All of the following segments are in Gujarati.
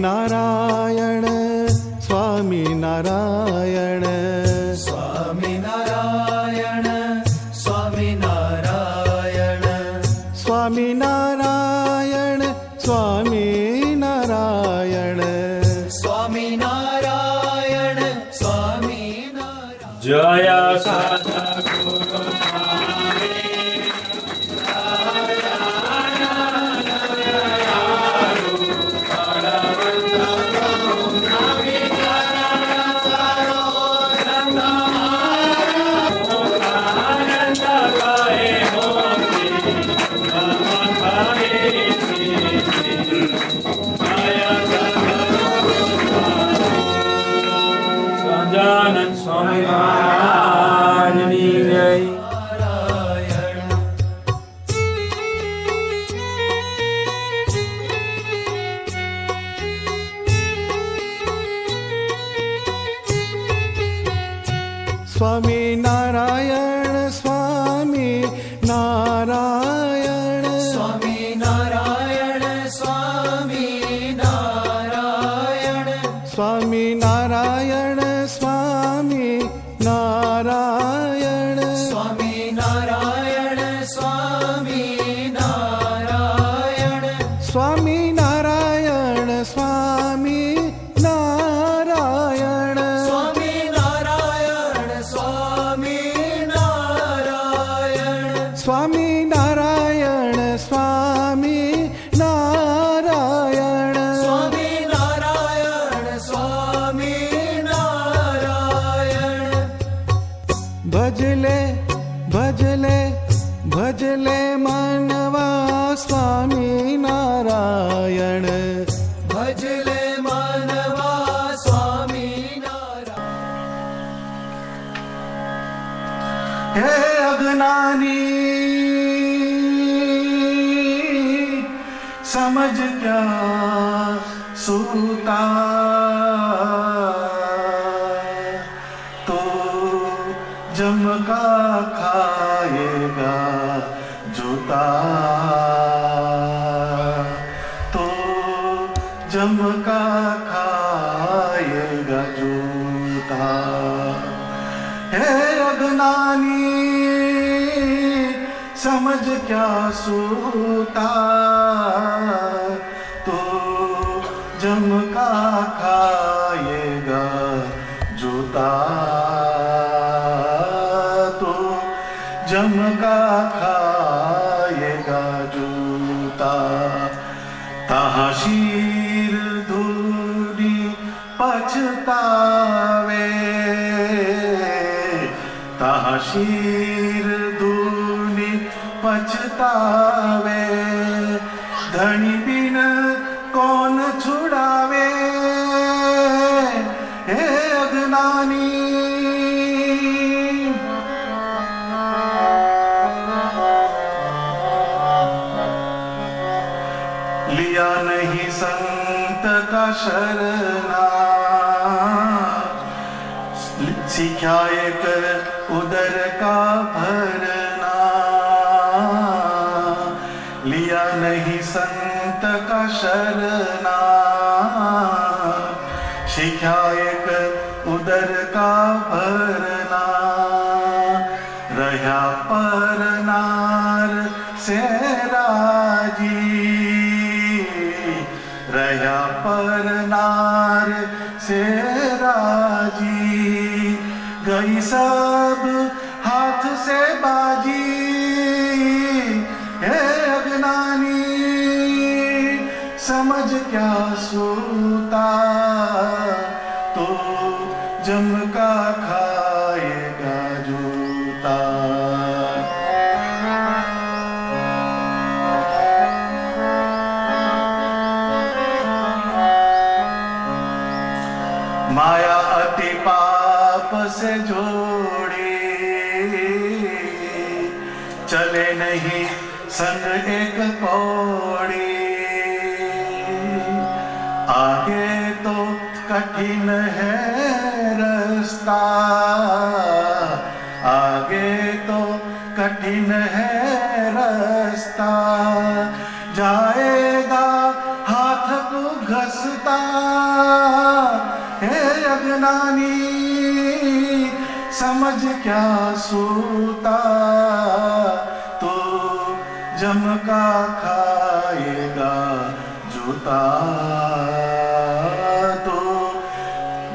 नारायण स्वामी नारायण स्वामी नारायण स्वामी नारायण स्वामी नारायण स्वामी नारायण स्वामी नारायण स्वामी नारायण जय सद्गुरु સહજાનંદ સ્વામી મહારાજની જય. स्वामी नारायण स्वामी नारायण स्वामी नारायण स्वामी नारायण स्वामी नारायण स्वामी नारायण स्वामी नारायण स्वामी नारायण स्वामी नारायण स्वामी नारायण स्वामी नारायण स्वामी नारायण स्वामी नारायण स्वामी नारायण स्वामी नारायण स्वामी नारायण भजले भजले भजले मनवा स्वामी नारायण भजले मानवा स्वामी नारायण हे अज्ञानी समझ क्या सूता तो जम का खाएगा जूता तो जम का खाएगा जूता हे अज्ञानी समझ क्या सूता तो जम का खाएगा जूता तो जम का खाएगा जूता तहसीर धूरी पछतावे तहसीर धूनी पछतावे धनी बिन कौन छुड़ावे हे अज्ञानी लिया नहीं संत का शरणा सीखा एक उदर का भरना लिया नहीं संत का शरणा सीखा एक उदर का भरना रहा परनार से राजी रहा परनार से राजी गई सब हाथ से बाजी हे अज्ञानी समझ क्या सूता तो जम का खाएगा जूता माया अति पाप से जोड़ी चले नहीं संग एक पौड़ी आगे तो कठिन है रास्ता आगे तो कठिन है रास्ता जाएगा हाथ को घसता अज्ञानी समझ क्या सूता, तो जम का खाएगा जूता, तो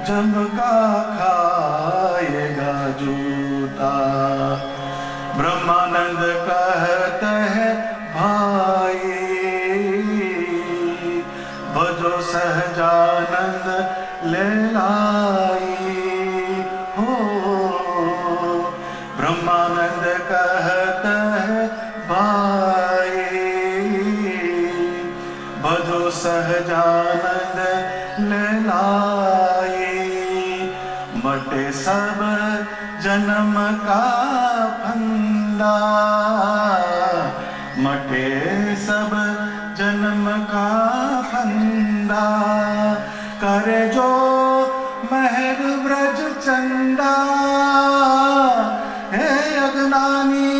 जम का खाएगा जूता। ब्रह्मानंद कहते हैं भाई, भजो सहजानंद ले लाई हो। ब्रह्मानंद कहते हैं भाई, भजो सहजानंद ले लाई। मटे सब जन्म का फंदा, मटे सब जन्म का फंदा। करे जो महर व्रज चंदा, हे अज्ञानी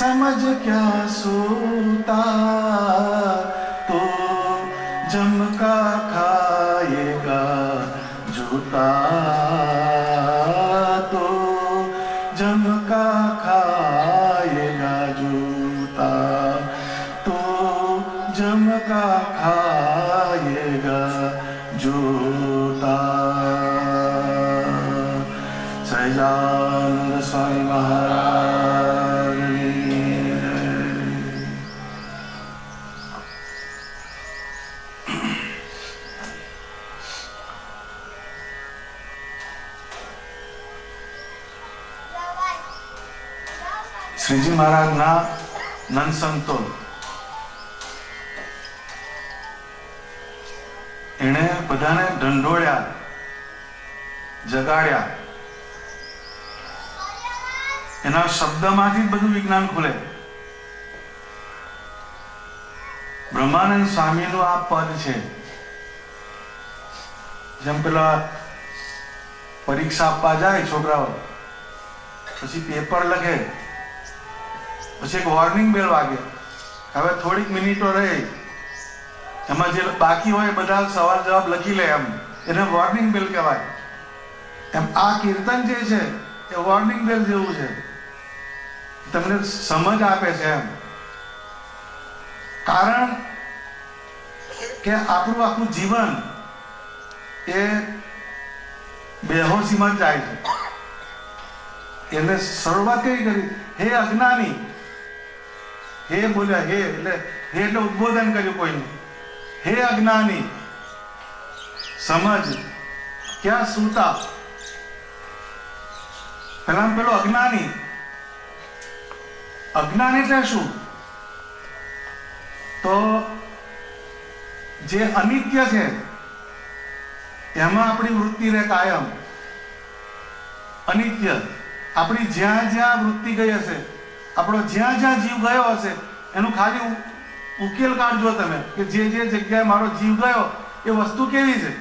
समझ क्या सूता, तो जम का खाएगा जूता, तो जम का खाएगा जूता, तो जम का खाएगा जूता। सहजानंद स्वामी महाराज की जय। શ્રીજી મહારાજના નંદ સંતો એણે બધાને ઢંઢોળ્યા, જગાડ્યા. એના શબ્દમાંથી જ બધું વિજ્ઞાન ખુલે. બ્રહ્માનંદ સ્વામીનું આ પદ છે. જેમ પેલા પરીક્ષા આપવા જાય છોકરાઓ, પછી પેપર લખે, પછી એક વોર્નિંગ બેલ વાગે, હવે થોડીક મિનિટો રહી, એમાં જે બાકી હોય બધા સવાલ જવાબ લખી લે, એમ એને વોર્નિંગ બેલ કહેવાય. એમ આ કીર્તન જે છે એ વોર્નિંગ બેલ જેવું છે, તમને સમજ આપે છે એમ. કારણ કે આપણું આખું જીવન એ બેહોશીમાં જ જાય છે. એને શરૂઆત કઈ કરી? હે અજ્ઞાની, હે બોલ્યા, હે એટલે ઉદ્બોધન કર્યું કોઈનું. હે અજ્ઞાની સમજ ક્યાં સૂતા. પેલો અજ્ઞાની. અજ્ઞાની એટલે શું? તો જે અનિત્ય છે એમાં આપણી વૃત્તિ રહે કાયમ. અનિત્ય આપણી જ્યાં જ્યાં વૃત્તિ ગઈ હશે, આપણો જ્યાં જ્યાં જીવ ગયો હશે, એનું ખાલી ઉકેલ કાઢજો તમે કે જે જે જગ્યાએ મારો જીવ ગયો એ વસ્તુ કેવી છે,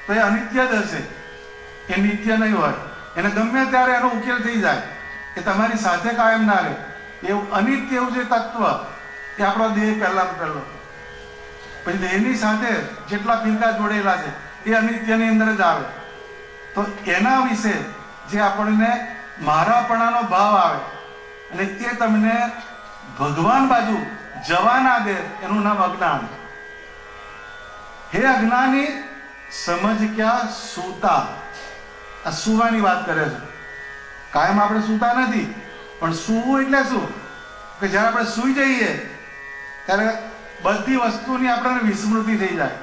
તો એ અનિત્ય જ હશે, એ નિત્ય નહીં હોય. એને ગમે ત્યારે એનો ઉકેલ થઈ જાય, એ તમારી સાથે કાયમ ના રહે. એવું અનિત્ય એવું જે તત્વ એ આપણો દેહ પહેલામાં પહેલો, પછી દેહની સાથે જેટલા ફીરકા જોડેલા છે એ અનિત્યની અંદર જ આવે. તો એના વિશે જે આપણને મારાપણાનો ભાવ આવે અને એ તમને ભગવાન બાજુ જવા ના દે, એનું નામ અજ્ઞાન. હે અજ્ઞાની સમજ ક્યાં સૂતા. આ સુવાની વાત કરે છે. કાયમ આપણે સૂતા નથી, પણ સૂવું એટલે શું કે જ્યારે આપણે સૂઈ જઈએ ત્યારે બધી વસ્તુની આપણને વિસ્મૃતિ થઈ જાય.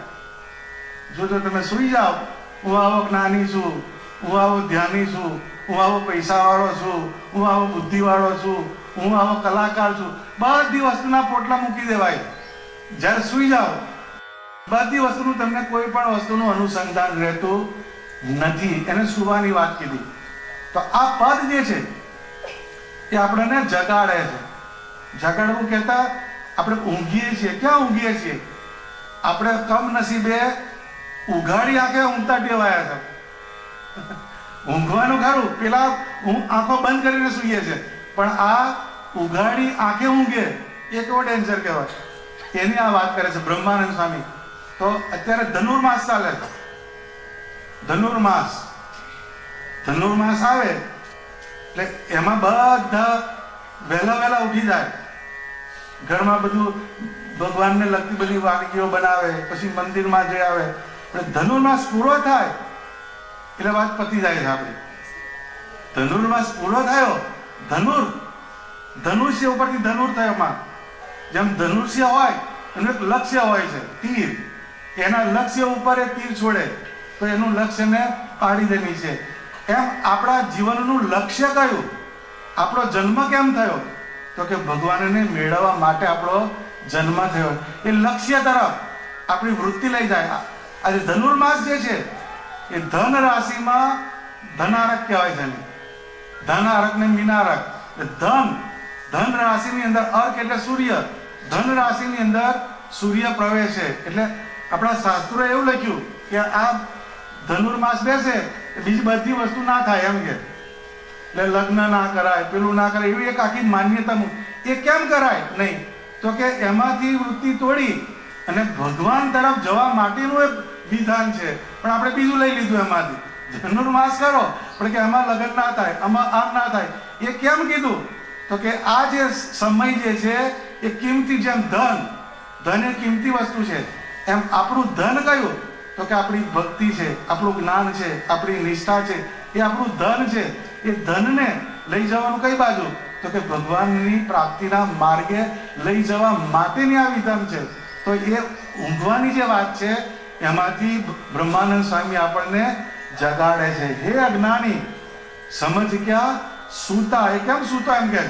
જો તમે સૂઈ જાઓ, હું આવો જ્ઞાની છું, હું આવો ધ્યાની છું, હું આવો પૈસાવાળો છું, હું આવો બુદ્ધિવાળો છું, હું આવો કલાકાર છું, બધી વસ્તુના પોટલા મૂકી દેવાય. જ્યારે સૂઈ જાઓ બધી વસ્તુનું તમને કોઈ પણ વસ્તુનું અનુસંધાન રહેતું નથી. એને સુવાની વાત કીધી. તો આ પદ જે છે એ આપણને જગાડે છે. જગાડવું કહેતા આપણે ઊંઘીએ છીએ. ક્યાં ઊંઘીએ છીએ? આપણે કમનસીબે ઉઘાડી આંખે ઊંઘતા ટેવાયા છે. ઊંઘવાનું ખરું, પેલા આંખો બંધ કરીને સૂઈએ છે, પણ આ ઉઘાડી આંખે ઊંઘે એ કેવો ડેન્જર કહેવાય. એની આ વાત કરે છે બ્રહ્માનંદ સ્વામી. તો અત્યારે ધનુર્માસ ચાલે છે, ધનુર્માસ. ધનુર્માસ આવે એટલે એમાં બધા વહેલા ઉઠી જાય, ઘરમાં બધું ભગવાનને લગતી બધી વાનગીઓ બનાવે, પછી મંદિરમાં જે આવે. એટલે ધનુર્માસ પૂરો થાય એટલે વાત પતી જાય છે આપણી. ધનુર્માસ પૂરો થયો, ધનુષ્ય ઉપરથી ધનુર થયો માં. જેમ ધનુષ્ય હોય એનું એક લક્ષ્ય હોય છે, તીર. એના લક્ષ્ય ઉપર એ તીર છોડે તો એનું લક્ષ્યને પાડી દેની છે. એમ આપણા જીવનનું લક્ષ્ય કયું? આપણો જન્મ કેમ થયો? તો કે ભગવાનને મેળવવા માટે આપણો જન્મ થયો. એ લક્ષ્ય તરફ આપણી વૃત્તિ લઈ જાય. આજે ધનુર્માસ જે છે એ ધન રાશિમાં ધનારક કહેવાય છે. ધનારક ને મીનારક. ધન રાશિની અંદર અર્ક એટલે સૂર્ય, ધન રાશિની અંદર સૂર્ય પ્રવેશે. એટલે આપણા શાસ્ત્રોએ એવું લખ્યું કે આ ધનુર્માસ બેસે બીજી બધી વસ્તુ ના થાય એમ કે. એટલે લગ્ન ના કરાય, પેલું ના કરાય, એવી એક આખી માન્યતા. એ કેમ કરાય નહીં? તો કે એમાંથી વૃત્તિ તોડી અને ભગવાન તરફ જવા માટેનું એક વિધાન છે. પણ આપણે બીજું લઈ લીધું એમાંથી. ધનુર્માસ કરો પણ કે આમાં લગ્ન ના થાય, આમાં આમ ના થાય. એ કેમ કીધું? તો કે આ જે સમય જે છે એ કિંમતી, જેમ ધન એ કિંમતી વસ્તુ છે, એમ આપણું ધન કયું? તો કે આપણી ભક્તિ છે, આપણું જ્ઞાન છે, આપણી નિષ્ઠા છે, એ આપણું ધન છે. એ ધનને લઈ જવાનું કઈ બાજુ? તો કે ભગવાનની પ્રાપ્તિના માર્ગે લઈ જવા માટેની આ વિધાન છે. તો એ ઊંઘવાની જે વાત છે એમાંથી બ્રહ્માનંદ સ્વામી આપણને જગાડે છે. હે અજ્ઞાની, સમજ ક્યાં સૂતા. એ કેમ સૂતા એમ કે?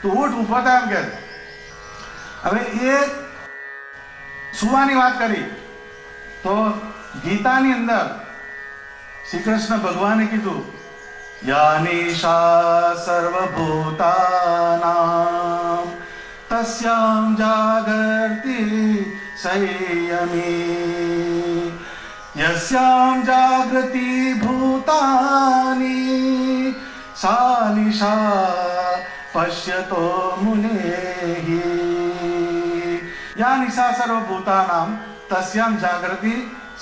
તો ઉઠ, ઉભો થા એમ કે. હવે એ સુવાની વાત કરી તો ગીતાની અંદર શ્રી કૃષ્ણ ભગવાને કીધું, યાનિશા સર્વભૂતાનામ તસ્યામ જાગર્તિ સંયમી યસ્યામ જાગૃતિ ભૂતાની સા નિશા પશ્યતો મુનેહી. યા નિશા સર્વભૂતાનામ તસ્યામ જાગૃતિ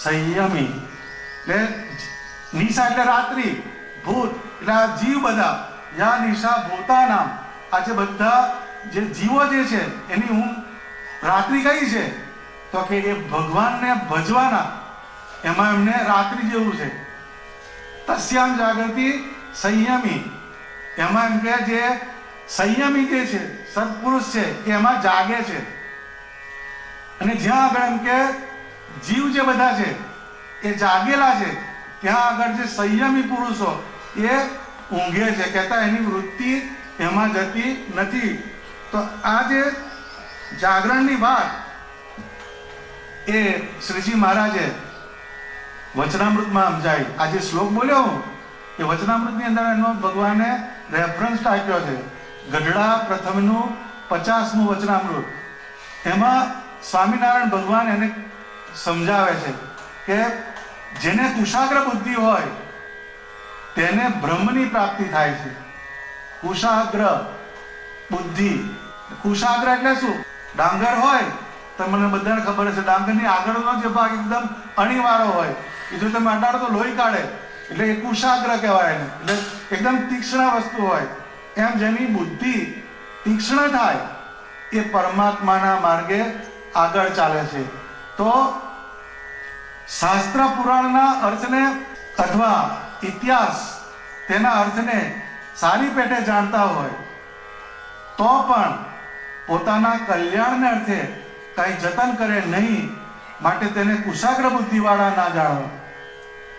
સંયમી. એટલે નિશા એટલે રાત્રિ, ભૂત એટલે આ જીવ બધા. યા નિશા ભૂતાનામ, આ જે બધા જે જીવો જે છે એની ઊંઘ રાત્રિ કઈ છે? તો કે એ ભગવાનને ભજવાના, એમાં એમને રાત્રિ જેવું છે. તસ્યામ જાગૃતિ સંયમી, એમાં એમ કે જે સંયમી જે છે સત્પુરુષ છે એ એમાં જાગે છે. અને જ્યાં આગળ એમ કે જીવ જે બધા છે એ જાગેલા છે, ત્યાં આગળ જે સંયમી પુરુષો એ ઊંઘે છે. કહેતા એની વૃત્તિ એમાં જતી નથી. તો આ જે જાગરણની વાત એ શ્રીજી મહારાજે વચનામૃતમાં સમજાય. આ જે શ્લોક બોલ્યો હું એ વચનામૃતની અંદર એનો ભગવાને રેફરન્સ આપ્યો છે. ગઢડા પ્રથમનું 50મું વચનામૃત. એમાં સ્વામિનારાયણ ભગવાન એને સમજાવે છે કે જેને કુશાગ્ર બુદ્ધિ હોય તેને બ્રહ્મની પ્રાપ્તિ થાય છે. કુશાગ્ર બુદ્ધિ. કુશાગ્ર એટલે શું? ડાંગર હોય તો મને બધાને ખબર છે, ડાંગરની આગળનો જે ભાગ એકદમ અણીવાળો હોય, એ જો તમે અડાડો તો લોહી કાઢે, એટલે એ કુશાગ્ર કહેવાય એને. એટલે એકદમ તીક્ષ્ણ વસ્તુ હોય. એમ જેની બુદ્ધિ તીક્ષ્ણ થાય એ પરમાત્માના માર્ગે આગળ ચાલે છે. તો શાસ્ત્ર પુરાણના અર્થને અથવા ઇતિહાસ તેના અર્થને સારી પેટે જાણતા હોય તો પણ પોતાના કલ્યાણને અર્થે કઈ જતન કરે નહીં, માટે તેને કુશાગ્ર બુદ્ધિવાળા ના જાણો.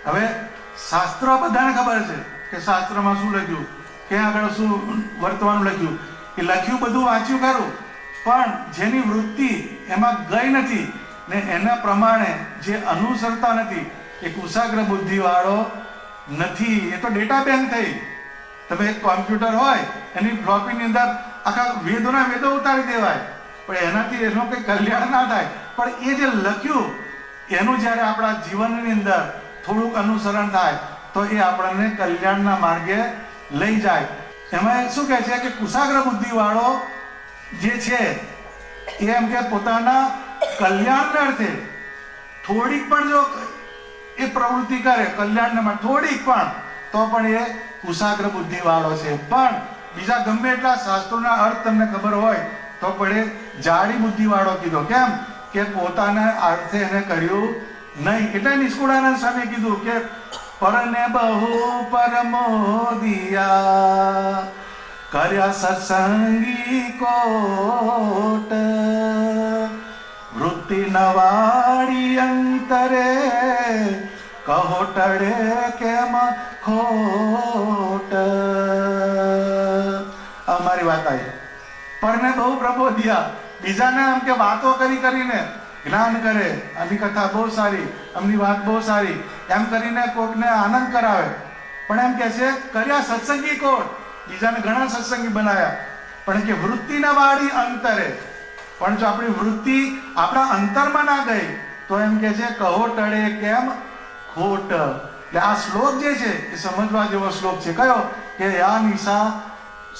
હવે શાસ્ત્ર બધાને ખબર છે કે શાસ્ત્રમાં શું લખ્યું, ક્યાં આગળ શું વર્તવાનું લખ્યું. એ લખ્યું બધું વાંચ્યું ખરું, પણ જેની વૃત્તિ એમાં ગઈ નથી ને એના પ્રમાણે જે અનુસરતા નથી એ કુશાગ્ર બુદ્ધિવાળો નથી. એ તો ડેટા બેંક થઈ. તમે એક કોમ્પ્યુટર હોય એની ફ્લોપીની અંદર આખા વેદોના વેદો ઉતારી દેવાય, પણ એનાથી એનું કંઈ કલ્યાણ ના થાય. પણ એ જે લખ્યું એનું જ્યારે આપણા જીવનની અંદર થોડુંક અનુસરણ થાય તો એ આપણને કલ્યાણના માર્ગે લઈ જાય. એમાં શું કહે છે કે કુશાગ્ર બુદ્ધિવાળો જે છે એ એમ કે પોતાના કલ્યાણના અર્થે થોડીક પણ જો એ પ્રવૃત્તિ કરે કલ્યાણને માટે થોડીક પણ, તો પણ એ કુશાગ્ર બુદ્ધિ વાળો છે. પણ બીજા ગમે એટલા શાસ્ત્રોના અર્થ તમને ખબર હોય તો પણ એ જાડી બુદ્ધિ વાળો કીધો. કેમ કે પોતાના અર્થે એને કર્યું નહીં. એટલે નિષ્કુળાનંદ સ્વામી કીધું કે પરને બહુ પરમોદિયા કર્યા સત્સંગી કોટ વૃત્તિ નવાડી અંતરે કહો ટળે કેમ ખોટ. અમારી વાત આવી. પરને બહુ પ્રબોધ્યા, બીજાને એમ કે વાતો કરીને જ્ઞાન કરે, આની કથા બહુ સારી, આમની વાત બહુ સારી, એમ કરીને કોકને આનંદ કરાવે. પણ એમ કે છે કર્યા સત્સંગી કોટ, બીજાને ઘણા સત્સંગી બનાવ્યા, પણ કે વૃત્તિ ના વાળી અંતરે. પણ જો આપણી વૃત્તિ આપણા અંતરમાં ના ગઈ તો એમ કે છે કહો ટળે કેમ ખોટ. એટલે આ શ્લોક જે છે એ સમજવા જેવો શ્લોક છે. કયો? કે યા નિશા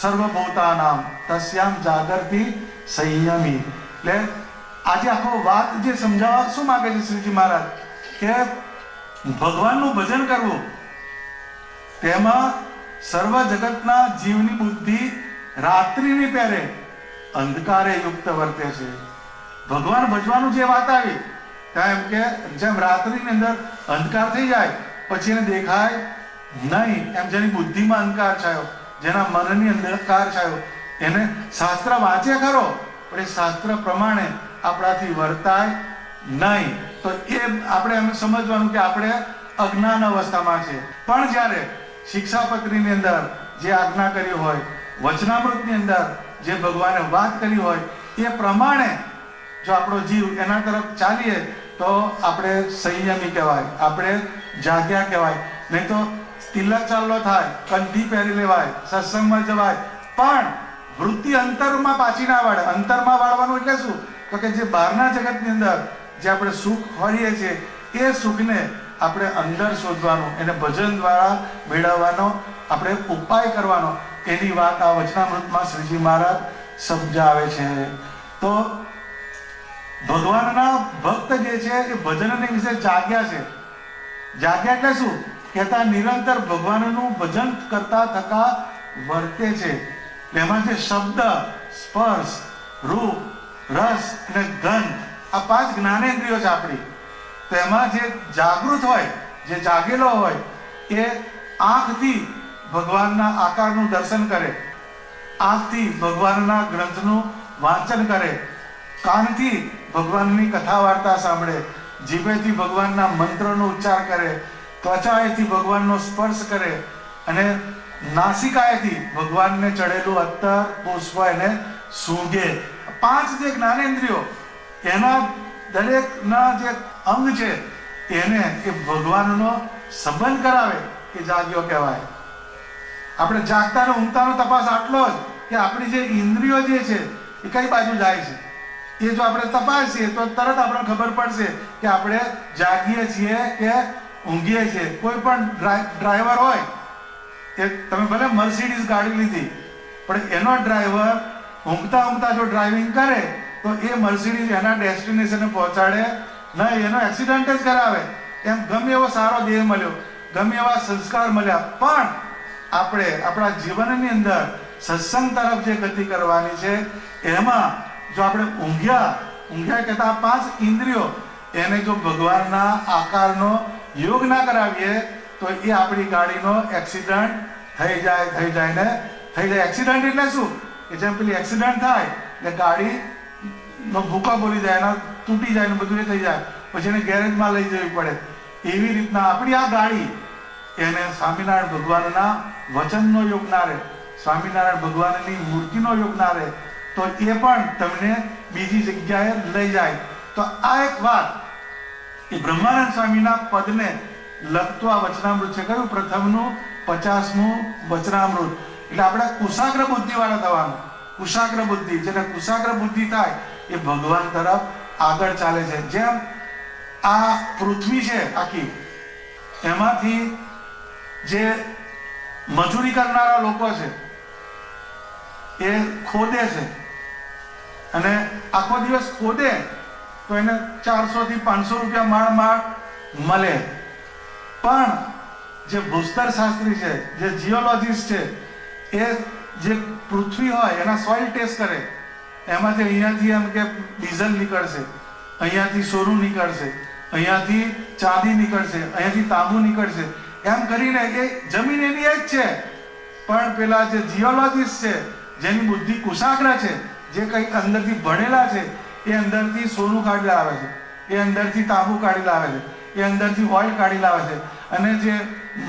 સર્વભૂતાનામ તસ્યામ જાગરતી સંયમી. એટલે આજે આખો વાત જે સમજાવવા શું માંગે છે શ્રીજી મહારાજ કે ભગવાનનું ભજન કરવું, તેમાં સર્વ જગતના જીવની બુદ્ધિ રાત્રિની પહેરે અંધકારે યુક્ત વર્તે છે. ભગવાન ભજવાનું જે વાત આવી ત્યાં એમ કે જેમ રાત્રિની અંદર અંધકાર થઈ જાય પછી એને દેખાય નહીં, એમ જેની બુદ્ધિમાં અંધકાર છાયો, જેના મનની અંધકાર છાયો, એને શાસ્ત્ર વાંચે ખરો પણ એ શાસ્ત્ર પ્રમાણે આપણાથી વર્તાય નહીં. તો એ આપણે એમ સમજવાનું કે આપણે અજ્ઞાન અવસ્થામાં છે. પણ જ્યારે શિક્ષાપત્રીની અંદર જે આજ્ઞા કરી હોય, વચનામૃતની અંદર જે ભગવાને વાત કરી હોય એ પ્રમાણે જો આપણો જીવ એના તરફ ચાલીએ તો આપણે સંયમી કહેવાય, આપણે જાગ્યા કહેવાય. નહીં તો તિલક ચાલલો થાય, કંઠી પહેરી લેવાય, સત્સંગમાં જવાય, પણ વૃત્તિ અંતરમાં પાછી ના વાળે. અંતરમાં વાળવાનું એટલે શું? તો કે જે બહારના જગતની અંદર જે આપણે સુખ ખોરીએ છીએ એ સુખને આપણે અંદર શોધવાનું, એને ભજન દ્વારા મેળવવાનો આપણે ઉપાય કરવાનો, એની વાત આ વચનામૃતમાં શ્રીજી મહારાજ સમજાવે છે. તો ભગવાનના ભક્ત જે છે એ ભજનની વિશે જાગ્યા છે. જાગ્યા એટલે શું? કહેતા નિરંતર ભગવાનનું ભજન કરતા થકા વર્તે છે. એમાં જે શબ્દ, સ્પર્શ, રૂપ, રસ અને ગંધ, આ 5 જ્ઞાનેન્દ્રિયો છે આપણી. તો એમાં જે જાગૃત હોય, જે જાગેલો હોય, એ આંખથી ભગવાનના આકારનું દર્શન કરે, આંખથી ભગવાનના ગ્રંથનું વાંચન કરે, કાનથી ભગવાનની કથા વાર્તા સાંભળે, જીભેથી ભગવાનના મંત્રનો ઉચ્ચાર કરે, ત્વચાએથી ભગવાનનો સ્પર્શ કરે અને નાસિકાએથી ભગવાનને ચડેલું અત્તર પુષ્પ એને સૂંઘે. 5 જે જ્ઞાનેન્દ્રિયો એના દરેકના જે અંગ છે એને એ ભગવાનનો સંબંધ કરાવે એ જાગ્યો કહેવાય. આપણે જાગતા અને ઊંઘતાનો તપાસ આટલો જ કે આપણી જે ઇન્દ્રિયો જે છે એ કઈ બાજુ જાય છે એ જો આપણે તપાસીએ તો તરત આપણને ખબર પડશે કે આપણે જાગીએ છીએ કે ઊંઘીએ છીએ. કોઈ પણ ડ્રાઈવર હોય એ તમે ભલે મર્સિડીઝ ગાડી લીધી પણ એનો ડ્રાઈવર ઊંઘતા ઊંઘતા જો ડ્રાઇવિંગ કરે તો એ મર્સિડીઝ એના ડેસ્ટિનેશને પહોંચાડે નહીં, એનો એક્સિડન્ટ જ કરાવે. એમ ગમે એવો સારો દેહ મળ્યો, ગમે એવા સંસ્કાર મળ્યા, પણ આપણે આપણા જીવનની અંદર સત્સંગ તરફ જે ગતિ કરવાની છે એમાં જો આપણે ઊંઘ્યા કહેતા 5 ઇન્દ્રિયો એને જો ભગવાનના આકારનો યોગ ના કરાવીએ તો એ આપણી ગાડીનો એક્સિડન્ટ થઈ જાય. એક્સિડન્ટ એટલે શું? કે જેમ પેલી એક્સિડન્ટ થાય એટલે ગાડીનો ભૂકો બોલી જાય, એના તૂટી જાય ને બધું એ થઈ જાય, પછી એને ગેરેજમાં લઈ જવી પડે. એવી રીતના આપણી આ ગાડી એને સ્વામિનારાયણ ભગવાનના વચનનો યોગ ના રહે, સ્વામિનારાયણ ભગવાનની મૂર્તિનો યોગ ના રહે તો એ પણ તમને બીજી જગ્યાએ લઈ જાય. તો આ એક વાત એ બ્રહ્માનંદ સ્વામીના પદને લગતું આ વચનામૃત છે. કયું? પ્રથમનું 50મું વચનામૃત. એટલે આપણે કુશાગ્ર બુદ્ધિ વાળા થવાનું. કુશાગ્ર બુદ્ધિ, જેને કુશાગ્ર બુદ્ધિ થાય એ ભગવાન તરફ આગળ ચાલે છે. જેમ આ પૃથ્વી છે આખી, એમાંથી જે મજૂરી કરનારા લોકો છે એ ખોદે છે અને આખો દિવસ ખોદે તો એને 400 થી 500 રૂપિયા માળ મળે. પણ જે ભૂસ્તર શાસ્ત્રી છે, જે જીઓલોજીસ્ટ છે, એ જે પૃથ્વી હોય એના સોઇલ ટેસ્ટ કરે, એમાંથી અહીંયાથી એમ કે ડીઝલ નીકળશે, અહીંયાથી સોનું નીકળશે, અહીંયાથી ચાંદી નીકળશે, અહીંયાથી તાંબુ નીકળશે, એમ કરીને એ જમીન એની એ જ છે. પણ પેલા જે જીઓલોજીસ્ટ છે, જેની બુદ્ધિ કુશાગ્ર છે, જે કંઈક અંદરથી ભણેલા છે, એ અંદરથી સોનું કાઢી લાવે છે, એ અંદરથી તાંબુ કાઢી લાવે છે, એ અંદરથી ઓઇલ કાઢી લાવે છે. અને જે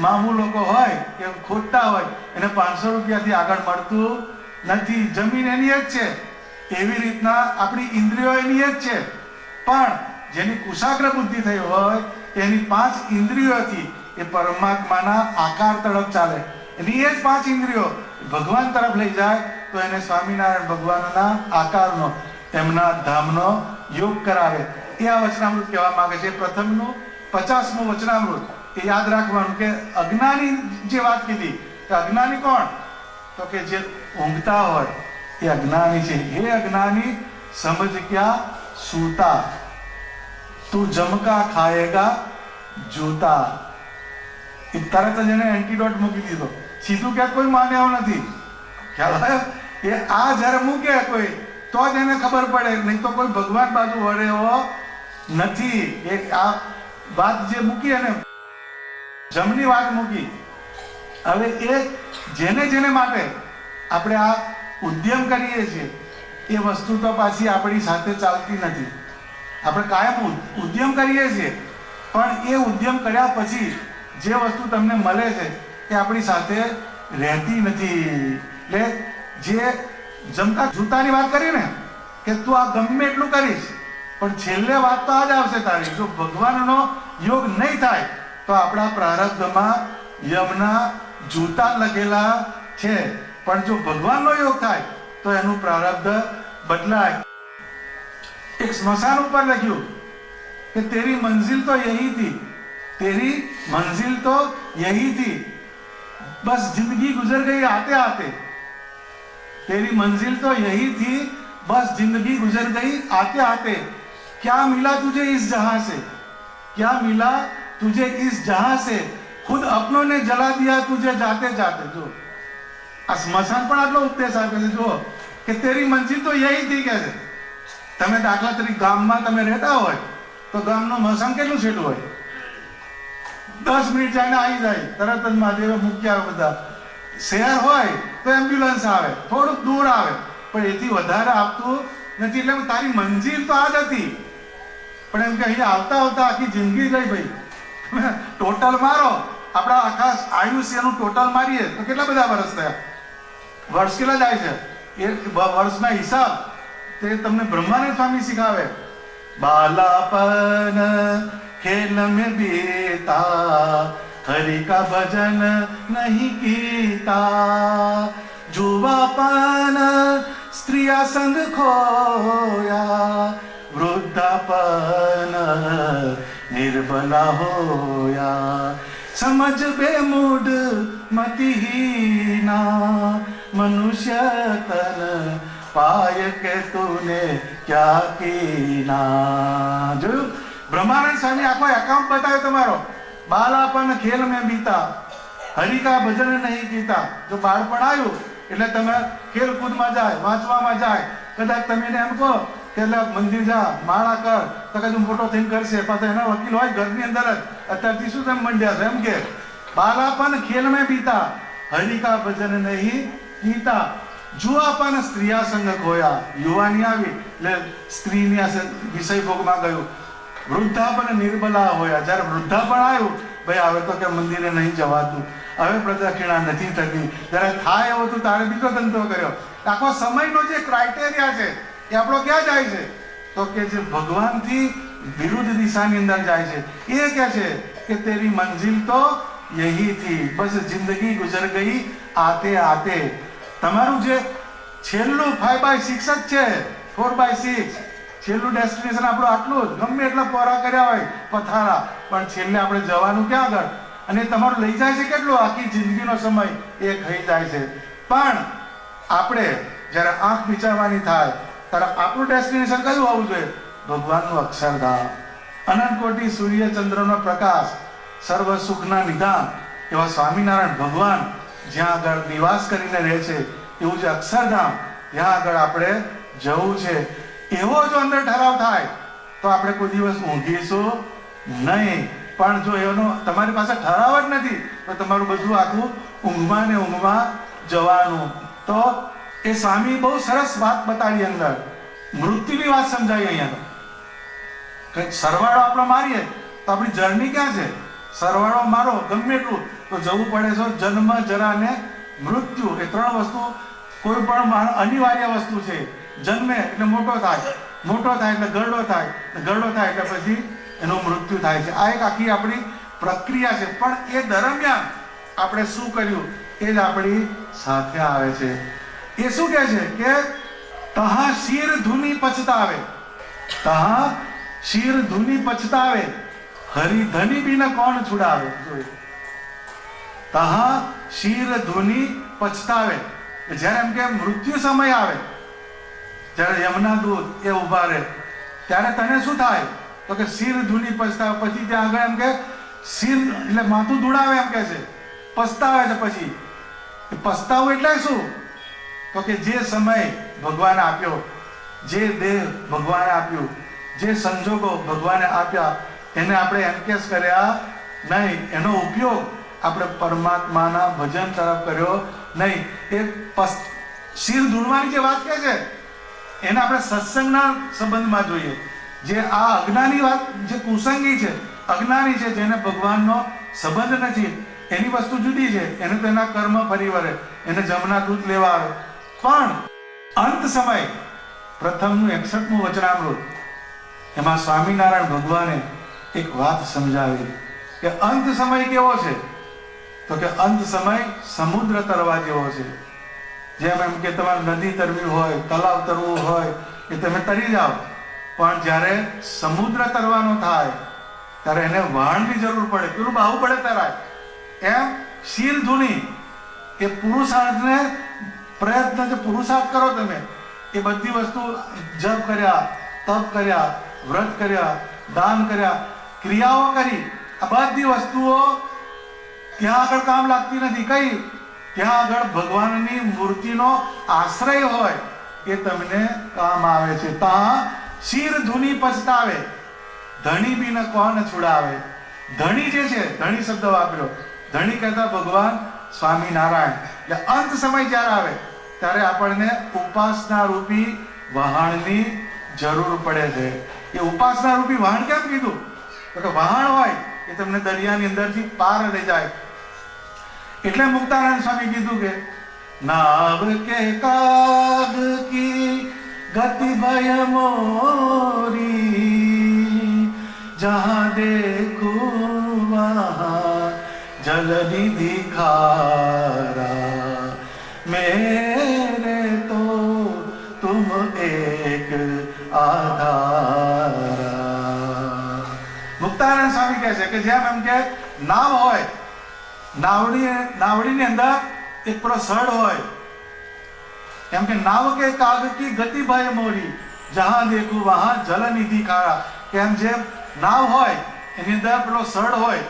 મામૂ લોકો હોય કે ખોટતા હોય એને 500 રૂપિયાથી આગળ મળતું નથી. જમીન એની જ છે. એવી રીતના આપણી ઇન્દ્રિયો એની જ છે. પણ જેની કુશાગ્ર બુદ્ધિ થઈ હોય એની 5 ઇન્દ્રિયોથી એ પરમાત્માના આકાર તરફ ચાલે. એની એ જ 5 ઇન્દ્રિયો ભગવાન તરફ લઈ જાય તો એને સ્વામિનારાયણ ભગવાનના આકારનો, એમના ધામનો યોગ કરાવે. એ આ વચનામૃત કહેવા માંગે છે. પ્રથમનું 50મું વચનામૃત. એ યાદ રાખવાનું કે અજ્ઞાની જે વાત કીધી કે અજ્ઞાની કોણ, તો કે જે ઊંઘતા હોય એ અજ્ઞાની છે. હે અજ્ઞાની સમજ ક્યા સૂતા, તું જમકા ખાએગા જૂતા. એ તરત જ એને એન્ટીડોટ મૂકી દીધો. સીધું ક્યાંક કોઈ માને એવું નથી. ખ્યાલ આવ્યો? એ આ જ્યારે મૂકે કોઈ તો જ એને ખબર પડે, નહીં તો કોઈ ભગવાન બાજુ વળે એવો નથી. એ આ વાત જે મૂકી અને જમની વાત મૂકી. હવે એ જેને જેને માટે આપણે આ ઉદ્યમ કરીએ છીએ એ વસ્તુ તો પાછી આપણી સાથે ચાલતી નથી. આપણે કાયમ ઉદ્યમ કરીએ છીએ, પણ એ ઉદ્યમ કર્યા પછી જે વસ્તુ તમને મળે છે એ આપણી સાથે રહેતી નથી. એટલે જે જમતા જૂતાની વાત કરી ને કે તું આ ગમે એટલું કરીશ પણ છેલ્લે વાત તો આ જ આવશે તારી. જો ભગવાનનો યોગ નહીં થાય તો આપણા પ્રારબ્ધમાં યમના જૂતા લગેલા છે, પણ જો ભગવાનનો યોગ થાય તો એનું પ્રારબ્ધ બદલાય. એક સ્મશાન ઉપર લખ્યું કે તેરી મંજિલ તો યહી થી, તેરી મંજિલ તો યહી થી, બસ जिंदगी गुजर गई आते आते. तेरी मंजिल तो यही थी, बस जिंदगी गुजर गई आते आते. क्या मिला तुझे इस जहां से, क्या मिला तुझे इस जहां से, खुद अपनों ने जला दिया तुझे जाते जाते. જો આ સ્મશાન પણ આટલો ઉપદેશ આપે છે. જો કે તેરી મંજિલ તો યહી થી કે છે. તમે દાખલા તરીકે ગામમાં તમે રહેતા હોય તો ગામનું સ્મશાન કેટલું છેટું હોય? 10 મિનિટ જઈને આવી જાય, તરત જ મહાદેવે મૂકી આવે બધા. શહેર હોય તો એમ્બ્યુલન્સ આવે, થોડુંક દૂર આવે, પણ એથી વધારે આવતું નથી. એટલે તારી મંજિલ તો આ જ હતી, પણ એમ કે અહીંયા આવતા આવતા આખી જિંદગી ગઈ ભાઈ. ટોટલ મારો, આપણા આખા આયુષ્યનું ટોટલ મારીએ તો કેટલા બધા વર્ષ થયા? વર્ષ કેટલા જાય છે? એ વર્ષના હિસાબ તે તમને બ્રહ્માનંદ સ્વામી શીખાવે. બાલાપન खेल में बीता, हरि का भजन नहीं कीता, जुवापन स्त्रिया संग खोया, वृद्धापन निर्बला होया, समझ बेमूड मतिहीना, मनुष्य तन पाय के तूने क्या कीना. જોયું? બ્રહ્માનંદ સ્વામી આખો એકાઉન્ટ બતાવ્યો તમારો. બાલાપન ખેલ મેં બીતા, હરિ કા ભજન નહીં કીતા. જો બાળપણ આવ્યું એટલે તમે ખેલકૂદમાં જાય, વાંચવામાં જાય. કદાચ તમે એને એમ કહો કે મંદિર જા, માળા કર, તો કદાચ મોટો થઈને કરશે. પાછા એના વકીલ હોય ઘરની અંદર જ. અત્યારથી શું તમે મંડ્યા છો એમ કે બાલાપન ખેલ મેં બીતા, હરિ કા ભજન નહીં કીતા, જુવાપન સ્ત્રીયા સંગ ખોયા. યુવાની આવી એટલે સ્ત્રીની વિષય ભોગમાં ગયું. વૃદ્ધાપન નિર્બલા હોયા. જ્યારે વૃદ્ધાપન આવ્યું, ભાઈ હવે તો કે મંદિરે નહીં જવાતું, હવે પ્રદક્ષિણા નથી થતી. જ્યારે થાય એવું તો તારે બીજો ધંધો કર્યો. આખો સમયનો જે ક્રાઇટેરિયા છે એ આપણો ક્યાં જાય છે? તો કે જે ભગવાનથી વિરુદ્ધ દિશાની અંદર જાય છે. એ કહે છે કે તેરી મંજિલ તો યહી થી, બસ જિંદગી ગુજર ગઈ આતે આતે. તમારું જે છેલ્લું 5/6 જ છે, 4/6 છેલ્લું ડેસ્ટિનેશન આપણું આટલું જ. ગમે એટલા પોરા કર્યા હોય પથારા, પણ છેલ્લે આપણે જવાનું ક્યાં આગળ? અને તમારું લઈ જાય છે કેટલું? આખી જિંદગીનો સમય એ ખાઈ જાય છે. પણ આપણે જ્યારે આંખ વિચારવાની થાય ત્યારે આપણું ડેસ્ટિનેશન કયું હોવું જોઈએ? ભગવાનનું અક્ષરધામ, અનંત કોટી સૂર્ય ચંદ્રનો પ્રકાશ, સર્વ સુખના નિદાન એવા સ્વામિનારાયણ ભગવાન જ્યાં આગળ નિવાસ કરીને રહે છે, એવું જે અક્ષરધામ ત્યાં આગળ આપણે જવું છે, એવો જો અંદર ઠરાવ થાય તો આપણે કોઈ દિવસ ઊંઘીશું નહીં. પણ જો એનો તમારી પાસે ઠરાવ જ નથી તો તમારું બધું આખું ઊંઘમાં ને ઊંઘમાં જવાનું. તો એ સ્વામી બહુ સરસ વાત બતાડી, અંદર મૃત્યુની વાત સમજાવી. અહીંયા કંઈક સરવાળો આપણે મારીએ તો આપણી જર્ની ક્યાં છે? સરવાળો મારો ગમે એટલું તો જવું પડે છે જન્મ, જરા ને મૃત્યુ. એ ત્રણ વસ્તુ કોઈ પણ અનિવાર્ય વસ્તુ છે. જન્મે એટલે મોટો થાય, મોટો થાય એટલે ગરડો થાય, ગરડો થાય એટલે પછી એનું મૃત્યુ થાય છે. આ એક આખી આપણી પ્રક્રિયા છે. પણ એ દરમિયાન આપણે શું કર્યું એ જ આપણી સાથે આવે છે. એ શું કહે છે કે તહા શિર ધુની પછતાવે, તહા શિર ધુની પછતાવે, હરિધની બીને કોણ છુડાવે. તહા શિર ધુની પછતાવે. જ્યારે એમ કે મૃત્યુ સમય આવે, જ્યારે યમના દૂત એ ઉભા રહે ત્યારે તને શું થાય તો કે શિર ધુની પછતાવે. પછી ત્યાં આગળ એમ કે શિર એટલે માથું ધુડાવે, એમ કે છે પછતાવે છે. પછી પછતાવું એટલે શું તો કે જે સમય ભગવાને આપ્યો, જે દેહ ભગવાને આપ્યું, જે સંજોગો ભગવાને આપ્યા, એને આપણે એનકેસ કર્યા નહીં, એનો ઉપયોગ આપણે પરમાત્માના ભજન તરફ કર્યો નહીં. એ શિર ધૂણવાની જે વાત કહે છે એને આપણે સત્સંગના સંબંધમાં જોઈએ. જે આ અજ્ઞાની વાત, જે કુસંગી છે, અજ્ઞાની છે, જેને ભગવાનનો સંબંધ નથી, એની વસ્તુ જુદી છે. એને તો એના કર્મ ફરી વળે, એને જમના દૂધ લેવા આવે. પણ અંત સમય પ્રથમનું 61મું વચનામૃત, એમાં સ્વામિનારાયણ ભગવાને એક વાત સમજાવી કે અંત સમય કેવો છે તો કે અંત સમય સમુદ્ર તરવા જેવો છે. જેમ એમ કે તમારે નદી તરવી હોય, તલાવ તરવું હોય એ તમે તરી જાઓ, પણ જ્યારે સમુદ્ર તરવાનો થાય ત્યારે એને વહાણની જરૂર પડે, પેલું બાહુ પડે તરાય. એમ શિર ધૂની એ પુરુષાર્થને પ્રયત્ન, જે પુરુષાર્થ કરો તમે, એ બધી વસ્તુ જપ કર્યા, તપ કર્યા, વ્રત કર્યા, દાન કર્યા, ક્રિયાઓ કરી, આ બધી વસ્તુઓ ત્યાં આગળ કામ લાગતી નથી. કઈ? ત્યાં આગળ ભગવાનની મૂર્તિનો આશ્રય હોય એ તમને કામ આવે છે. તાં શિર ધુની પછતાવે, ધણી બીને કોણ છુડાવે. ધણી જે છે, ધણી શબ્દ વાપર્યો, ધણી કહેતા ભગવાન સ્વામિનારાયણ. એટલે અંત સમય જ્યારે આવે ત્યારે આપણને ઉપાસના રૂપી વહાણની જરૂર પડે છે. એ ઉપાસના રૂપી વહાણ કેમ કીધું તો કે વહાણ હોય એ તમને દરિયાની અંદરથી પાર લઈ જાય. એટલે મુક્તાનંદ સ્વામી કીધું કે નાવ કે કાગ કી ગતિ ભય મોરી, જહાં દેખું વહાં જલ નિધિ ખારા, मेरे तो तुम एक आधारा. મુક્તાનંદ સ્વામી કહે છે કે જેમ એમ કે નાવ હોય, નાવડીની અંદર એક પેલો સડ હોય, એમ કે નાવ કે કાગ કી ગતિ ભય મોરી, જહાં દેખું વહાં જલ નિધિ ખારા. કેમ જેમ નાવ હોય એની અંદર પેલો સડ હોય,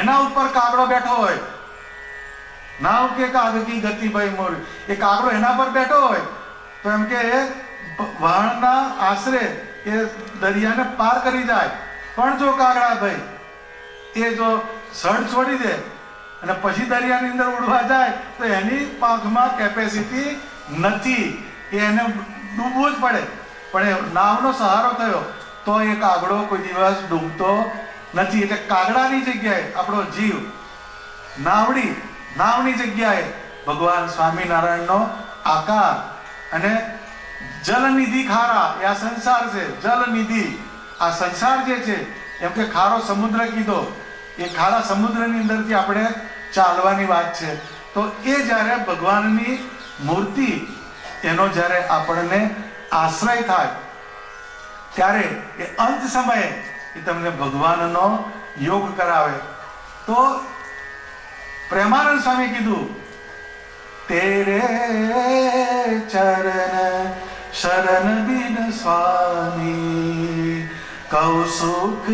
એના ઉપર કાગડો બેઠો હોય. નાવ કે કાગ કી ગતિ ભય મોરી, એ કાગડો એના પર બેઠો હોય તો એમ કે વહાણના આશરે એ દરિયાને પાર કરી જાય. પણ જો કાગડા ભાઈ એ જો સડ છોડી દે અને પછી દરિયાની અંદર ઉડવા જાય તો એની પાંખમાં કેપેસિટી નથી, એને ડૂબવું જ પડે. પણ એ નાવનો સહારો થયો તો એ કાગડો કોઈ દિવસ ડૂબતો નથી. એટલે કાગડાની જગ્યાએ આપણો જીવ, નાવની જગ્યાએ ભગવાન સ્વામિનારાયણનો આકાર, અને જલનિધિ ખારા એ આ સંસાર છે. જલનિધિ આ સંસાર જે છે, એમ કે ખારો સમુદ્ર કીધો, એ ખારા સમુદ્રની અંદરથી આપણે ચાલવાની વાત છે. તો એ જ્યારે ભગવાનની મૂર્તિ એનો જ્યારે આપણને આશ્રય થાય ત્યારે એ અંત સમયે એ તમને ભગવાનનો યોગ કરાવે. તો પ્રેમાનંદ સ્વામી કીધું તેરે ચરણ શરણ બિન સ્વામી કૌ સુખ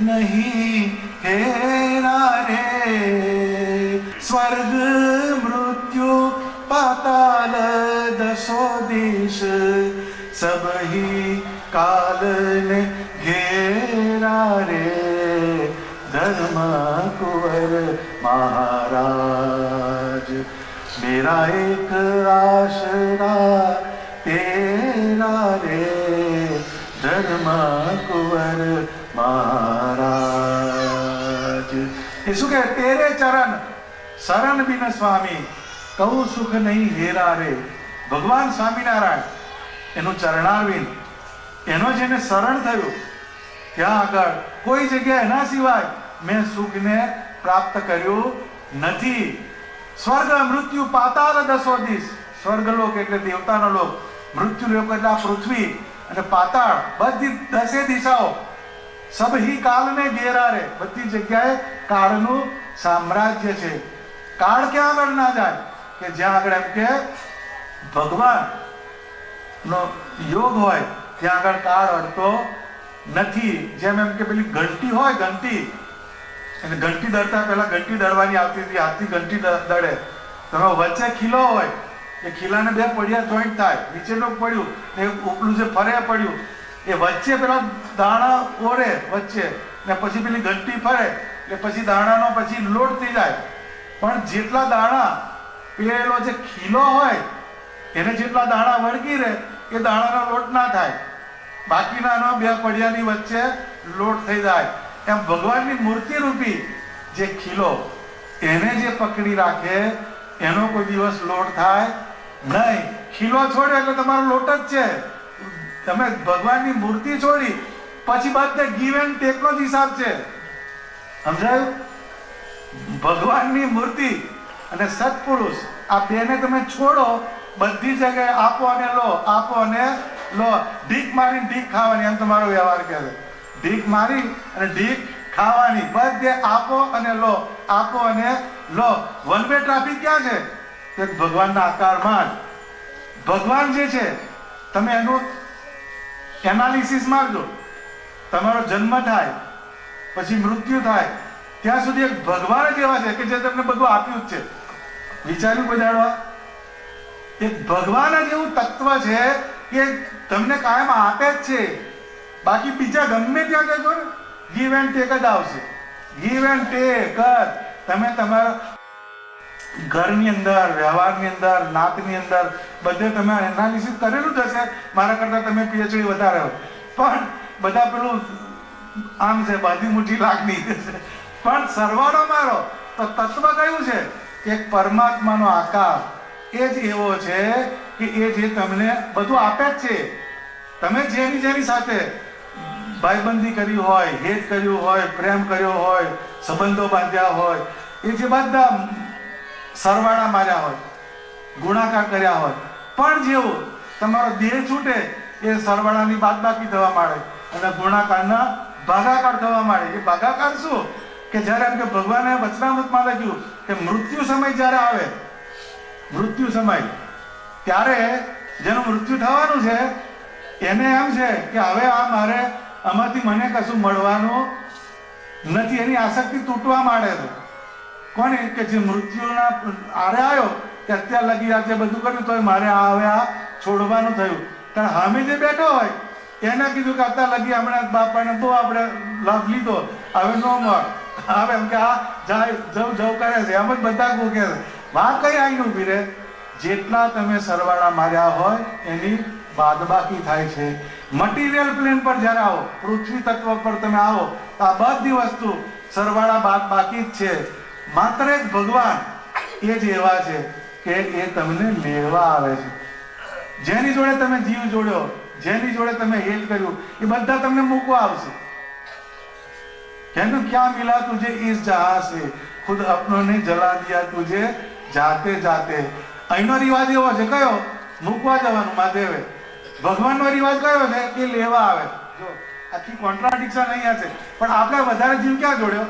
નહીં હે घेरा रे स्वर्ग मृत्यु पाताल दसो दिश सब ही काल ने घेरा रे धर्म कुंवर महाराज मेरा एक आशरा तेरा रे धर्म कुंवर महाराज એ શું કહે તેરે ચરણ શરણ બિન સ્વામી કહું સુખ નહીં હેરા રે ભગવાન સ્વામિનારાયણ એનું ચરણારવિંદ એનો જેને શરણ થયું ત્યાં આગળ કોઈ જગ્યાએ એના સિવાય મેં સુખને પ્રાપ્ત કર્યું નથી સ્વર્ગ મૃત્યુ પાતાળ દસો દિશ સ્વર્ગલોક એટલે દેવતાનો લોક મૃત્યુલોક એટલે આ પૃથ્વી અને પાતાળ બધી 10 દિશાઓ સબહી કાલને ઘેરા રે બધી જગ્યાએ કાળનું સામ્રાજ્ય છે કાળ ક્યાં આગળ ના જાય કે જ્યાં આગળ એમ કે ભગવાન નો યોગ હોય ત્યાં આગળ કાળ અડતો નથી જેમ એમ કે પેલી ઘંટી હોય ઘંટી અને ઘંટી દળતા પહેલા ઘંટી દળવાની આવતી હતી હાથથી ઘંટી દળે તમે વચ્ચે ખીલો હોય એ ખીલાને 2 પડિયા જોઈન્ટ થાય નીચેનું પડ્યું ને ઉપલું જે ફરે પડ્યું એ વચ્ચે પેલા દાણા ઓરે વચ્ચે ને પછી પેલી ઘંટી ફરે એટલે પછી દાણાનો પછી લોટ થઈ જાય પણ જેટલા દાણા પેલો જે ખીલો હોય એને જેટલા દાણા વળગી રહે એ દાણાનો લોટ ના થાય બાકીના 2 પડિયાની વચ્ચે લોટ થઈ જાય એમ ભગવાનની મૂર્તિ રૂપી જે ખીલો એને જે પકડી રાખે એનો કોઈ દિવસ લોટ થાય નહીં ખીલો છોડ્યો એટલે તમારો લોટ જ છે તમે ભગવાનની મૂર્તિ છોડી પછી બધે ગીવ એન્ડ ટેકનો જ હિસાબ છે સમજાયું ભગવાનની મૂર્તિ અને સત્પુરુષ આ બેને તમે છોડો બધી જગ્યાએ આપો અને લો ઢીક મારી ઢીક ખાવાની એમ તમારો વ્યવહાર કહે છે ઢીક મારી અને ઢીક ખાવાની બધે આપો અને લો વન વે ટ્રાફિક ક્યાં છે તે ભગવાનના આકારમાં ભગવાન જે છે તમે એનું એનાલિસિસ મારજો તમારો જન્મ થાય પછી મૃત્યુ થાય ત્યાં સુધી એક ભગવાન જ એવા છે કે જે તમને બધું આપ્યું જ છે વિચાર્યું બજાડવા એક ભગવાન જ એવું તત્વ છે કે તમને કાયમ આપે જ છે બાકી બીજા ગમે ત્યાં જશો ને ગીવ એન્ડ ટેક જ આવશે ગીવ એન્ડ ટેક તમે તમારા ઘરની અંદર વ્યવહારની અંદર નાતની અંદર બધે તમે એનાલિસિસ કરેલું જ હશે મારા કરતા તમે પીએચડી વધારે હો પણ બધા પેલું આમ છે બાજી મુઠ્ઠી લાગણી પણ સરવાળો મારો તો તત્વ કયું છે કે એક પરમાત્માનો આકાર એ જ એવો છે કે એ જે તમને બધું આપે જ છે તમે જેની સાથે ભાઈબંધી કરી હોય હેત કર્યું હોય પ્રેમ કર્યો હોય સંબંધો બાંધ્યા હોય એ જે બધા સરવાળા માર્યા હોય ગુણાકાર કર્યા હોય પણ જેવું તમારો દેહ છૂટે એ સરવાળાની બાદબાકી થવા માંડે અને ગુણાકારના ભાગાકાર થવા માંડે એ ભાગાકાર શું કે જ્યારે એમ કે ભગવાને વચનામૃતમાં લખ્યું કે મૃત્યુ સમય જ્યારે આવે મૃત્યુ સમય ત્યારે જેનું મૃત્યુ થવાનું છે એને એમ છે કે હવે આ મારે આમાંથી મને કશું મળવાનું નથી એની આસક્તિ તૂટવા માંડે છે કોને કે જે મૃત્યુના આરે આવ્યો કે અત્યાર લગી આ જે બધું કર્યું તો મારે આ હવે આ છોડવાનું થયું કારણ સામે જે બેઠો હોય એને કીધું કે અત્યાર લગી હમણાં બાપાને બહુ આપણે લાભ લીધો હવે નો મળ હવે એમ કે આ જાય જવ કરે છે એમ જ બધા કહે છે વાત કઈ આવીને ઊભી રહે જેટલા તમે સરવાળા માર્યા હોય એની બાદબાકી થાય છે મટીરિયલ પ્લેન પર જ્યારે આવો પૃથ્વી તત્વ પર તમે આવો તો આ બધી વસ્તુ સરવાળા બાદબાકી જ છે માત્ર એક ભગવાન એ જ એવા છે કે એ તમને લેવા આવે છે જેની જોડે તમે જીવ જોડ્યો જેની જોડે તમે હેત કર્યું એ બધા તમને મૂકવા આવશે कहना क्या मिला तुझे इस जहां से खुद अपनों ने जला दिया तुझे जाते जाते અહીંનો રિવાજ એવો છે કયો મૂકવા જવાનું મહાદેવે ભગવાનનો રિવાજ કયો છે કે લેવા આવે જો આખી કોન્ટ્રાડિક્શન અહીંયા છે પણ આપણે વધારે જીવ ક્યાં જોડ્યો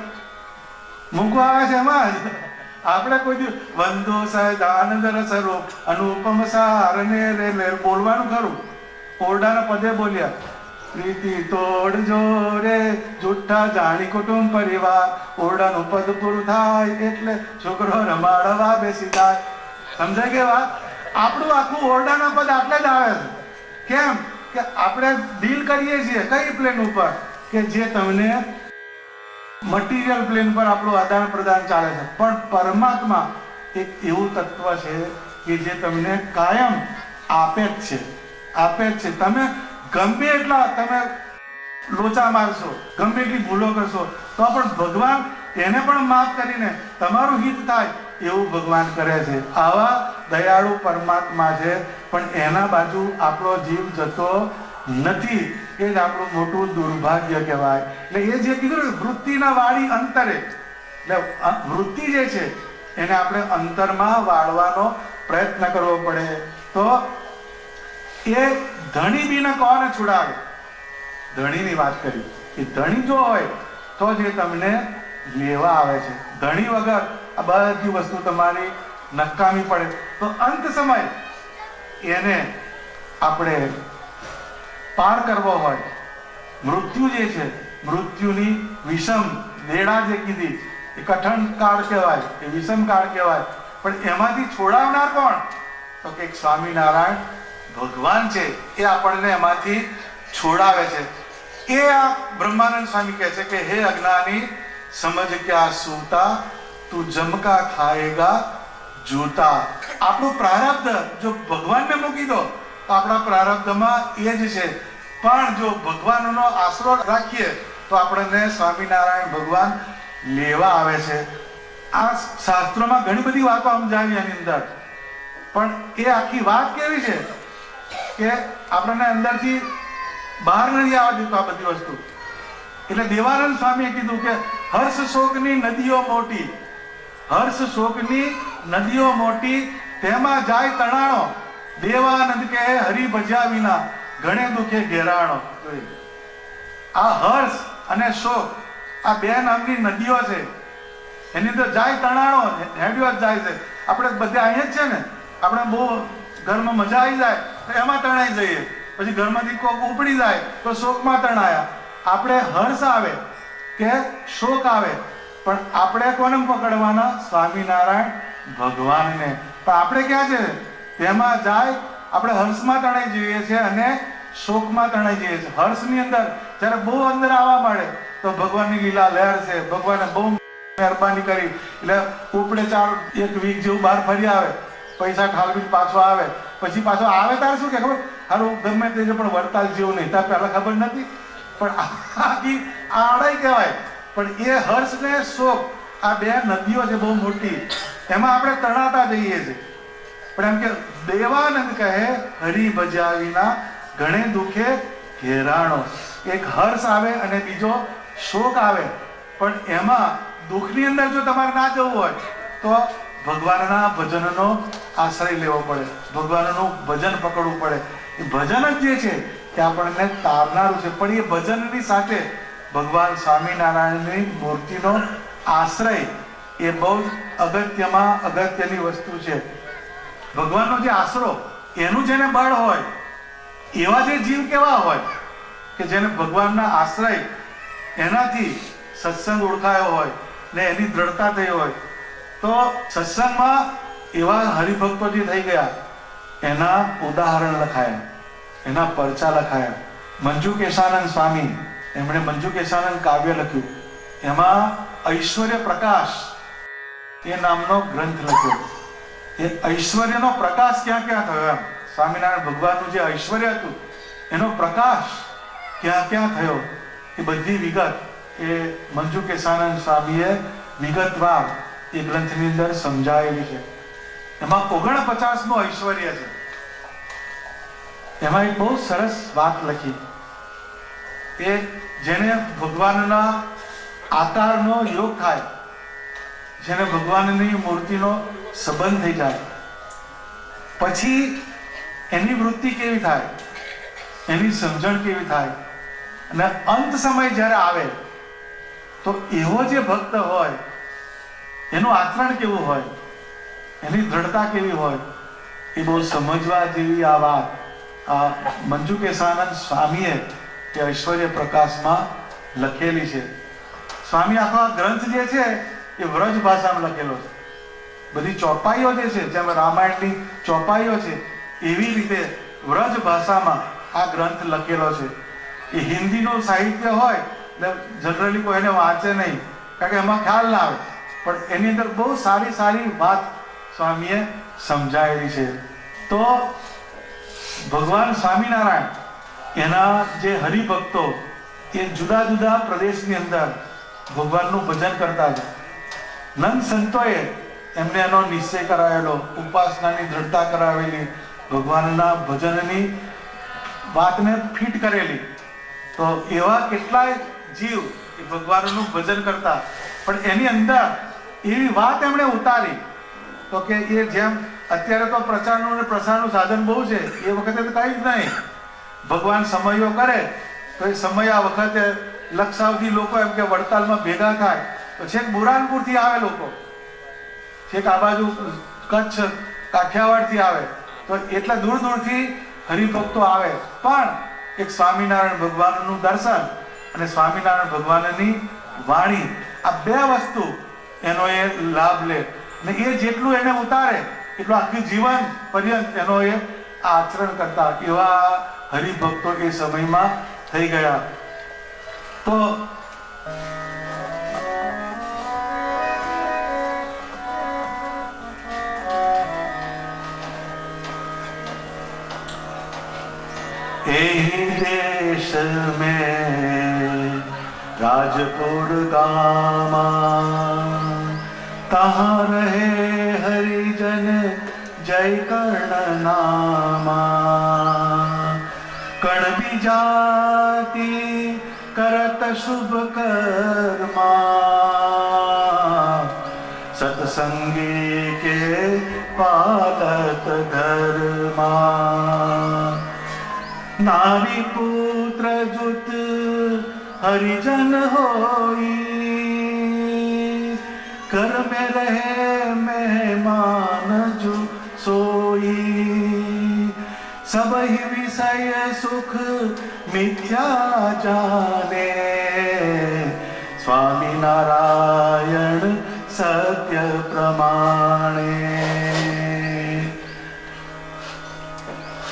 મૂકવા આવે છે એમાં આપણે કોઈ દિવસ વંદો સહજાનંદ રસરૂપ અનુપમ સારને રે બોલવાનું ખરું ઓરડાના પદે બોલ્યા પ્રીતિ તોડજો રે જુઠ્ઠા જાણી કુટુંબ પરિવાર, ઓરડાનું પદ પૂરું થાય એટલે છોકરો રમાડવા બેસી જાય. સમજાય કે વાત? આપણું આખું ઓરડાના પદ આટલે જ આવે છે. કેમ કે આપણે ડીલ કરીએ છીએ કઈ પ્લેન ઉપર કે જે તમને મટીરિયલ પ્લેન પર આપણું આદાન પ્રદાન ચાલે છે, પણ પરમાત્મા એક એવું તત્વ છે કે જે તમને કાયમ આપે જ છે, આપે જ છે. તમે ગમે એટલા તમે લોચા મારશો, ગમે એટલી ભૂલો કરશો, તો પણ ભગવાન એને પણ માફ કરીને તમારું હિત થાય એવું ભગવાન કરે છે. આવા દયાળુ પરમાત્મા છે, પણ એના બાજુ આપણો જીવ જતો નથી. એ જ આપણું મોટું દુર્ભાગ્ય કહેવાય. એટલે એ જે કીધું વૃત્તિના વાળી અંતરે, એટલે વૃત્તિ જે છે એને આપણે અંતરમાં વાળવાનો પ્રયત્ન કરવો પડે. તો એ ધણી બીને કોને છોડાવે? ધણીની વાત કરી કે ધણી જો હોય તો જ એ તમને લેવા આવે છે. ધણી વગર આ બધી વસ્તુ તમારી નકામી પડે. તો અંત સમય એને આપણે પાર કરવો હોય, મૃત્યુ જે છે, મૃત્યુની વિષમ વેળા જે કીધી એ કઠણ કાળ કહેવાય, એ વિષમ કાળ કહેવાય, પણ એમાંથી છોડાવનાર કોણ? તો કે સ્વામિનારાયણ ભગવાન છે, એ આપણને એમાંથી છોડાવે છે. એ આ બ્રહ્માનંદ સ્વામી કહે છે કે હે અજ્ઞાની સમજ ક્યાં સૂતા, તું જમકા ખાએગા જૂતા. આપણું પ્રારબ્ધ જો ભગવાનને મૂકી દો તો આપણા પ્રારબ્ધમાં એ જ છે, પણ જો ભગવાનનો આશરો રાખીએ તો આપણને સ્વામિનારાયણ ભગવાન લેવા આવે છે. આ શાસ્ત્રોમાં ઘણી બધી વાતો સમજાવી એની અંદર, પણ એ આખી વાત કેવી છે કે આપણને અંદરથી બહાર નથી આવવા દીધું આ બધી વસ્તુ. એટલે દેવાનંદ સ્વામીએ કીધું કે હર્ષ શોકની નદીઓ મોટી, હર્ષ શોકની નદીઓ મોટી, તેમાં જાય તણાણો, દેવાનંદ કહે હરિ ભજ્યા વિના ઘણે દુખે ઘેરાણો. આ હર્ષ અને શોક આ બે નામની નદીઓ છે, એની અંદર જાય તણાણો, હેડ્યો જ જાય છે. આપણે બધા અહીંયા જ છે ને, આપણે બહુ ઘરમાં મજા આવી જાય તો એમાં તણાઈ જઈએ, પછી ઘરમાંથી કોક ઉપડી જાય તો શોકમાં તણાયા. આપણે હર્ષ આવે કે શોક આવે, પણ આપણે કોને પકડવાના? સ્વામિનારાયણ ભગવાનને. પણ આપણે ક્યાં છે? તેમાં જાય આપણે હર્ષમાં તણાઈ જઈએ છીએ અને શોકમાં તણાઈ જઈએ છીએ. હર્ષની અંદર જ્યારે બહુ અંદર આવવા મળે તો ભગવાનની લીલા લહેર છે, ભગવાને બહુ મહેરબાની કરી એટલે ઉપડે ચાર એક વીક જેવું બહાર ફરી આવે, પૈસા ઠાલવી પાછો આવે, પછી પાછો આવે તારે શું કે ખબર? હારું ગમે તે પણ વડતાલ જેવું નહીં, તાર પહેલા ખબર નથી, પણ આખી આડાઈ કહેવાય. પણ એ હર્ષ ને શોક આ બે નદીઓ છે બહુ મોટી, એમાં આપણે તણાતા જઈએ છીએ. પણ એમ કે દેવાનંદ કહે હરિ ભજ્યા વિના ઘણે દુખે ઘેરાણો. એક હર્ષ આવે અને બીજો શોક આવે, પણ એમાં દુઃખની અંદર જો તમારે ના જવું હોય તો ભગવાનના ભજનનો આશ્રય લેવો પડે, ભગવાનનું ભજન પકડવું પડે. એ ભજન જ જે છે તે આપણને તારનારું છે, પણ એ ભજનની સાથે ભગવાન સ્વામિનારાયણની મૂર્તિનો આશ્રય એ બહુ જ અગત્યની વસ્તુ છે. ભગવાનનો જે આશરો એનું જેને બળ હોય એવા જે જીવ કેવા હોય કે જેને ભગવાનના આશ્રય એનાથી સત્સંગ ઓળખાયો હોય ને એની દ્રઢતા થઈ હોય, તો સત્સંગમાં એવા હરિભક્તો જે થઈ ગયા એના ઉદાહરણ લખાયા, એના પરચા લખાયા. મંજુ કેશાનંદ સ્વામી એમણે મંજુ કેશાનંદ કાવ્ય લખ્યું, એમાં ઐશ્વર્ય પ્રકાશ એ નામનો ગ્રંથ લખ્યો. એ ઐશ્વર્યનો પ્રકાશ ક્યાં ક્યાં થયો, એમ સ્વામિનારાયણ ભગવાનનું જે ઐશ્વર્ય હતું એનો પ્રકાશ ક્યાં ક્યાં થયો એ બધી વિગત એ મંજુ કેશાનંદ સ્વામીએ વિગતવાર એ ગ્રંથની અંદર સમજાયેલી છે. એમાં 49મું ઐશ્વર્ય છે. એમાં એક બહુ સરસ વાત લખી કે જેને ભગવાનના આકારનો યોગ થાય, જેને ભગવાનની મૂર્તિનો સંબંધ થઈ જાય, પછી એની વૃત્તિ કેવી થાય, એની સમજણ કેવી થાય, અને અંત સમય જ્યારે આવે તો એવો જે ભક્ત હોય એનું આચરણ કેવું હોય, એની દ્રઢતા કેવી હોય, એ બહુ સમજવા જેવી આ વાત મંજુ કેશાનંદ સ્વામીએ એ ઐશ્વર્ય પ્રકાશમાં લખેલી છે. સ્વામી આખો આ ગ્રંથ જે છે એ વ્રજ ભાષામાં લખેલો છે. બધી ચોપાઈઓ જે છે, જેમ રામાયણની ચોપાઈઓ છે, એવી રીતે વ્રજ ભાષામાં આ ગ્રંથ લખેલો છે. એ હિન્દીનું સાહિત્ય હોય એટલે જનરલી કોઈ એને વાંચે નહીં, કારણ કે એમાં ખ્યાલ ના આવે, પણ એની અંદર બહુ સારી સારી વાત સ્વામીએ સમજાયેલી છે. તો ભગવાન સ્વામિનારાયણ એના જે હરિભક્તો એ જુદા જુદા પ્રદેશની અંદર ભગવાનનું ભજન કરતા હતા. નંદ સંતોએ એમને એનો નિશ્ચય કરાવેલો, ઉપાસનાની દ્રઢતા કરાવેલી, ભગવાનના ભજનની વાતને ફિટ કરેલી. તો એવા કેટલાય જીવ એ ભગવાનનું ભજન કરતા, પણ એની અંદર એવી વાત એમણે ઉતારી તો કે એ જેમ અત્યારે તો પ્રચારનું અને પ્રસારનું સાધન બહુ છે, એ વખતે તો કંઈ જ નહીં. ભગવાન સમયો કરે તો એ સમય આ વખતે લક્ષાવધિ લોકો એમ કે વડતાલમાં ભેગા થાય તો છેક બુરાનપુરથી આવે લોકો, છેક આ બાજુ કચ્છ કાઠિયાવાડથી આવે, તો એટલા દૂર દૂરથી હરિભક્તો આવે. પણ એક સ્વામિનારાયણ ભગવાનનું દર્શન અને સ્વામિનારાયણ ભગવાનની વાણી, આ બે વસ્તુ એનો એ લાભ લે, ને એ જેટલું એને ઉતારે એટલું આખું જીવન પર્યંત એનો એ આચરણ કરતા. એવા હરિભક્તો એ સમયમાં થઈ ગયા. તો एहि देश में राजपुर गामा तहाँ रहे हरिजन जय कर्ण नामा. कण भी जाति करत शुभ कर्मा सत्संगी के पालत धर्मा. नारी पुत्र जुत हरिजन होई घर में रहे मेहमान जो सोई. सब ही विषय सुख मिथ्या जाने स्वामी नारायण सत्य प्रमाणे.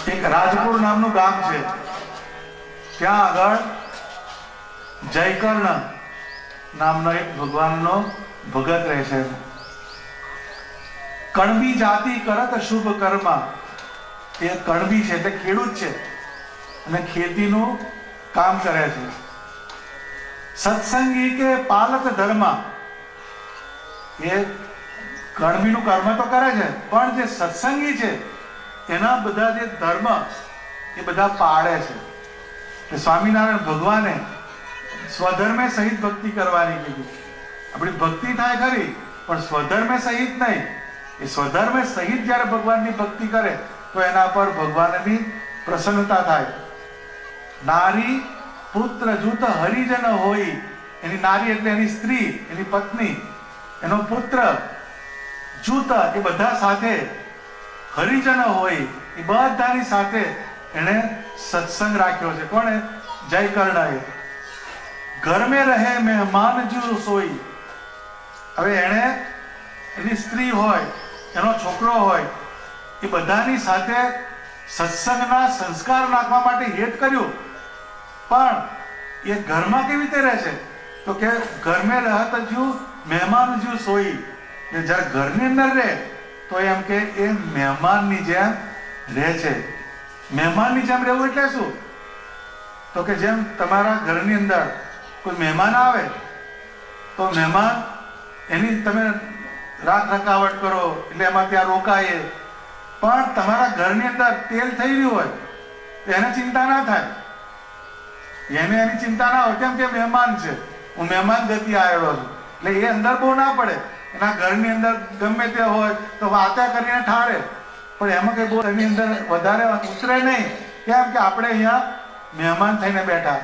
એક રાજપુર નામનું ગામ છે, ત્યાં આગળ જયકર્ણ નામનો એક ભગવાનનો ભગત રહે છે. કણબી જાતિ કરત શુભ કર્મ. એ કણબી છે એટલે ખેડૂત છે અને ખેતીનું કામ કરે છે. સત્સંગી કે પાલક ધર્મ. એ કણબીનું કર્મ તો કરે છે, પણ જે સત્સંગી છે એના બધા જે ધર્મ એ બધા પાળે છે. સ્વામિનારાયણ ભગવાને સ્વધર્મે સહિત ભક્તિ કરવાની કીધી. આપણી ભક્તિ થાય ખરી, પણ સ્વધર્મે સહિત નહીં. એ સ્વધર્મે સહિત જ્યારે ભગવાનની ભક્તિ કરે તો એના પર ભગવાનની પ્રસન્નતા થાય. નારી પુત્ર જૂથ હરિજન હોય. એની નારી એટલે એની સ્ત્રી, એની પત્ની, એનો પુત્ર, જૂથ એ બધા સાથે, હરિજન હોય એ બધાની સાથે એને સત્સંગ રાખ્યો છે. કોણે? જયકર્ણએ. ઘર મેં રહે મહેમાન જો સોઈ. હવે એણે એની સ્ત્રી હોય, એનો છોકરો હોય, એ બધાની સાથે સત્સંગના સંસ્કાર નાખવા માટે હેત કર્યું. પણ એ ઘરમાં કેવી રીતે રહે છે? તો કે ઘર મેં રહત જો મહેમાન જો સોઈ. જ્યારે ઘરની અંદર રહે તો એમ કે એ મહેમાનની જેમ રહે છે. મહેમાનની જેમ રહેવું એટલે શું? તો કે જેમ તમારા ઘરની અંદર કોઈ મહેમાન આવે તો મહેમાન એની તમે રાખ રખાવટ કરો એટલે એમાં ત્યાં રોકાય, પણ તમારા ઘરની અંદર તેલ થઈ રહ્યું હોય તો એને ચિંતા ના થાય. એને એની ચિંતા ના હોય, કેમ કે મહેમાન છે, હું મહેમાન ગતિ આવેલો છું, એટલે એ અંદર બહુ ના પડે. એના ઘરની અંદર ગમે તે હોય તો વાતા કરીને ઠારે, પણ એમાં કઈ બહુ એની અંદર વધારે ઉતરે નહીં. કેમ કે આપણે અહીંયા મહેમાન થઈને બેઠા.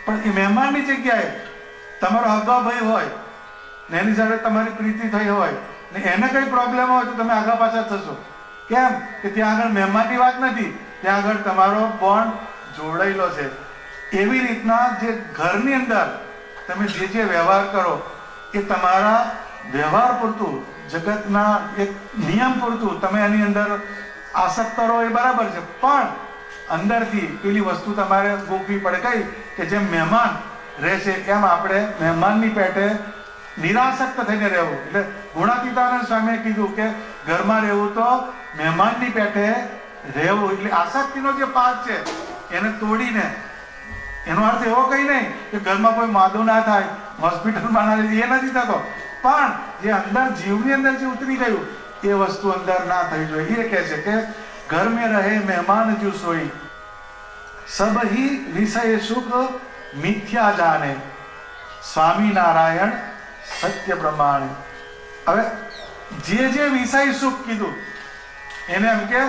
પણ એ મહેમાનની જગ્યાએ તમારો હગા ભાઈ હોય ને એની સાથે તમારી પ્રીતિ થઈ હોય ને એને કઈ પ્રોબ્લેમ હોય તો તમે આગા પાછા થશો. કેમ કે ત્યાં આગળ મહેમાનની વાત નથી, ત્યાં આગળ તમારો બોન્ડ જોડાયેલો છે. એવી રીતના જે ઘરની અંદર તમે જે વ્યવહાર કરો એ તમારા વ્યવહાર પૂરતું, જગતના એક નિયમ પૂરતું તમે એની અંદર આસક્ત રહો એ બરાબર છે, પણ અંદરથી પેલી વસ્તુ તમારે ગોખવી પડે. કઈ કે જેમ મહેમાન રહે છે એમ આપણે મહેમાનની પેટે નિરાસક્ત થઈને રહેવું. એટલે ગુણાતીતાનંદ સ્વામીએ કીધું કે ઘરમાં રહેવું તો મહેમાનની પેટે રહેવું. એટલે આસક્તિનો જે પાઠ છે એને તોડીને, એનો અર્થ એવો કઈ નહીં કે ઘરમાં કોઈ માદું ના થાય, હોસ્પિટલમાં ના જાય, એ નથી થતો, પણ જે અંદર જીવની અંદર જે ઉતરી ગયું એ વસ્તુ અંદર ના થઈ જોઈએ. એ કહે છે કે ઘર મેં રહે મહેમાન જુ સોઈ, સબ ही વિષય સુખ મિથ્યા જાણે, સ્વામિનારાયણ સત્ય પ્રમાણે. હવે જે વિષય સુખ કીધું એને એમ કે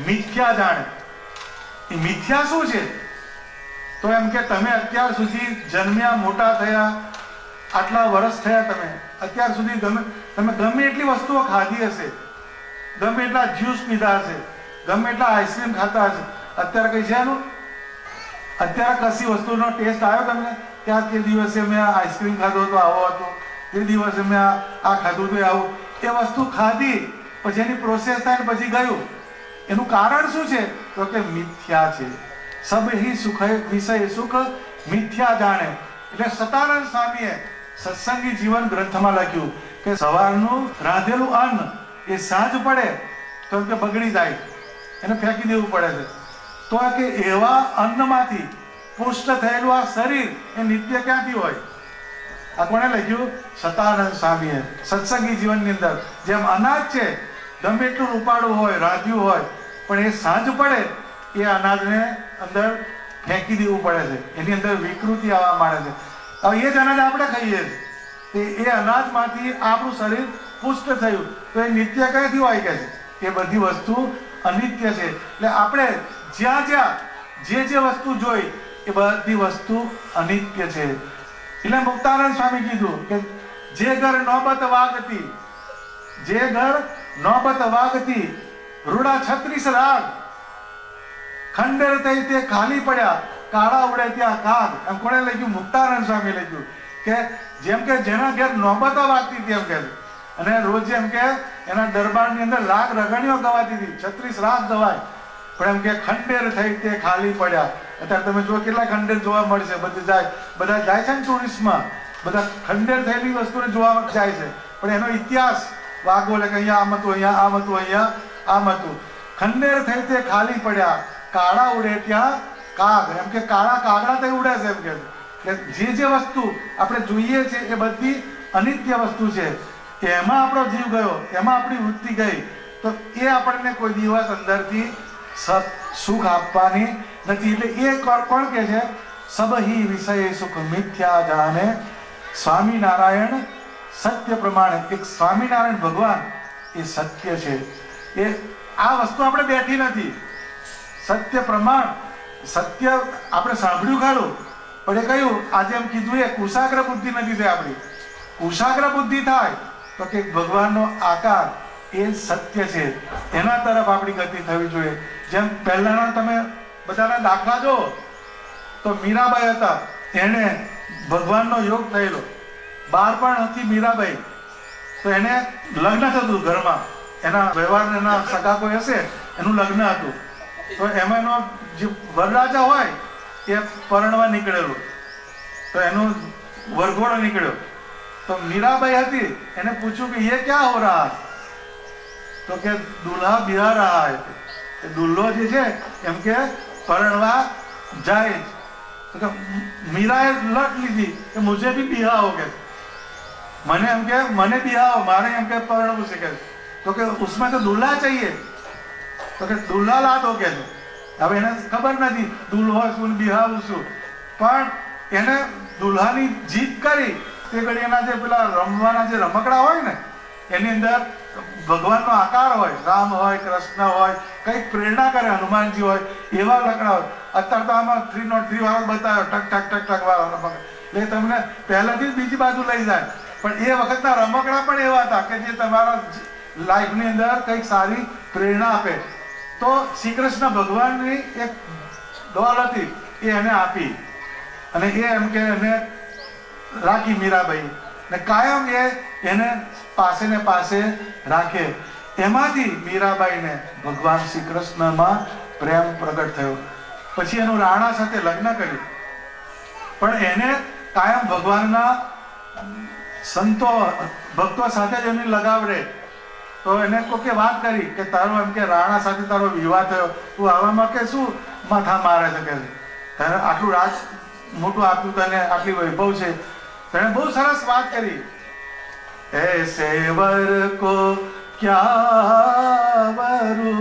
મિથ્યા જાણે. એ મિથ્યા શું છે? તો એમ કે તમે અત્યાર સુધી જન્મ્યા, મોટા થયા, આટલા વર્ષ થયા, તમે અત્યાર સુધી તમે ગમે એટલી વસ્તુઓ ખાધી હશે, ગમે એટલા જ્યુસ પીધા હશે, ગમે એટલા આઈસ્ક્રીમ ખાતા હશે, અત્યારે કઈ છે એનું? અત્યારે કશી વસ્તુનો ટેસ્ટ આવ્યો તમને? કે આ તે દિવસે મેં આઈસ્ક્રીમ ખાધો હતો આવો હતો, તે દિવસે મેં આ ખાધું હતું આવું. એ વસ્તુ ખાધી પછી એની પ્રોસેસ થાય ને પછી ગયું. એનું કારણ શું છે? તો કે મિથ્યા છે. સબ હિ સુખ વિષય સુખ મિથ્યા જાણે. એટલે સતાનંદ સ્વામીએ સત્સંગી જીવન ગ્રંથમાં લખ્યું કે સવારનું રાંધેલું અન્ન એ સાંજ પડે તો એમ કે બગડી જાય, એને ફેંકી દેવું પડે છે. તો કે એવા અન્નમાંથી પુષ્ટ થયેલું આ શરીર એ નિત્ય ક્યાંથી હોય? આ કોણે લખ્યું? સતાનંદ સ્વામીએ. સત્સંગી જીવનની અંદર જેમ અનાજ છે, ગમે એટલું રૂપાળું હોય, રાંધ્યું હોય, પણ એ સાંજ પડે એ અનાજને અંદર ફેંકી દેવું પડે છે, એની અંદર વિકૃતિ આવવા માંડે છે. હવે એ જ અનાજ આપણે ખાઈએ છીએ, એ અનાજમાંથી આપણું શરીર પુષ્ટ થયું તો એ નિત્ય ક્યાંથી હોય કે છે? એ બધી વસ્તુ અનિત્ય છે. એટલે આપણે જ્યાં જે વસ્તુ જોઈ એ બધી વસ્તુ અનિત્ય છે. એટલે મુક્તાનંદ સ્વામી કીધું કે જે ઘર નોબત વાગતી, જે ઘર નોબત વાગતી, રૂડા 36 રાગ, ખંડેર થઈ તે ખાલી પડ્યા, કાળા ઉડે ત્યાં કાગ. એમ કોણે લખ્યું? મુક્તાનંદ સ્વામી લખ્યું કે જેમ કે જેના ઘેર નોબતો વાગતી હતી એમ કે, અને રોજ એમ કે એના દરબારની અંદર રાગ રગણીઓ ગવાતી હતી, 36 રાગ ગવાય, પણ એમ કે ખંડેર થઈ તે ખાલી પડ્યા. અત્યારે તમે જો કેટલા ખંડેર જોવા મળશે, બધા જાય છે ને ટુરિસ્ટમાં, બધા ખંડેર થયેલી વસ્તુને જોવા જાય છે, પણ એનો ઇતિહાસ વાગો એટલે કે અહીંયા આમ હતું, અહીંયા આમ હતું, અહીંયા આમ હતું. ખંડેર થઈ તે ખાલી પડ્યા, કાળા ઉડે ત્યાં કાગ. એમ કે કાળા કાગડા તે ઉડે છે. એમ કે જે વસ્તુ આપણે જોઈએ છે એ બધી અનિત્ય વસ્તુ છે. એમાં આપણો જીવ ગયો, એમાં આપણી વૃત્તિ ગઈ, તો એ આપણને કોઈ દિવસ અંદરથી સુખ આપવાની નથી. એટલે એ કોણ કે છે? સબ હિ વિષય સુખ મિથ્યા જાણે, સ્વામિનારાયણ સત્ય પ્રમાણે. એક સ્વામિનારાયણ ભગવાન એ સત્ય છે. એ આ વસ્તુ આપણે બેઠી નથી. સત્ય પ્રમાણ, સત્ય આપણે સાંભળ્યું ખાડું, પણ એ કયું? આજે એમ કીધું એ કુશાગ્ર બુદ્ધિ નથી થઈ આપણી. કુશાગ્ર બુદ્ધિ થાય તો કે ભગવાનનો આકાર એ સત્ય છે, એના તરફ આપણી ગતિ થવી જોઈએ. જેમ પહેલાના તમે બધાના દાખલા જો તો મીરાબાઈ હતા, એને ભગવાનનો યોગ થયેલો, બાળપણ હતી મીરાબાઈ, તો એને લગ્ન થતું ઘરમાં, એના વ્યવહાર એના સગા કોઈ હશે એનું લગ્ન હતું, તો એમાં એનો જે વરરાજા હોય એ પરણવા નીકળેલો, તો એનો વરઘોડો નીકળ્યો, તો મીરાબાઈ હતી, એને પૂછ્યું કે ये क्या हो रहा है? તો કે દુલ્હા બિહાર રહા હૈ. દુલ્હો જે છે એમ કે પરણવા જાય. તો કે મીરાએ લટ લીધી કે મુझे भी बिहाओ કે મને એમ કે મને बिहाओ, મારે એમ કે પરણવું છે કે. તો કે उसमें तो दूल्हा चाहिए. તો કે દુલ્હા લા દો કે. હવે એને ખબર નથી દુલ્હો શું બિહાવું શું, પણ એને દુલ્હાની જીત કરી. તે ઘડી એના જે પેલા રમવાના જે રમકડા હોય ને એની અંદર ભગવાનનો આકાર હોય, રામ હોય, કૃષ્ણ હોય, કંઈક પ્રેરણા કરે, હનુમાનજી હોય, એવા લકડા હોય. અત્યારે તો આમાં 303 વાળો બતાવ્યો, ટક ટક ટક ટક વાળો રમકડા, એટલે તમને પહેલાથી જ બીજી બાજુ લઈ જાય. પણ એ વખતના રમકડા પણ એવા હતા કે જે તમારા લાઈફની અંદર કંઈક સારી પ્રેરણા આપે. તો શ્રી કૃષ્ણ ભગવાનની એક ડોલ હતી, એ એને આપી. અને એ એમ કે એને રાખી મીરાબાઈ ને કાયમ એને પાસે ને પાસે રાખે. એમાંથી મીરાબાઈને ભગવાન શ્રી કૃષ્ણમાં પ્રેમ પ્રગટ થયો. પછી એનું રાણા સાથે લગ્ન કર્યું, પણ એને કાયમ ભગવાનના સંતો ભક્તો સાથે જ એની લગાવ રહે. તો એને કોકે વાત કરી કે તારો એમ કે રાણા સાથે તારો વિવાહ થયો, તું આવામાં કે શું માથા મારે છે, કે તને આટલું રાજ મોટું આપ્યું, તને આટલી વૈભવ છે. તેણે બહુ સરસ વાત કરી, ऐसे वर को क्या वरू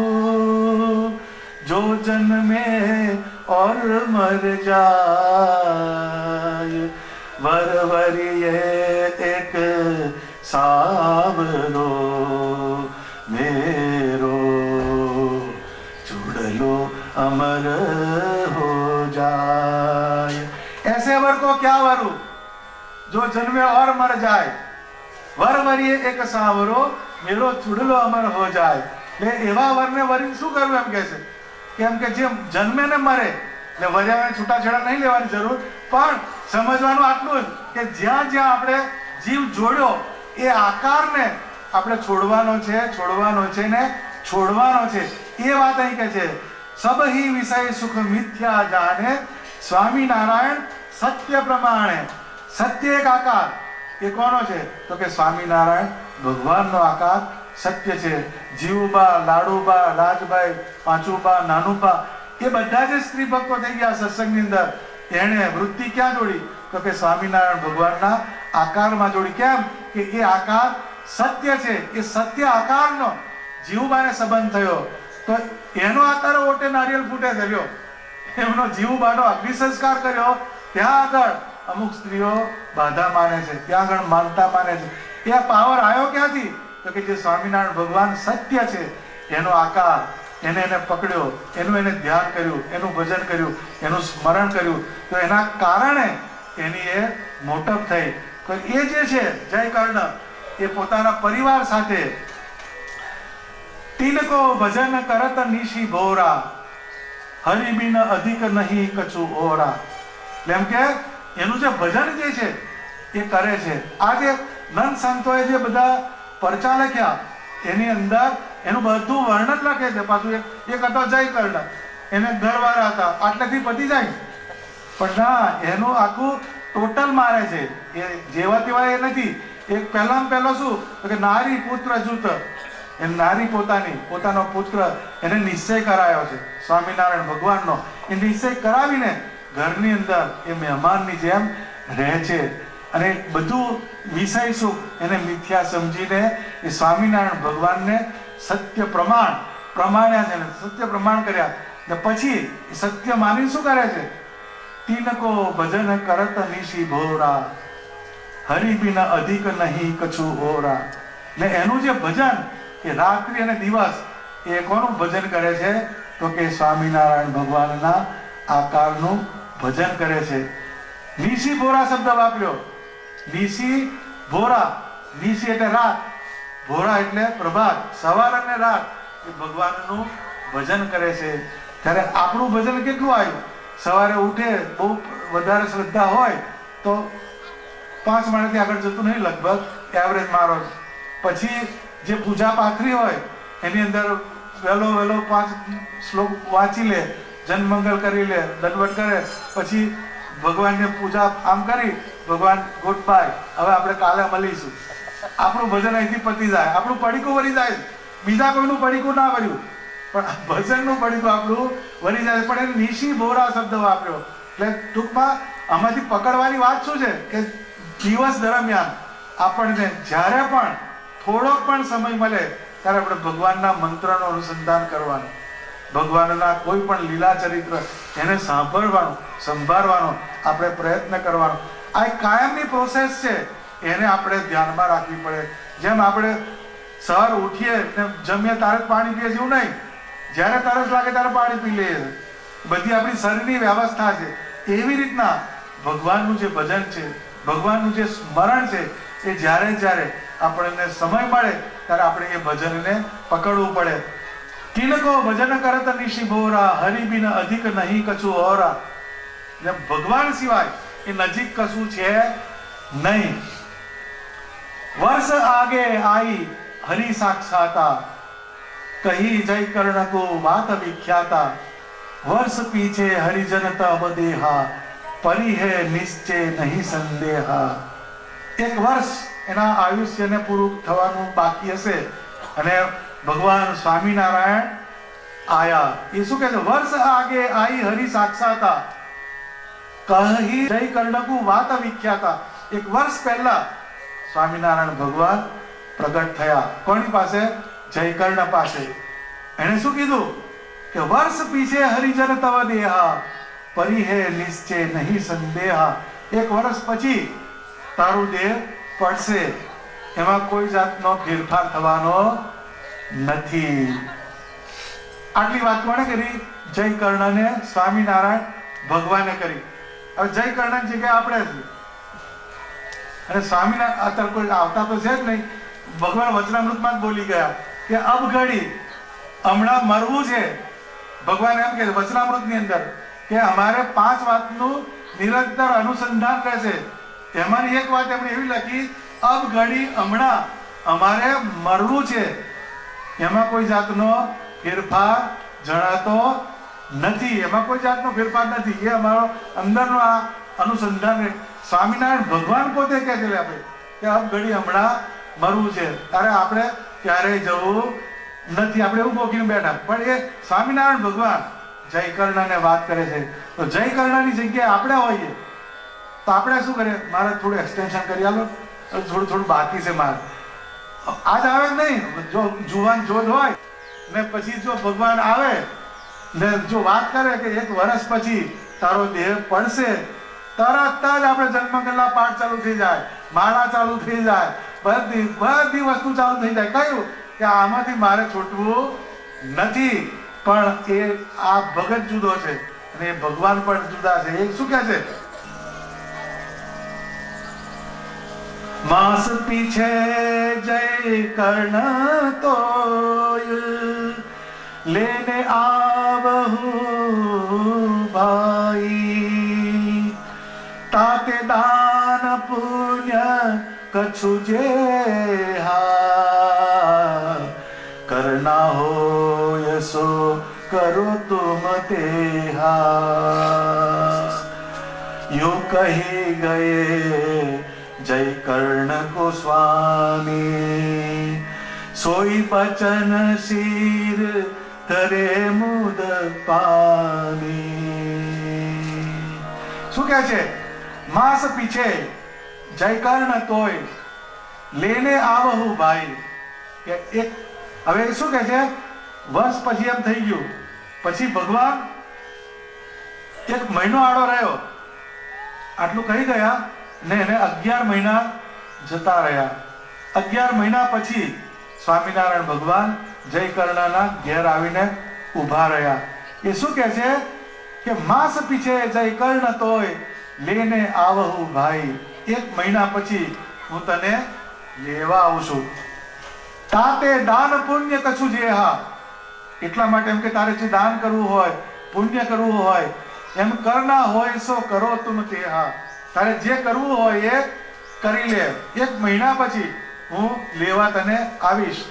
जो जन्मे और मर जाए, वर वरिये एक सावरो मेरो चुड़लो अमर हो जाए. ऐसे वर को क्या वरू जो जन्मे और मर जाए, वर वरिये एक सावरो मेरो ચુડલો અમર હો જાય. એટલે એવા વરને વરીને શું કરવું એમ કે છે, કેમ કે જે જન્મે ને મરે એટલે વર્યાને છૂટાછેડા નહીં લેવાની જરૂર, પણ સમજવાનું આટલું જ કે જ્યાં જ્યાં આપણે જીવ જોડ્યો એ આકારને આપણે છોડવાનો છે ને છોડવાનો છે. એ વાત અહીં કે છે, સબ હી વિષય સુખ મિથ્યા જાણે, સ્વામિનારાયણ સત્ય પ્રમાણે. સત્ય એક આકાર, એ કોનો છે તો કે સ્વામિનારાયણ ભગવાનનો આકાર સત્ય છે. જીવુબા, લાડુબા, રાજભાઈ, પાંચુબા, નાનુબા એ બધા જે સ્ત્રી ભક્તો થઈ ગયા સત્સંગની અંદર, એણે વૃત્તિ ક્યાં જોડી તો કે સ્વામિનારાયણ ભગવાનના આકારમાં જોડી. કેમ કે એ આકાર સત્ય છે. એ સત્ય આકારનો જીવુબાને સંબંધ થયો તો એનો આકાર ઓટે નારિયેલ ફૂટે થયો, એમનો જીવુબાનો અગ્નિ સંસ્કાર કર્યો. ત્યાં આગળ અમુક સ્ત્રીઓ બાધા માને છે, ત્યાં આગળ માનતા માને છે. એ પાવર આવ્યો ક્યાંથી તો કે જે સ્વામિનારાયણ ભગવાન સત્ય છે એનો આકાર, એને પકડ્યો, એનું એને ધ્યાન કર્યું, એનું ભજન કર્યું, એનું સ્મરણ કર્યું, તો એના કારણે એની એ મોટપ થઈ. તો એ જે છે જય કર્ણ એ પોતાના પરિવાર સાથે તિલકો ભજન કરત નિશી ભોરા, હરિ બિન અધિક નહીં કછુ ઓરા. એમ કે એનું જે ભજન જે છે એ કરે છે. આજે નંદ સંતોએ જે બધા પરચા લખ્યા એની અંદર એનું બધું વર્ણન લખે છે. પાછું એક હતો જય કર્ણ, એને ઘરવાળા હતા, આટલેથી પતી જાય, પણ ના, એનું આખું ટોટલ મારે છે. એ જેવા તેવા એ નથી. એક પહેલામાં પહેલો શું તો કે નારી પુત્ર જૂથ, એ નારી પોતાનો પુત્ર એને નિશ્ચય કરાયો છે સ્વામિનારાયણ ભગવાનનો. એ નિશ્ચય કરાવીને ઘરની અંદર એ મહેમાનની જેમ રહે છે. અને બધું વિષય સુખ એને મિથ્યા સમજીને એ સ્વામિનારાયણ ભગવાનને સત્ય પ્રમાણ્યા છે, સત્ય પ્રમાણ કર્યા. ને પછી સત્ય માની શું કરે છે, તિનકો ભજન કરત નિશી ભોરા, હરિ બિન અધિક નહીં કછુ ઓરા. ને એનું જે ભજન એ રાત્રિ અને દિવસ એ કોનું ભજન કરે છે તો કે સ્વામિનારાયણ ભગવાનના આકારનું ભજન કરે છે. નિશી ભોરા શબ્દ વાપર્યો. નિશી ભોરા, નિશી એટલે રાત, ભોરા એટલે પ્રભાત, સવાર અને રાત એ ભગવાનનું ભજન કરે છે. ત્યારે આપણું ભજન કેટલું આવ્યું, સવારે ઉઠે બહુ વધારે શ્રદ્ધા હોય તો 5 માળથી આગળ જતું નહીં, લગભગ એવરેજ મારો. પછી જે પૂજા પાથરી હોય એની અંદર વહેલો 5 શ્લોક વાંચી લે, જનમંગલ કરી લે, દંડવત કરે, પછી ભગવાનની પૂજા આમ કરી, ભગવાન ગુડ બાય, હવે આપણે કાલે મળીશું. આપણું ભજન અહીંથી પતી જાય, આપણું પડીકું વળી જાય. બીજા કોઈનું પડીકું ના વર્યું, પણ ભજનનું પડીકું આપણું વળી જાય. પણ એ નિશી ભોરા શબ્દ વાપર્યો. એટલે ટૂંકમાં આમાંથી પકડવાની વાત શું છે કે દિવસ દરમિયાન આપણને જ્યારે પણ થોડોક પણ સમય મળે ત્યારે આપણે ભગવાનના મંત્રનું અનુસંધાન કરવાનું, ભગવાનના કોઈ પણ લીલા ચરિત્ર એને સાંભળવાનું, સંભાળવાનો આપણે પ્રયત્ન કરવાનો. આ એક કાયમની પ્રોસેસ છે, એને આપણે ધ્યાનમાં રાખવી પડે. જેમ આપણે સવાર ઉઠીએ ને જમીએ ત્યારે જ પાણી પીએ જેવું નહીં, જ્યારે તરસ લાગે ત્યારે પાણી પી લઈએ. બધી આપણી શરીરની વ્યવસ્થા છે. એવી રીતના ભગવાનનું જે ભજન છે, ભગવાનનું જે સ્મરણ છે, એ જ્યારે આપણને સમય મળે ત્યારે આપણે એ ભજનને પકડવું પડે. તિલકો ભજન કરત નિશી ભોરા, હરિ બિન અધિક નહીં કછુ ઓરા. ભગવાન સિવાય એ નજીક કશું છે નહીં. વર્ષ આગે આઈ હરિ સાક્ષાતા, કહી જય કર્ણ કો વાત વિખ્યાતા. વર્ષ પીછે હરિજન તબ દેહા, પરી હે નિશ્ચય નહીં સંદેહા. એક વર્ષ એના આયુષ્યને પૂરું થવાનું બાકી હશે અને ભગવાન સ્વામિનારાયણ આયા. એ શું કહે છે? વર્ષ આગે આઈ હરિ સાક્ષાતા, કહી જય કર્ણકુ વાત વિખ્યાતા. એક વર્ષ પહેલા સ્વામિનારાયણ ભગવાન પ્રગટ થયા. કોની પાસે? જયકર્ણ પાસે. એને શું કીધું કે વર્ષ પીછે હરિજન તવ દેહા, પરી હે નિશ્ચય નહીં સંદેહા. એક વર્ષ પછી તારું દેહ પડશે, એમાં કોઈ જાતનો ફેરફાર થવાનો નથી. આટલી વાત કોણે કરી? જયકર્ણને સ્વામિનારાયણ ભગવાને કરી. હવે જયકર્ણ જગ્યાએ આપણે છીએ અને સ્વામિનારાયણ અત્યારે કોઈ આવતા તો છે જ નહીં. ભગવાન વચનામૃતમાં જ બોલી ગયા કે અબ ઘડી હમણાં મરવું છે. ભગવાન એમ કે વચનામૃતની અંદર કે અમારે 5 વાતનું નિરંતર અનુસંધાન રહેશે. તેમાંની એક વાત એમણે એવી લખી, અબ ઘડી હમણાં અમારે મરવું છે. એમાં કોઈ જાતનો ફેરફાર જણાતો નથી. એમાં કોઈ જાતનો ફેરફાર નથી. એ અમારો અંદરનો આ અનુસંધાન. સ્વામિનારાયણ ભગવાન પોતે કહે છે આપણે કે અબ ઘડી હમણાં મરવું છે. ત્યારે આપણે ક્યારેય જવું નથી. આપણે એવું ગોખીને બેઠા. પણ એ સ્વામિનારાયણ ભગવાન જયકર્ણને વાત કરે છે. તો જયકર્ણની જગ્યાએ આપણે હોઈએ તો આપણે શું કરીએ? મારે થોડું એક્સટેન્શન કરી આલો, થોડું બાકી છે મારે. આજ આવે જ નહીં. જો જુવાન જોજ હોય ને પછી જો ભગવાન આવે ને જો વાત કરે કે એક વર્ષ પછી તારો દેહ પડશે, તરત જ આપણે જન્મકલા પાઠ ચાલુ થઈ જાય, માળા ચાલુ થઈ જાય, બધી વસ્તુ ચાલુ થઈ જાય. કયું કે આમાંથી મારે છૂટવું નથી. પણ એ આ ભગત જુદો છે અને એ ભગવાન પણ જુદા છે. એ શું કહે છે? માસ પીછે જય કર્ણ તોય, લેને આવહુ ભાઈ. તાતે દાન પુણ્ય કछु જેહા, करना हो यशो करो तुम तेहा. यूं कही गए जय कर्ण को स्वामी, सोई बचन शीर धरे मुद पानी. શું કહે છે? માસ પીછે જય કર્ણ તોય, લેને આવહુ ભાઈ. કે એક હવે શું કહે છે? વર્ષ પછી એમ થઈ ગયું. પછી ભગવાન એક મહિનો આડો રહ્યો. આટલું કહી ગયા ને એને 11 મહિના જતા રહ્યા. 11 મહિના પછી સ્વામિનારાયણ ભગવાન જયકર્ણના ઘેર આવીને ઊભા રહ્યા. એ શું કહે છે કે માસ પીછે જયકર્ણ તોય, લેને આવહુ ભાઈ. 1 મહિના પછી હું તને લેવા આવું છું. તાતે દાન પુણ્ય કછું જેહા. એટલા માટે એમ કે તારે જે દાન કરવું હોય, પુણ્ય કરવું હોય, એમ કરના હોય સો કરો તુમ તેહા. તારે જે કરવું હોય એ કરી લે. 1 મહિના પછી હું લેવા તને આવીશ.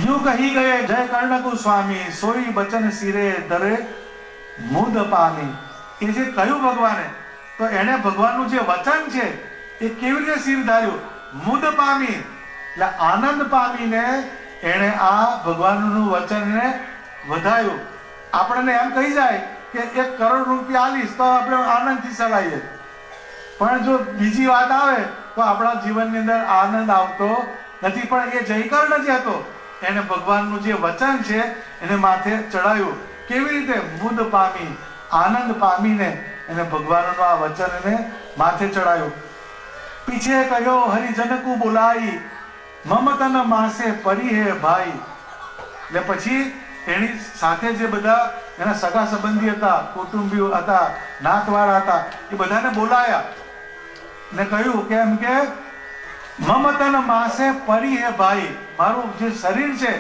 યુ કહી ગયે જય કર્ણકુ સ્વામી, સોઈ બચન સિરે ધરે મુદ પામી. એ જે કહ્યું ભગવાને, તો એને ભગવાનનું જે વચન છે એ કેવી રીતે સિર ધાર્યું? મુદ પામી એટલે આનંદ પામીને એણે આ ભગવાનનું વચનને વધાયું. આપણને એમ કહી જાય કે 1 કરોડ રૂપિયા આલીશ તો આપણે આનંદથી ચલાવીએ, પણ જો બીજી વાત આવે તો આપણા જીવનની અંદર આનંદ આવતો નથી. પણ એ જયકર્ણ જે હતો એને ભગવાનનું જે વચન છે એને માથે ચડાયું. કેવી રીતે? મુદ પામી, આનંદ પામીને એને ભગવાનનું આ વચન એને માથે ચડાયું. પીછે કહ્યો હરિજનકુ બોલાઈ, મમતન માસે પરી હે ભાઈ. એટલે પછી એની સાથે જે બધા એના સગા સંબંધી હતા, કુટુંબીઓ હતા, નાતવાળા હતા, એ બધાને બોલાયા ને કહ્યું કે એમ કે મમતન માસે પરી હે ભાઈ. મારું જે શરીર છે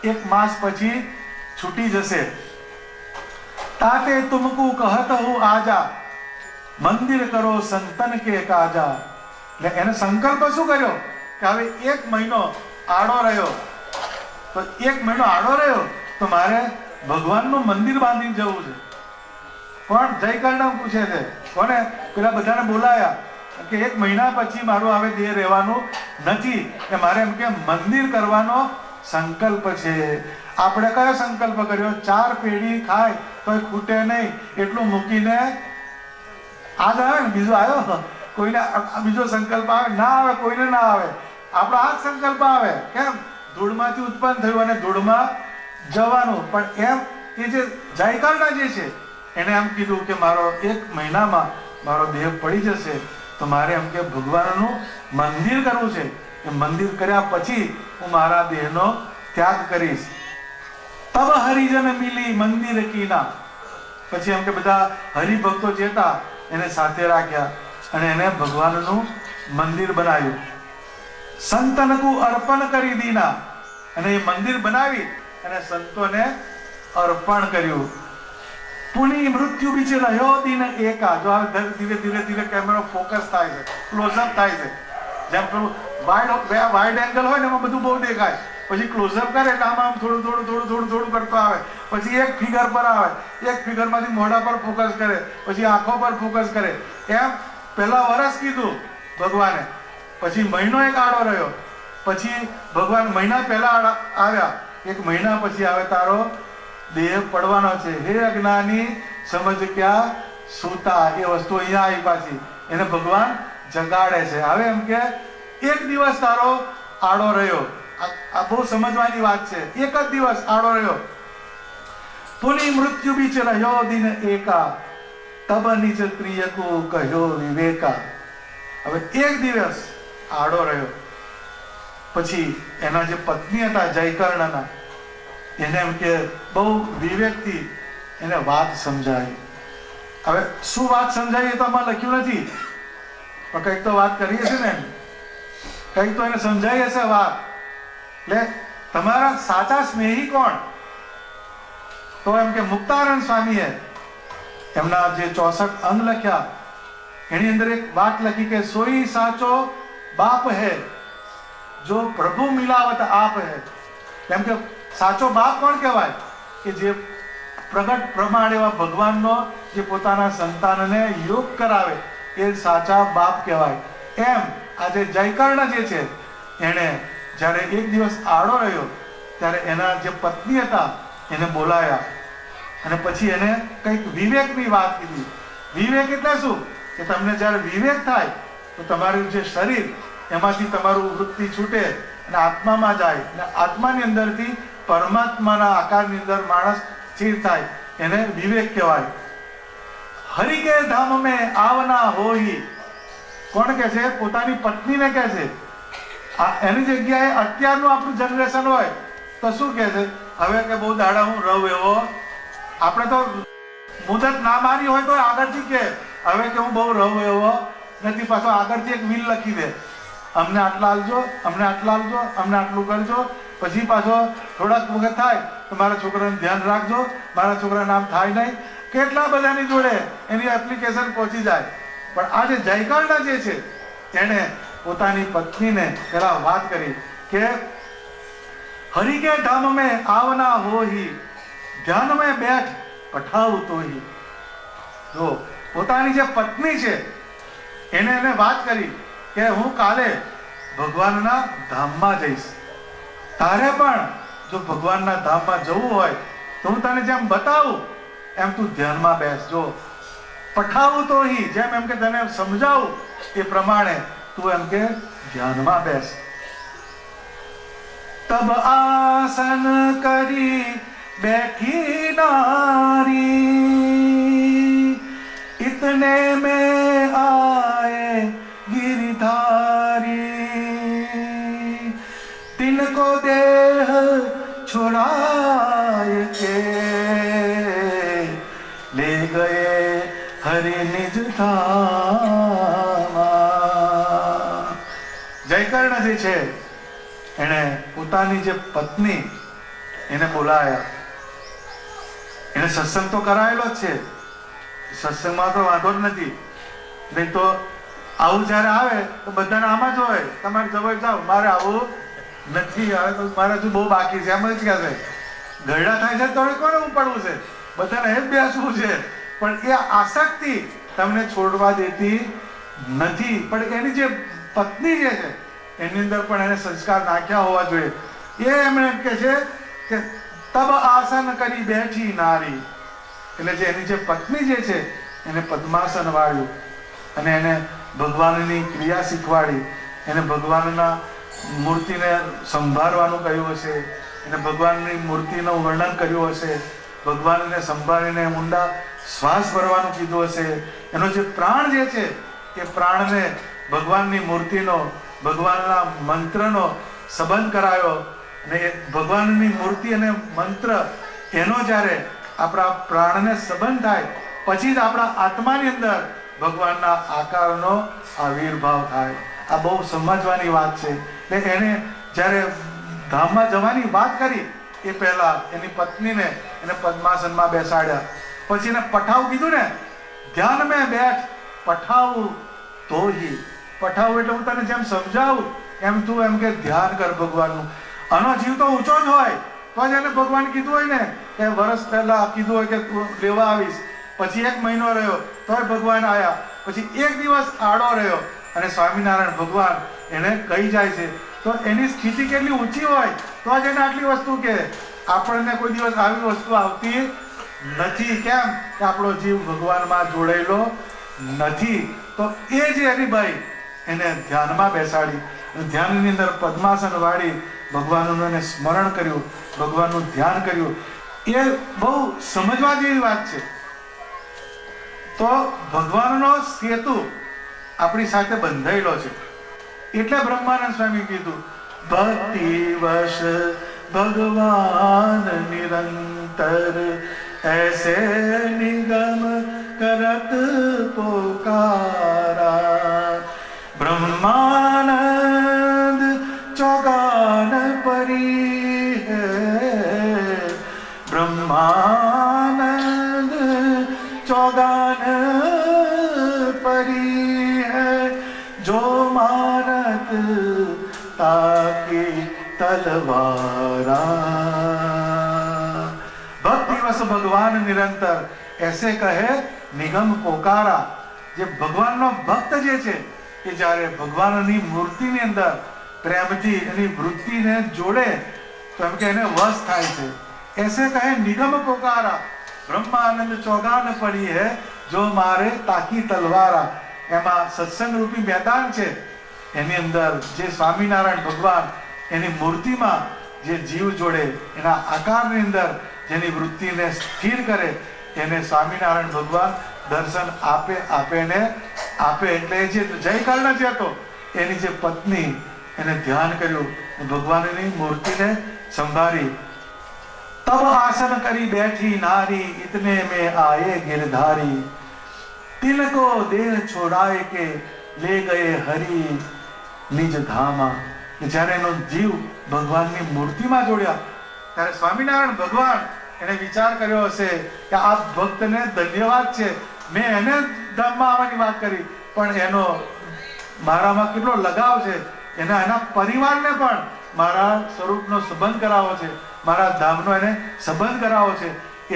1 માસ પછી છૂટી જશે. તાતે તુમકુ કહત હું આજા, મંદિર કરો સંતન કે કાજા. એટલે એને સંકલ્પ શું કર્યો કે હવે 1 મહિનો આડો રહ્યો, તો 1 મહિનો આડો રહ્યો તો મારે ભગવાનનું મંદિર બાંધીને જવું છે. પણ જયકર્ણ પૂછે છે, કોને? પેલા બધાને બોલાયા કે 1 મહિના પછી મારું હવે દેહ રહેવાનું નથી, કે મારે એમ કે મંદિર કરવાનો સંકલ્પ છે. આપણે કયો સંકલ્પ કર્યો? 4 પેઢી ખાય તો ખૂટે નહીં એટલું મૂકીને આજ આવે ને બીજો આવ્યો, કોઈને બીજો સંકલ્પ આવે ના આવે, કોઈને ના આવે, આપણો આ જ સંકલ્પ આવે. કેમ? ધૂળમાંથી ઉત્પન્ન થયું અને ધૂળમાં જવાનું. પણ એમ એ જે જયકર્ણ જે છે એને એમ કીધું કે મારો 1 મહિનામાં મારો દેહ પડી જશે તો મારે એમ કે ભગવાનનું મંદિર કરવું છે. એ મંદિર કર્યા પછી હું મારા દેહનો ત્યાગ કરીશ. તબ હરિજન મિલી મંદિર કીના. પછી એમ કે બધા હરિભક્તો જે હતા એને સાથે રાખ્યા અને એને ભગવાનનું મંદિર બનાવ્યું. સંતનકુ અર્પણ કરી દીના. અને એ મંદિર બનાવી અને સંતોને અર્પણ કર્યું. પુની મૃત્યુ બીચ રહ્યો દિન એકા. જો ધીરે ધીરે ધીરે કેમેરો ફોકસ થાય છે, ક્લોઝઅપ થાય છે. જેમ પેલું વાઇડ એંગલ હોય ને એમાં બધું બહુ દેખાય, પછી ક્લોઝઅપ કરે એટલે આમ થોડું થોડું થોડું થોડું થોડું કરતો આવે, પછી એક ફિગર પર આવે, એક ફિગરમાંથી મોઢા પર ફોકસ કરે, પછી આંખો પર ફોકસ કરે. એમ પહેલા વર્ષ કીધું ભગવાને, પછી મહિનો 1 આડો રહ્યો, પછી ભગવાન મહિના પહેલા આવ્યા, 1 મહિના પછી આવે તારો દેહ પડવાનો છે. હે અજ્ઞાની સમજ ક્યાં સૂતા. એ વસ્તુ અહીંયા આવી પાછી એને ભગવાન જગાડે છે. હવે એમ કે 1 દિવસ તારો આડો રહ્યો. આ બહુ સમજવાની વાત છે. 1 જ દિવસ આડો રહ્યો. પુની મૃત્યુ બીચ રહ્યો દિન એકા. તબ નિજ પ્રિયકુ કહ્યો વિવેકા. હવે 1 દિવસ આડો રહ્યો પછી એના જે પત્ની હતા જયકર્ણના, એને એમ કે બહુ વિવેકથી એને વાત સમજાવી. હવે શું વાત સમજાવી એ તો આમાં લખ્યું નથી, પણ કંઈક તો વાત કરીએ છે ને, કંઈક તો એને સમજાવી હશે વાત. એટલે તમારા સાચા સ્નેહી કોણ? તો એમ કે મુક્તાનંદ સ્વામીએ એમના જે 64 અંગ લખ્યા એની અંદર એક વાત લખી કે સોઈ સાચો બાપ હે જો પ્રભુ મિલાવત આપ હે. એમ કે સાચો બાપ કોણ કહેવાય? કે જે પ્રગટ પ્રમાણ એવા ભગવાનનો જે પોતાના સંતાનને યોગ કરાવે એ સાચા બાપ કહેવાય. એમ આજે જયકર્ણ જે છે એણે જ્યારે 1 દિવસ આડો રહ્યો ત્યારે એના જે પત્ની હતા એને બોલાયા અને પછી એને કંઈક વિવેકની વાત કીધી. વિવેક એટલે શું? કે તમને જ્યારે વિવેક થાય તો તમારું જે શરીર એમાંથી તમારું વૃત્તિ છૂટે અને આત્મામાં જાય અને આત્માની અંદરથી પરમાત્માના આકારની અંદર માણસ સ્થિર થાય, એને વિવેક કહેવાય. હરિ કે ધામ મેં આવના હોઈ. કોણ કહે છે? પોતાની પત્નીને કહે છે. એની જગ્યાએ અત્યારનું આપણું જનરેશન હોય તો શું કહે છે? હવે કે બહુ દાડા હું રહું એવો. આપણે તો મુદત ના મારી હોય તો આગળથી કે હવે કે હું બહુ રહું એવો નથી. પાછો આગળથી એક વિલ લખી દે, અમને આટલા આલજો, અમને આટલા આલજો, અમને આટલું કરજો. પછી પાછો થોડાક વખત થાય તો મારા છોકરાનું ધ્યાન રાખજો, મારા છોકરા નામ થાય નહીં. કેટલા બધાની જોડે એની એપ્લિકેશન પહોંચી જાય. પણ આ જે જયકર્ણ જે છે એણે પોતાની પત્નીને પેલા વાત કરી કે હરિ કે ધામ મેં આવના હોહી ધ્યાન મેં બેઠ પઠાવું તોહી. જો પોતાની જે પત્ની છે એને વાત કરી કે હું કાલે ભગવાનના ધામમાં જઈશ. તારે પણ જો ભગવાનના ધામમાં જવું હોય તો હું તને જેમ બતાવું એમ તું ધ્યાનમાં બેસજો. પઠાવું તો જેમ એમ કે તને સમજાવું એ પ્રમાણે તું એમ કે ધ્યાનમાં બેસ. તબ આસન કરી बैठी नारी इतने में आए गिरधारी तिनको देह छुड़ाए के ले गए हरि निज धाम. જયકર્ણ જે છે એને પોતાની જે પત્ની એને બોલાયા. એને સત્સંગ તો કરાયેલો જ છે, સત્સંગમાં તો વાંધો જ નથી, નહીં તો આવું જ્યારે આવે તો બધાને આમાં જ હોય, તમારે જવાબ જાઓ મારે આવું નથી, આવે તો મારે હજુ બહુ બાકી છે, એમ જ કહેશે. ગરડા થાય છે તો કોને ઉપાડવું છે, બધાને એ જ બેસવું છે. પણ એ આસક્તિ તમને છોડવા દેતી નથી. પણ એની જે પત્ની જે છે એની અંદર પણ એને સંસ્કાર નાખ્યા હોવા જોઈએ. એ એમણે કહે છે કે તબ આસન કરી બેઠી નારી, એટલે જે એની જે પત્ની જે છે એને પદ્માસન વાળ્યું અને એને ભગવાનની ક્રિયા શીખવાડી, એને ભગવાનના મૂર્તિને સંભાળવાનું કહ્યું હશે, એને ભગવાનની મૂર્તિનું વર્ણન કર્યું હશે, ભગવાનને સંભાળીને ઊંડા શ્વાસ ભરવાનું કીધું હશે. એનો જે પ્રાણ જે છે એ પ્રાણને ભગવાનની મૂર્તિનો, ભગવાનના મંત્રનો સંબંધ કરાયો. અને એ ભગવાનની મૂર્તિ અને મંત્ર એનો જ્યારે આપણા પ્રાણને સંબંધ થાય પછી જ આપણા આત્માની અંદર ભગવાનના આકારનો આવિર્ભાવ થાય. આ બહુ સમજવાની વાત છે. એટલે એણે જ્યારે ધામમાં જવાની વાત કરી એ પહેલા એની પત્નીને એને પદ્માસનમાં બેસાડ્યા, પછી એને પઠાવ કીધું ને, ધ્યાન મેં બેઠ પઠાવું તો હી. પઠાવું એટલે હું તને જેમ સમજાવું એમ તું એમ કે ધ્યાન કર ભગવાનનું. આનો જીવ તો ઊંચો જ હોય તો જ એને ભગવાન કીધું હોય ને કે વર્ષ પહેલા કીધું હોય કે તું લેવા આવીશ, પછી 1 મહિનો રહ્યો તોય ભગવાન આવ્યા, પછી 1 દિવસ આડો રહ્યો અને સ્વામિનારાયણ ભગવાન એને કહી જાય છે. તો એની સ્થિતિ કેટલી ઊંચી હોય તો જ એને આટલી વસ્તુ કે. આપણને કોઈ દિવસ આવી વસ્તુ આવતી નથી. કેમ કે આપણો જીવ ભગવાનમાં જોડાયેલો નથી. તો એ જે હરિભાઈ એને ધ્યાનમાં બેસાડી, ધ્યાનની અંદર પદ્માસન વાળી ભગવાનનું એને સ્મરણ કર્યું, ભગવાનનું ધ્યાન કર્યું. એ બહુ સમજવા જેવી વાત છે. તો ભગવાનનો સેતુ આપણી સાથે બંધાયેલો છે. એટલે બ્રહ્માનંદ સ્વામી કીધું ભક્તિ વશ ભગવાન નિરંતર ऐसे निगम करत पुकारा ब्रह्मानंद चौगान परी है ब्रह्मानंद चौगान परी है जो मारत ताकि तलवारा ભક્તિવશ ભગવાન નિરંતર એસે કહે નિગમ પોકારા. જે ભગવાનનો ભક્ત જે છે એ જ્યારે ભગવાનની મૂર્તિની અંદર પ્રેમથી એની વૃત્તિને જોડે તો એમ કે એને વશ થાય છે. એસે કહે નિગમ પોકારા બ્રહ્માનંદ ચોગાન પડી હે જો મારે તાકી તલવારા. એમાં સત્સંગ રૂપી મેદાન છે, એની અંદર જે સ્વામિનારાયણ ભગવાન એની મૂર્તિમાં જે જીવ જોડે એના આકારની અંદર જેની વૃત્તિને સ્થિર કરે એને સ્વામિનારાયણ ભગવાન દર્શન આપે. એટલે જે જય કર્ણ જે હતો એની જે પત્ની એને ધ્યાન કર્યું, ભગવાનની મૂર્તિને સંભાળી. તબ આસન કરી બેઠી નારી ઇતને में आए गिरधारी तिनको देह छोड़ाए के ले गए हरि निज धामा. જ્યારે એનો જીવ ભગવાનની મૂર્તિમાં જોડ્યા ત્યારે સ્વામિનારાયણ ભગવાન એને વિચાર કર્યો હશે કે આ ભક્તને ધન્યવાદ છે, મેં એને ધામમાં આવવાની વાત કરી પણ એનો મારામાં કેટલો લગાવ છે, એના પરિવારને પણ મારા સ્વરૂપનો સંબંધ કરાવો છે, મારા ધામનો એને સંબંધ કરાવો છે.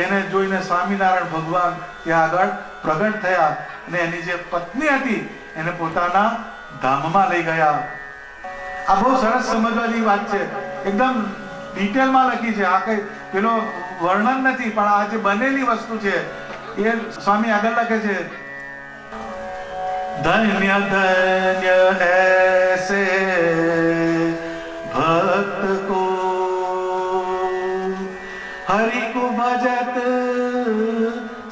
એને જોઈને સ્વામિનારાયણ ભગવાન ત્યાં આગળ પ્રગટ થયા અને એની જે પત્ની હતી એને પોતાના ધામમાં લઈ ગયા. આ બહુ સરસ સમજવાની વાત છે, એકદમ ડિટેલમાં લખી છે. આ કઈ પેલો વર્ણન નથી પણ આ જે બનેલી વસ્તુ છે એ સ્વામી આગળ લખે છે. ધન્ય ધન્ય ऐसे भक्त को हरि को भजत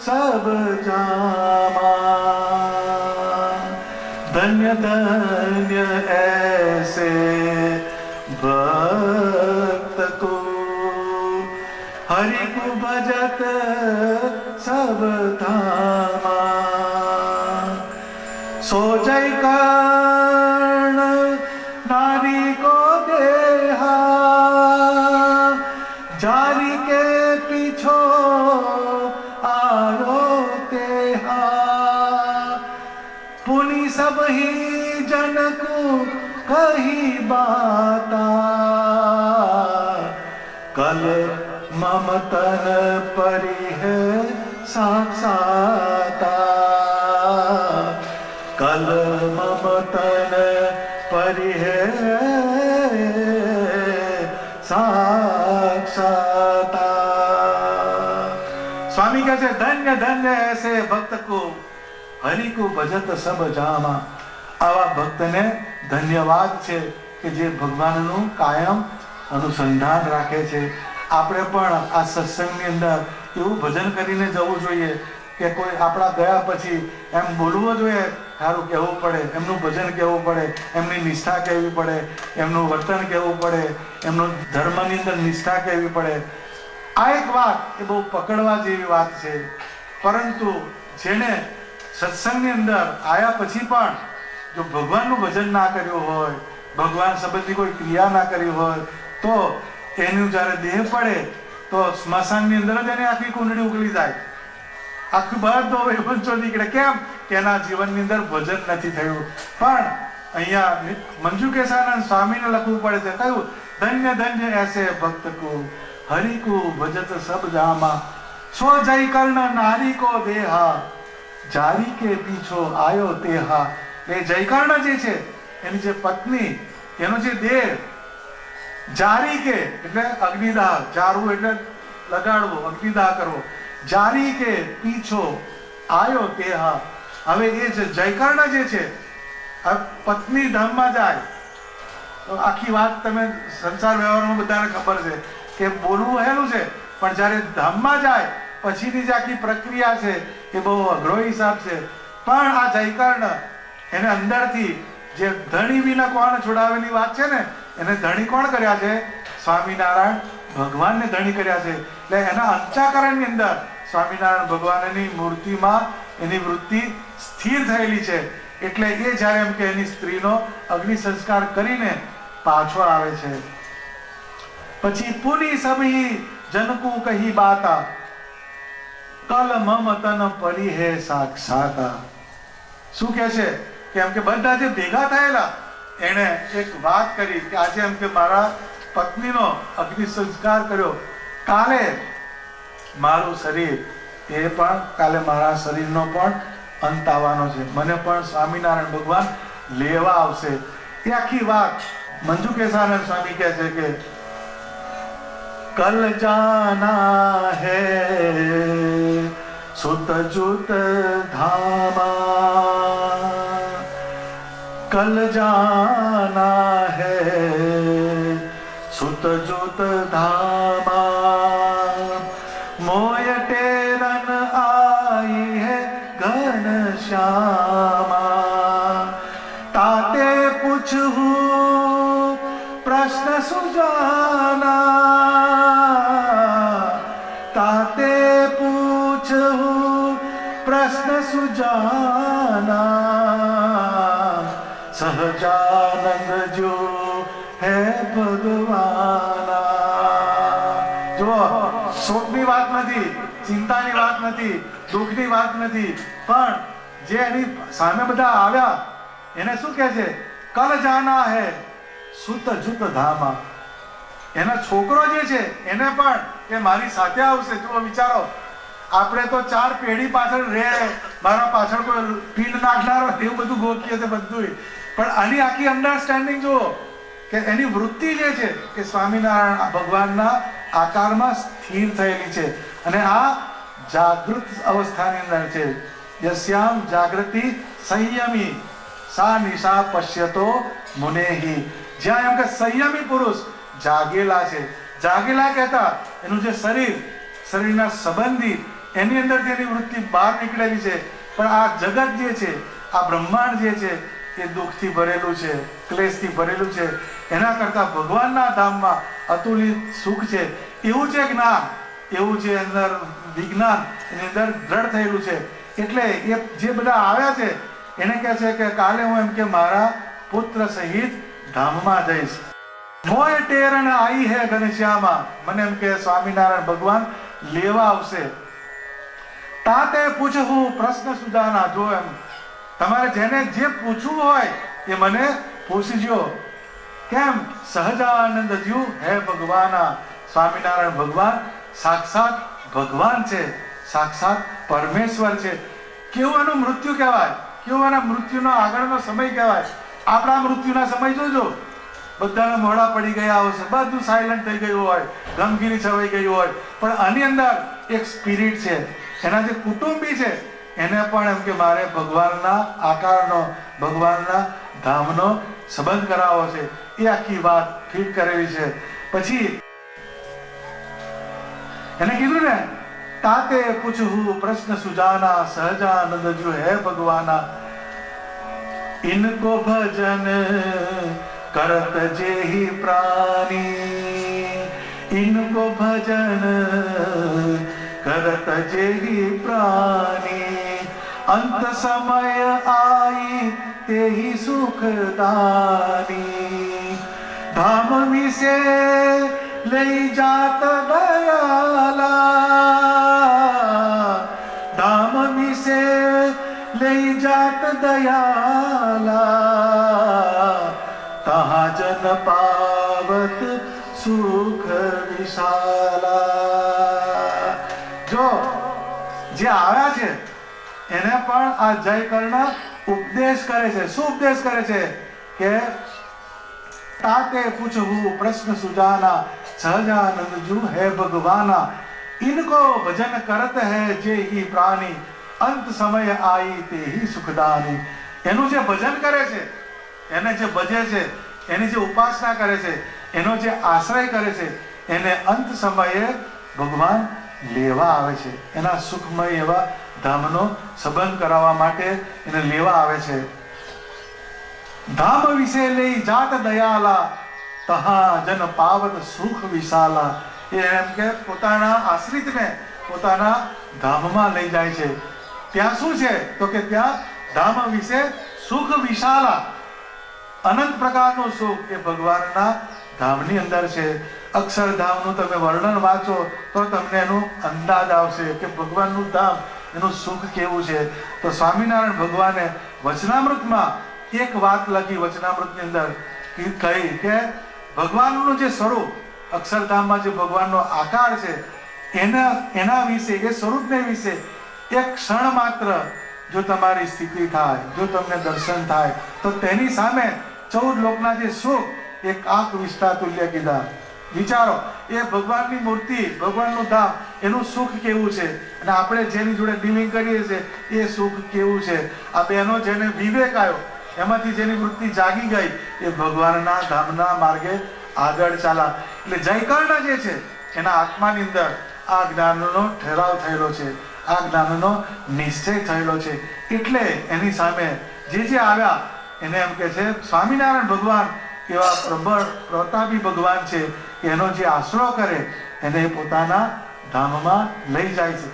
सब जामा. धन्य धन्य ऐसे भक्त को हरि को भजत सब धामा. सो जय कर्ण नारी को देहा जारी के पीछो आरो तेहा. कही बाता कल मम तन परिह साक्षाता कल मम तन परिह साक्षाता। स्वामी कहते धन्य धन्य ऐसे भक्त को हरि को भजत सब जामा। આવા ભક્તને ધન્યવાદ છે કે જે ભગવાનનું કાયમ અનુસંધાન રાખે છે. આપણે પણ આ સત્સંગની અંદર એવું ભજન કરીને જવું જોઈએ કે કોઈ આપણા ગયા પછી એમ બોલવું જોઈએ, સારું કહેવું પડે, એમનું ભજન કહેવું પડે, એમની નિષ્ઠા કહેવી પડે, એમનું વર્તન કહેવું પડે, એમનું ધર્મની અંદર નિષ્ઠા કહેવી પડે. આ એક વાત એ બહુ પકડવા જેવી વાત છે. પરંતુ જેને સત્સંગની અંદર આવ્યા પછી પણ જો ભગવાનનું ભજન ના કર્યું હોય, ભગવાન સંબંધી કોઈ ક્રિયા ના કરી હોય, તો એનું જ્યારે દેહ પડે તો સ્મશાનની અંદર જ એની આખી કુંડળી ઉકળી જાય, આખું બધો વૈવંચો નીકળે. કેમ કે એના જીવનની અંદર ભજન નથી થયું. પણ અહીંયા મંજુ કેશાનંદ સ્વામીને લખવું પડે છે, કયું ધન્ય ધન્ય એસે ભક્ત કો હરિ કો ભજત સબ જામા સ્વ જય કર્ણ નારી કો દેહા જારી કે પીછો આયો તેહા. એ જયકર્ણ જે છે એની જે પત્ની, એનો જે દેહ જારી કે એટલે અગ્નિદાહ, જારવું એટલે લગાડવું, અગ્નિદાહ કરવો, જારી કે પીછો આયો તેહા. હવે એ જે જયકર્ણ જે છે પત્ની ધામમાં જાય તો આખી વાત તમે સંસાર વ્યવહારમાં બધાને ખબર છે કે બોલવું હેલું છે, પણ જ્યારે ધામમાં જાય પછીની જે આખી પ્રક્રિયા છે એ બહુ અઘરો હિસાબ છે. પણ આ જયકર્ણ એને અંદરથી જે ધણી વિના કોણ છોડાવેલી વાત છે ને, એને ધણી કોણ કર્યા છે? સ્વામિનારાયણ ભગવાનને ધણી કર્યા છે. એટલે એના અંતઃકરણની અંદર સ્વામિનારાયણ ભગવાનની મૂર્તિમાં એની વૃત્તિ સ્થિર થયેલી છે. એટલે એ જ્યારે એમ કે એની સ્ત્રીનો અગ્નિ સંસ્કાર કરીને પાછો આવે છે. પછી પુની સભી જનકુ કહી બાતા કલ મમ તન પરિહે સાક્ષાતા. શું કહે છે? કેમ કે બધા જે ભેગા થયેલા એને એક વાત કરી કે આજે એમ કે મારા પત્નીનો અગ્નિ સંસ્કાર કર્યો, કાલે મારું શરીર એ પણ કાલે મારા શરીરનો પણ અંત આવવાનો છે, મને પણ સ્વામિનારાયણ ભગવાન લેવા આવશે. એ આખી વાત મંજુ કેશાનંદ સ્વામી કહે છે કે કલ જાના હૈ સુત જુત ધામા कल जाना है सुत जुत धामा मोय टेरन आई है घन श्यामा ताते पूछूं प्रश्न सुजाना ताते पूछूं प्रश्न सुजाना સહજાનંદ જો હે ભગવાના. જો શોકની વાત નથી, ચિંતાની વાત નથી, દુઃખની વાત નથી, પણ જે એની સામે બધા આવ્યા એને શું કહે છે? કલ જાના હે સુત જુત ધામા. એના છોકરો જે છે એને પણ કે મારી સાથે આવશે. જો વિચારો, આપણે તો 4 પેઢી પાછળ રે, મારા પાછળ કોઈ પીંડ નાખનાર એવું બધું ગોખીએ છે બધું, પણ આની આખી અન્ડરસ્ટેન્ડિંગ જુઓ કે એની વૃત્તિ જે છે કે સ્વામિનારાયણ ભગવાનના આકારમાં સ્થિર થયેલી છે. અને આ જાગૃત અવસ્થાની અંદર છે. યસ્યામ જાગૃતિ સંયમી સા નિશા પશ્યતો મુનેહી. જ્યાં એમ કે સંયમી પુરુષ જાગેલા છે. જાગેલા કહેતા એનું જે શરીરના સંબંધી એની અંદર તેની વૃત્તિ બહાર નીકળેલી છે. પણ આ જગત જે છે, આ બ્રહ્માંડ જે છે એ દુઃખથી ભરેલું છે, ક્લેશથી ભરેલું છે. એના કરતા ભગવાનના ધામમાં અતુલિત સુખ છે. એવું છે જ્ઞાન, એવું છે અંદર વિજ્ઞાન એની અંદર દ્રઢ થયેલું છે. એટલે એ જે બધા આવ્યા છે એને કહે છે કે કાલે હું એમ કે મારા પુત્ર સહિત ધામમાં જઈશ. મોય ટેરણ આઈ હે ઘનશ્યામા. મને એમ કે સ્વામિનારાયણ ભગવાન લેવા આવશે. તાતે પૂછવું પ્રશ્ન સુજાના. જો એમ તમારે જેને જે પૂછવું હોય એ મને પૂછજો કેમ? સહજાનંદજી હે ભગવાના. સ્વામિનારાયણ ભગવાન સાક્ષાત ભગવાન છે, સાક્ષાત પરમેશ્વર છે. કેવું એનું મૃત્યુ કહેવાય, કેવું એના મૃત્યુનો આગળનો સમય કહેવાય. આપણા મૃત્યુના સમય જોજો, બધાના મોઢા પડી ગયા હશે, બધું સાયલન્ટ થઈ ગયું હોય, ગમગીની છવાઈ ગયું હોય, પણ આની અંદર એક સ્પિરિટ છે. એના જે કુટુંબી છે એને પણ એમ કે મારે ભગવાનના આકારનો, ભગવાનના ધામનો સંબંધ કરાવવો છે. એ આખી વાત ફિટ કરેલી છે. પછી એને કીધું ને, તાતે પૂછું પ્રશ્ન સુજાના, સહજાનંદ જો હે ભગવાના. इनको भजन करत जेहि प्राणी, इनको भजन करत जेहि प्राणी. अंत समय आई तेहि सुखदानी. धाम विसे लई जात दयाला, धाम विसे लई जात दयाला. तहाँ जन पावत सुख विशाला. જો જે આવ્યા છે એને પણ આ જયકર્ણ ઉપદેશ કરે છે. શું ઉપદેશ કરે છે? કે તાતે પૂછવું પ્રશ્ન સુજાના, સહજાનંદ જુ હે ભગવાના. इनको भजन करत है जे ही प्राणी, અંત સમય આઈ તે હી સુખદાની. એનું જે ભજન કરે છે, એને જે ભજે છે, એની જે ઉપાસના કરે છે, એનો જે આશ્રય કરે છે, એને અંત સમયે ભગવાન લેવા આવે છે. એના સુખમય એવા ધામનો સંબંધ કરાવવા માટે એને લેવા આવે છે. ધામ વિશે લઈ જાત દયાલા, તહા જન પાવત સુખ વિશાલા. એ એમ કે પોતાના આશ્રિતને પોતાના ધામમાં લઈ જાય છે. ત્યાં શું છે? તો કે ત્યાં ધામ વિશે સુખ વિશાલા, અનંત પ્રકારનું સુખ એ ભગવાનના ધામની અંદર છે. અક્ષરધામનું તમે વર્ણન વાંચો તો તમને એનું અંદાજ આવશે કે ભગવાનનું ધામ, એનું સુખ કેવું છે. તો સ્વામિનારાયણ ભગવાને વચનામૃતમાં એક વાત લખી, વચનામૃતની અંદર કહી કે ભગવાનનું જે સ્વરૂપ, અક્ષરધામમાં જે ભગવાનનો આકાર છે, એના વિશે, એ સ્વરૂપને વિશે એક ક્ષણ માત્ર જો તમારી સ્થિતિ થાય, જો તમને દર્શન થાય, તો તેની સામે 14 લોકના જે સુખ એક આંખ વિસ્તા તુલ્ય કીધા. વિચારો, એ ભગવાનની મૂર્તિ, ભગવાનનું ધામ, એનું સુખ કેવું છે, અને આપણે જેની જોડે ડીલિંગ કરીએ છીએ એ સુખ કેવું છે. આ બહેનો જેને વિવેક આવ્યો, એમાંથી જેની વૃત્તિ જાગી ગઈ, એ ભગવાનના ધામના માર્ગે આગળ ચાલા. એટલે જયકર્ણ જે છે એના આત્માની અંદર આ જ્ઞાનનો ઠેરાવ થયેલો છે, આ જ્ઞાનનો નિશ્ચય થયેલો છે. એટલે એની સામે જે આવ્યા એને એમ કે છે સ્વામિનારાયણ ભગવાન એવા પ્રબળ પ્રતાપી ભગવાન છે કે એનો જે આશરો કરે એને પોતાના ધામમાં લઈ જાય છે.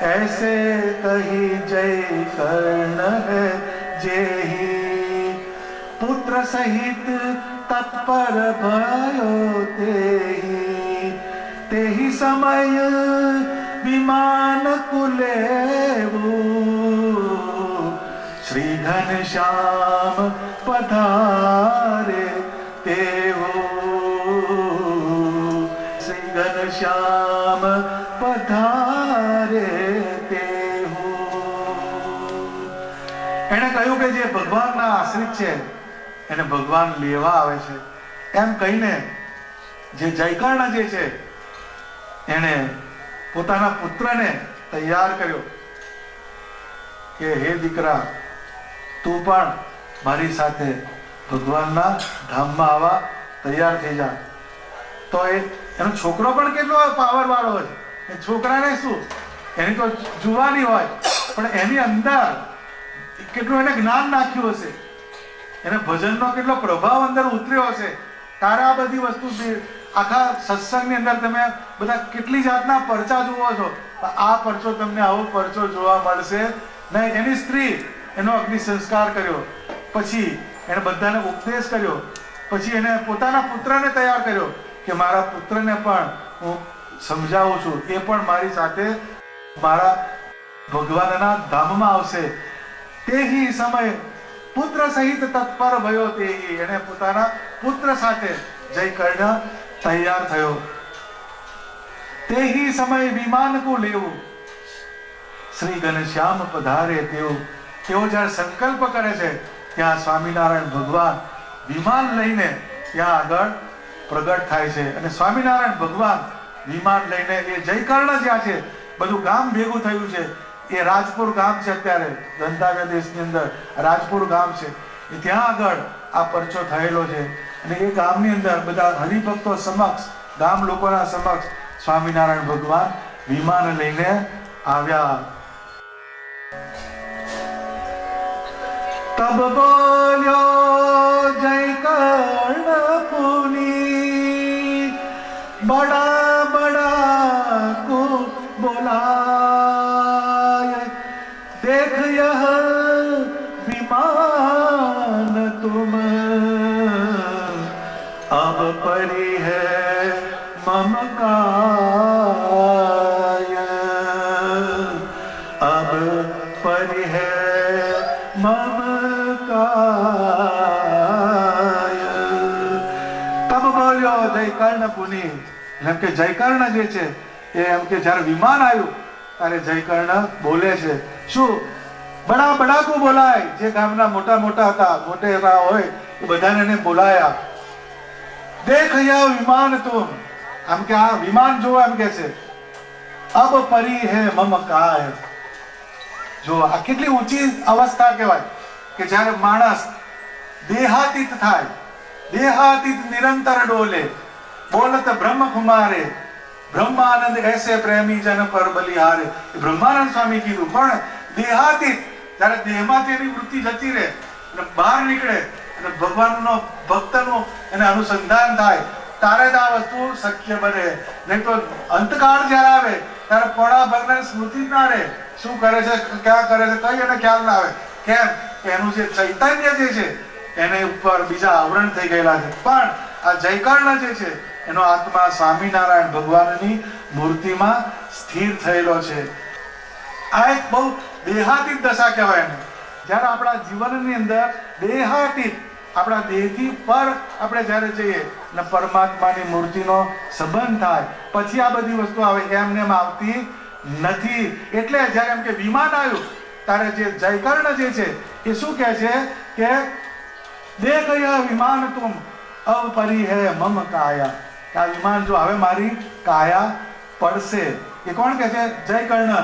ऐसे कही जय कर्ण है जेहि, पुत्र सहित तत्पर भयो तेहि. तेहि समय विमान कुलेवु, श्री घनश्याम पधारे तेवु. श्री घनश्याम પધારે તેવું. એણે કહ્યું કે જે ભગવાનના આશ્રિત છે એને ભગવાન લેવા આવે છે. એમ કહીને જે જયકર્ણ જે છે એણે પોતાના પુત્રને તૈયાર કર્યો કે હે દીકરા, તું પણ મારી સાથે ભગવાનના ધામમાં આવવા તૈયાર થઈ જા. તો એનો છોકરો પણ કેટલો પાવર વાળો હોય. છોકરાને શું, એની તો જુવાની હોય, પણ એની અંદર કેટલું એને જ્ઞાન નાખ્યું હશે, એને ભજનનો કેટલો પ્રભાવ અંદર ઉતર્યો હશે. તારે આ બધી વસ્તુ આખા સત્સંગની અંદર તમે બધા કેટલી જાતના પરચા જુઓ છો, આ પરચો તમને આવો પરચો જોવા મળશે નહીં. એની સ્ત્રી એનો અગ્નિ સંસ્કાર કર્યો, પછી એને બધાને ઉપદેશ કર્યો, પછી એને પોતાના પુત્રને તૈયાર કર્યો કે મારા પુત્રને પણ હું સમજાવું છું, એ પણ મારી સાથે મારા ભગવાનના ધામમાં આવશે. તે જ સમય પુત્ર સહિત તત્પર ભયો તે એને પોતાના પુત્ર સાથે જયકર્ણ તૈયાર થયો. તે સમય વિમાન કો લેવું શ્રી ઘનશ્યામ પધારે તેઓ જ્યારે સંકલ્પ કરે છે ત્યાં સ્વામિનારાયણ ભગવાન વિમાન લઈને ત્યાં આગળ પ્રગટ થાય છે. અને સ્વામિનારાયણ ભગવાન વિમાન લઈને એ જયકર્ણ જ્યાં છે બધું ગામ ભેગું થયું છે. એ રાજપુર ગામ છે, અત્યારે ગંધાવ્ય દેશની અંદર રાજપુર ગામ છે. એ ત્યાં આગળ આ પરચો થયેલો છે. અને એ ગામની અંદર બધા હરિભક્તો સમક્ષ, ગામ લોકોના સમક્ષ સ્વામિનારાયણ ભગવાન વિમાન લઈને આવ્યા. તબ બોલ્યો જયકર્ણ પુની બડા બડા કો બોલાય દેખ યહ વિમાન તુમ अब परी है मम काय अब परी है मम काय. તબ બોલ્યો જયકર્ણ પુની. એમ કે જયકર્ણ જે છે એ એમ કે જ્યારે વિમાન આવ્યું ત્યારે જયકર્ણ બોલે છે. શું? બડા બડા કો બોલાય. જે ગામના મોટા મોટા હતા, મોટેરા હોય એ બધાને એને બોલાયા. દેખ યહ વિમાન તુમ, આમ કે આ વિમાન જો એમ કે છે. અબ પરી હે મમ કાય. જો આ કેટલી ઊંચી અવસ્થા કહેવાય કે જ્યારે માણસ દેહાતીત થાય, દેહાતીત નિરંતર ડોલે, બોલત બ્રહ્મ કુમારે બ્રહ્માનંદ એસે પ્રેમી જન પર બલિહારે. બ્રહ્માનંદ સ્વામી કીધું. પણ દેહાતીત જ્યારે દેહમાંથી એની વૃત્તિ જતી રહે અને બહાર નીકળે અને ભગવાનનો ભક્તનું એને અનુસંધાન થાય ત્યારે જ આ વસ્તુ શક્ય બને. નહીં તો અંતકાળ જ્યારે આવે ત્યારે પોણા ભાગના સ્મૃતિ જ ના રહે. શું કરે છે, ક્યાં કરે છે, કઈ એને ખ્યાલ ના આવે. કેમ? કે એનું જે ચૈતન્ય જે છે એને ઉપર બીજા આવરણ થઈ ગયેલા છે. પણ આ જયકર્ણ જે છે એનો આત્મા સ્વામિનારાયણ ભગવાનની મૂર્તિમાં સ્થિર થયેલો છે. આ એક બહુ દેહાતીત દશા કહેવાય એને. જ્યારે આપણા જીવનની અંદર દેહાતીત, આપણા દેહથી પર આપણે જ્યારે જઈએ અને પરમાત્માની મૂર્તિનો સંબંધ થાય પછી આ બધી વસ્તુ આવે. એમને એમ આવતી નથી. એટલે જ્યારે એમ કે વિમાન આવ્યું ત્યારે જે જયકર્ણ જે છે એ શું કહે છે કે દેખ યહ વિમાન તુમ અબ પરી હે મમ કાયા. આ વિમાન જો હવે મારી કાયા પડશે. એ કોણ કહે છે? જયકર્ણ.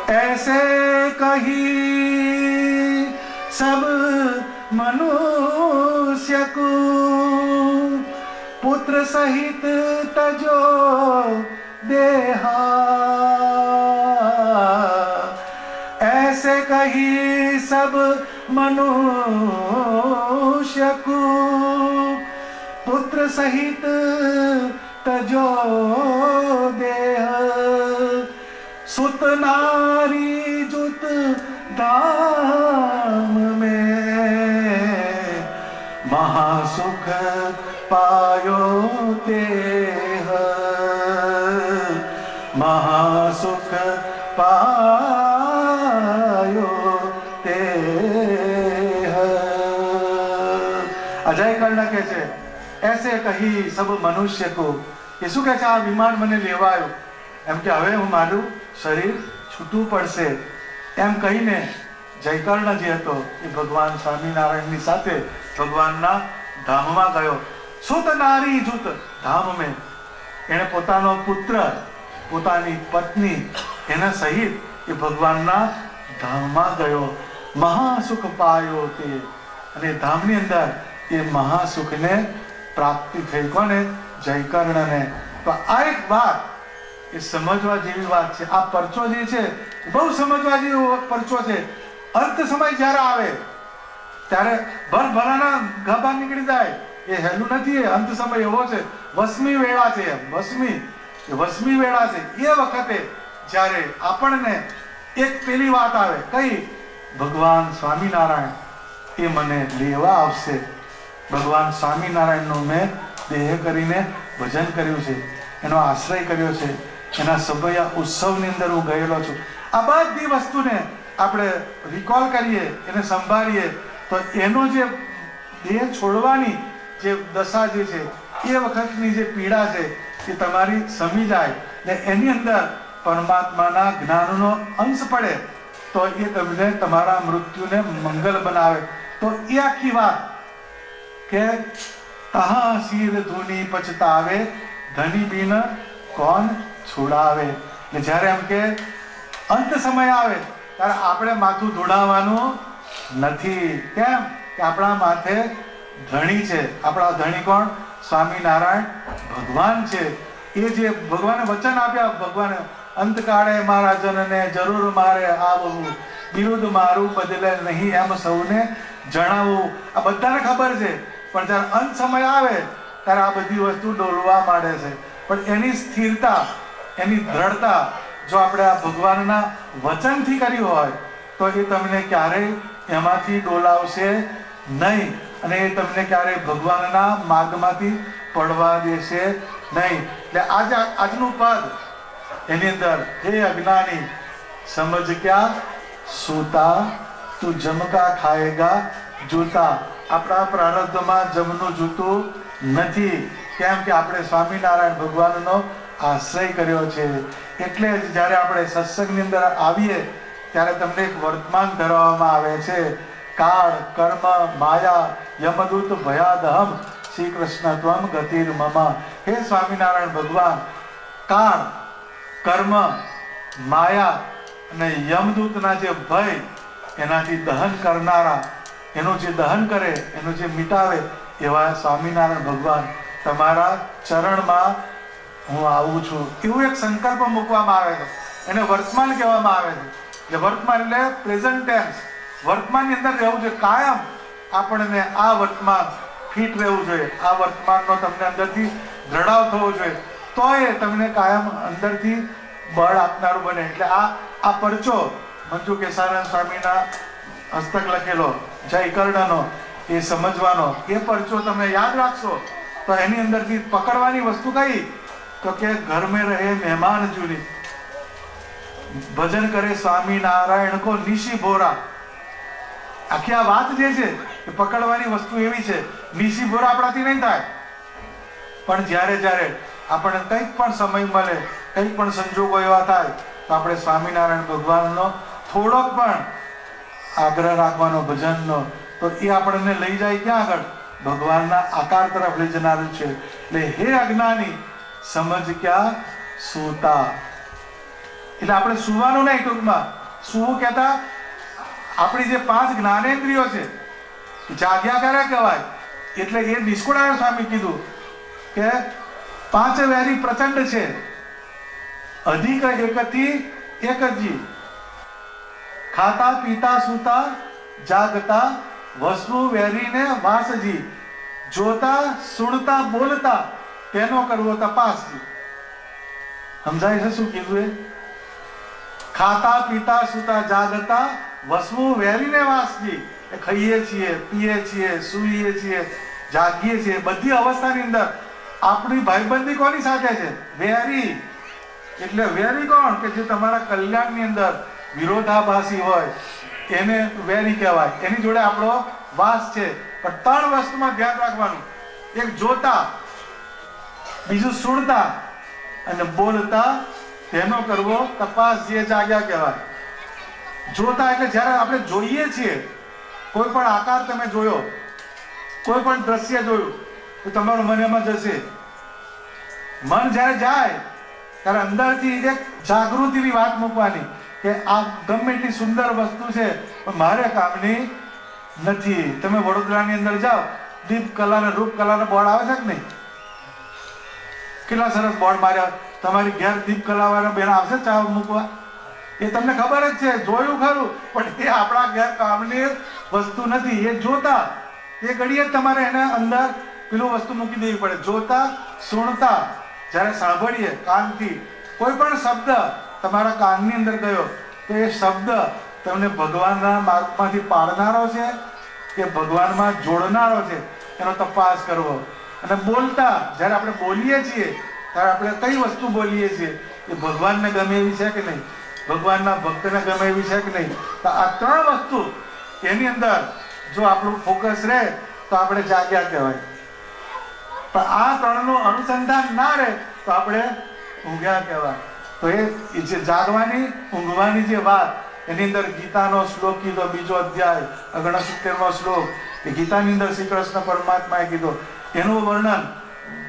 ऐसे कही सब मनुष्य को पुत्र सहित तजो देहा. ऐसे कही सब मनुष्य को पुत्र सहित तजो देह. सुत नारी जुत धाम में महासुख पायो तेह. महासुख पायो तेह. अजय कर्ण के छे ऐसे कही सब मनुष्य को. ये શું કહે છે? આ વિમાન મને લેવા આવ્યું એમ કે હવે હું મારું શરીર છૂટું પડશે એમ કહીને જયકર્ણ જે હતો એ ભગવાન સ્વામિનારાયણની સાથે ભગવાનના ધામમાં ગયો. સુત નારી જૂત ધામ મેં એણે પોતાનો પુત્ર, પોતાની પત્ની એના સહિત એ ભગવાનના ધામમાં ગયો. મહાસુખ પાયો તે. અને ધામની અંદર એ મહાસુખને પ્રાપ્તિ થઈ. કોને? જયકર્ણને. તો આ એક વાત એ સમજવા જેવી વાત છે. આ પરચો જે છે બહુ સમજવા જેવો પરચો છે. અંત સમય જ્યારે આવે ત્યારે ભરભરાના ગાભા નીકળી જાય એ હેલું નથી. અંત સમય એવો છે, વસમી વેળા છે. વસમી વેળા છે. એ વખતે જ્યારે આપણને એક પેલી વાત આવે, કઈ? ભગવાન સ્વામિનારાયણ એ મને લેવા આવશે. ભગવાન સ્વામિનારાયણનું મેં દેહ કરીને ભજન કર્યું છે, એનો આશ્રય કર્યો છે, એના સભયા ઉત્સવની અંદર હું ગયેલો છું. આ બધી વસ્તુને આપણે રિકોલ કરીએ, એને સંભાળીએ, તો એનો જે દેહ છોડવાની જે દશા જે છે એ વખતની જે પીડા છે એ તમારી સમી જાય ને એની અંદર પરમાત્માના જ્ઞાનનો અંશ પડે તો એ તમને તમારા મૃત્યુને મંગલ બનાવે. તો એ આખી વાત કે તહા શિર ધૂની પછતાવે ધની બિન કોણ છોડાવે. એટલે જ્યારે એમ કે અંત સમય આવે ત્યારે આપણે માથું ધોડાવવાનું નથી. કેમ કે આપણા માથે ધણી છે. આપણા ધણી કોણ? સ્વામિનારાયણ ભગવાન છે. એ જે ભગવાને વચન આપ્યા, ભગવાને અંતકાળે મારા જનને જરૂર મારે આવવું, બિરુદ મારું બદલે નહીં એમ સૌને જણાવવું. આ બધાને ખબર છે, પણ જ્યારે અંત સમય આવે ત્યારે આ બધી વસ્તુ ડોલવા માંડે છે. પણ એની સ્થિરતા, એની દ્રઢતા જો આપણે આ ભગવાનના વચનથી કરી હોય તો એ તમને ક્યારેય એમાંથી ડોલાવશે નહીં અને એ તમને ક્યારેય ભગવાનના માર્ગમાંથી પડવા દેશે નહીં. એટલે આજનું પદ એની અંદર, હે અજ્ઞાની સમજ ક્યાં સૂતા તું જમકા ખાએગા જૂતા. આપણા પ્રારબ્ધમાં જમનું જૂતું નથી. કેમ કે આપણે સ્વામિનારાયણ ભગવાનનો આશ્રય કર્યો છે. એટલે જ જ્યારે આપણે સત્સંગની અંદર આવીએ ત્યારે તમને એક વર્તમાન ધરાવવામાં આવે છે. કાળ કર્મ માયા યમદૂત ભયાદહમ શ્રી કૃષ્ણ ત્વમ ગતિર મમ. હે સ્વામિનારાયણ ભગવાન, કાળ કર્મ માયા અને યમદૂતના જે ભય એનાથી દહન કરનારા, એનું જે દહન કરે, એનું જે મિટાવે એવા સ્વામિનારાયણ ભગવાન તમારા ચરણમાં હું આવું છું. એવું એક સંકલ્પ મૂકવામાં આવે છે. એને વર્તમાન કહેવામાં આવે છે. એટલે વર્તમાન એટલે પ્રેઝન્ટ ટેન્સ. વર્તમાનની અંદર રહેવું જોઈએ. કાયમ આપણને આ વર્તમાન ફિટ રહેવું જોઈએ. આ વર્તમાનનો તમને અંદરથી દ્રઢાવ થવો જોઈએ. તો એ તમને કાયમ અંદરથી બળ આપનારું બને. એટલે આ પરચો મંજુ કેસાનંદ સ્વામીના હસ્તક લખેલો જય કર્ણનો એ સમજવાનો, એ પરચો તમે યાદ રાખશો તો એની અંદરથી પકડવાની વસ્તુ કઈ? તો કે ઘર મેં રહે મહેમાન જૂની, ભજન કરે સ્વામિનારાયણ કો નિશી ભોરા. આખી આ વાત જે છે એ પકડવાની વસ્તુ એવી છે. નિશી ભોરા આપણાથી નહીં થાય, પણ જ્યારે જ્યારે આપણને કંઈક પણ સમય મળે, કંઈક પણ સંજોગો એવા થાય તો આપણે સ્વામિનારાયણ ભગવાનનો થોડોક પણ આગ્રહ રાખવાનો ભજનનો, તો એ આપણને લઈ જાય ક્યાં આગળ? ભગવાનના આકાર તરફ લઈ જનારું છે. એટલે હે અજ્ઞાની સમજ ક્યાં સૂતા. એટલે આપણે સુવાનું નહીં. ટૂંકમાં સુવું કહેતા આપણી જે 5 જ્ઞાનેન્દ્રિયો છે જાગ્યા કરે કહેવાય. એટલે એ નિષ્કુળાનંદ સ્વામી કીધું કે 5 વેરી પ્રચંડ છે, અધિક એકથી એકજી. ખાતા પીતા સૂતા જાગતા વસ્તુ વેરીને વાસજી, જોતા સુણતા બોલતા તેનો કરવો તપાસજી. સમજાય છે શું કીધું એ? ખાતા પીતા સૂતા જાગતા વસ્તુ વેરીને વાસજી. એ ખાઈએ છીએ, પીએ છીએ, સૂઈએ છીએ, જાગીએ છીએ. બધી અવસ્થાની અંદર આપણી ભાઈબંધી કોની સાથે છે? વેરી. એટલે વેરી કોણ? કે જે તમારા કલ્યાણની અંદર વિરોધાભાસી હોય એને વેરી કહેવાય. એની જોડે આપણો વાસ છે. પણ 3 વસ્તુમાં ધ્યાન રાખવાનું. એક જોતા, બીજું સુણતા અને બોલતા તેનો કરવો તપાસ. જે જાગ્યા કહેવાય. જોતા એટલે જ્યારે આપણે જોઈએ છીએ, કોઈ પણ આકાર તમે જોયો, કોઈ પણ દ્રશ્ય જોયું તો તમારું મન એમાં જશે. મન જ્યારે જાય ત્યારે અંદરથી એક જાગૃતિની વાત મૂકવાની કે આ ગમે એટલી સુંદર વસ્તુ છે પણ મારે કામની નથી. તમે વડોદરાની અંદર જાઓ, દીપ કલા અને રૂપ કલાના બોર્ડ આવે છે કે નહીં? કેટલા સરસ બોર્ડ માર્યા. તમારી ઘેર દીપ કલા વાળા બેન આવશે ચા મૂકવા? એ તમને ખબર જ છે, જોયું ખરું, પણ એ આપણા ઘેર કામની વસ્તુ નથી. એ જોતા એ ઘડીએ જ તમારે એને અંદર પેલું વસ્તુ મૂકી દેવી પડે. જોતા સુણતા, જ્યારે સાંભળીએ કાનથી કોઈ પણ શબ્દ તમારા કાનની અંદર ગયો તો એ શબ્દ તમને ભગવાનના માર્ગમાંથી પાડનારો છે કે ભગવાનમાં જોડનારો છે એનો તપાસ કરવો. અને બોલતા, જ્યારે આપણે બોલીએ છીએ ત્યારે આપણે કઈ વસ્તુ બોલીએ છીએ એ ભગવાનને ગમે એવી છે કે નહીં? ભગવાનના ભક્તને ગમે એવી છે કે નહીં? તો આ ત્રણ વસ્તુ એની અંદર જો આપણું ફોકસ રહે તો આપણે જાગ્યા કહેવાય. પણ આ ત્રણનું અનુસંધાન ના રહે તો આપણે ઊંઘ્યા કહેવાય. તો એ જે જાગવાની ઊંઘવાની જે વાત એની અંદર ગીતાનો શ્લોક કીધો, બીજો અધ્યાય 69મો શ્લોક, એ ગીતાની અંદર શ્રી કૃષ્ણ પરમાત્માએ કીધો. એનું વર્ણન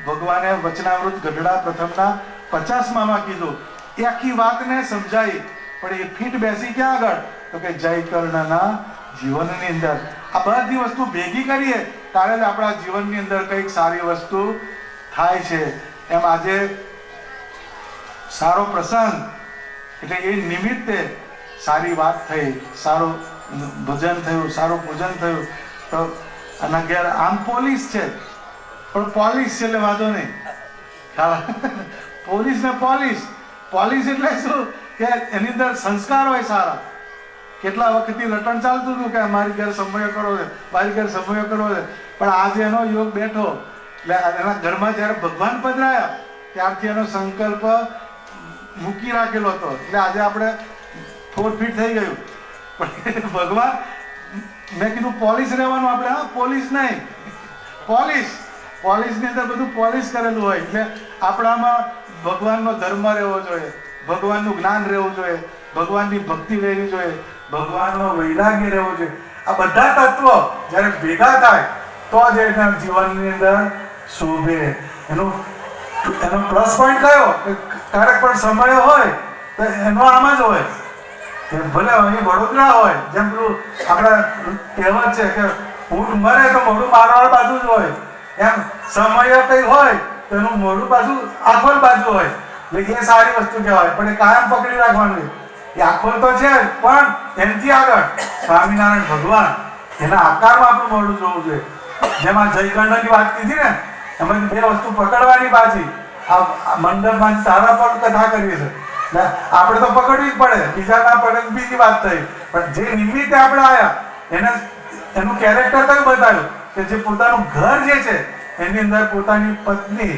ભગવાને વચનામૃત ગઢડા પ્રથમના 50માં કીધું. એ આખી વાતને સમજાઈ, પણ એ ફીટ બેસી ક્યાં આગળ? તો કે જય કર્ણના જીવનની અંદર. આ બધી વસ્તુ ભેગી કરીએ ત્યારે જ આપણા જીવનની અંદર કંઈક સારી વસ્તુ થાય છે. એમ આજે સારો પ્રસંગ એટલે એ નિમિત્તે સારી વાત થઈ, સારું ભજન થયું, સારું પૂજન થયું. તો આના ઘેર આમ પોલીસ છે પણ પોલીસ છે એટલે વાંધો નહીં. પોલીસ ને પોલીસ એટલે શું કે એની અંદર સંસ્કાર હોય સારા. કેટલા વખતથી રટણ ચાલતું હતું કે મારી ઘેર સમયો કરવો છે, મારી ઘેર સમયો કરવો છે, પણ આજે એનો યોગ બેઠો એટલે એના ઘરમાં જ્યારે ભગવાન પધરાયા ત્યારથી એનો સંકલ્પ મૂકી રાખેલો હતો. એટલે આજે આપણે ફોરફીટ થઈ ગયું. પણ ભગવાન મેં કીધું પોલીસ રહેવાનું આપણે. હા, પોલીસ નહીં, પોલીસની અંદર બધું પોલીસ કરેલું હોય. એટલે આપણામાં ભગવાનનો ધર્મ રહેવો જોઈએ, ભગવાનનું જ્ઞાન રહેવું જોઈએ, ભગવાનની ભક્તિ રહેવી જોઈએ, ભગવાનનો વૈરાગ્ય રહેવો જોઈએ. આ બધા તત્વો જ્યારે ભેગા થાય તો જ એના જીવનની અંદર શોભે. એનો પ્લસ પોઈન્ટ કયો? ક્યારેક પણ સમય હોય તો એનો આમ જ હોય. ભલે અહીં વડોદરા હોય, જેમ પેલું આપણે કહેવત છે કે ઊંટ મરે તો મોઢું મારવાળ બાજુ જ હોય, એમ સમય કઈ હોય તો એનું મોઢું બાજુ આખોલ બાજુ હોય. એટલે એ સારી વસ્તુ કહેવાય. પણ એ કાયમ પકડી રાખવાનું. એ આખોલ તો છે પણ એમથી આગળ સ્વામિનારાયણ ભગવાન એના આકારમાં આપણું મોઢું જોવું જોઈએ. જેમ આ જયકર્ણની વાત કીધી ને, એમાં બે વસ્તુ પકડવાની પાછી. આ મંડળમાં સારા પર કથા કરીએ છીએ, આપણે તો પકડવી જ પડે, બીજા ના પડે બીજી વાત થઈ. પણ જે નિમિત્તે આપણે આવ્યા એને એનું કેરેક્ટર કયું બતાવ્યું કે જે પોતાનું ઘર જે છે એની અંદર પોતાની પત્ની,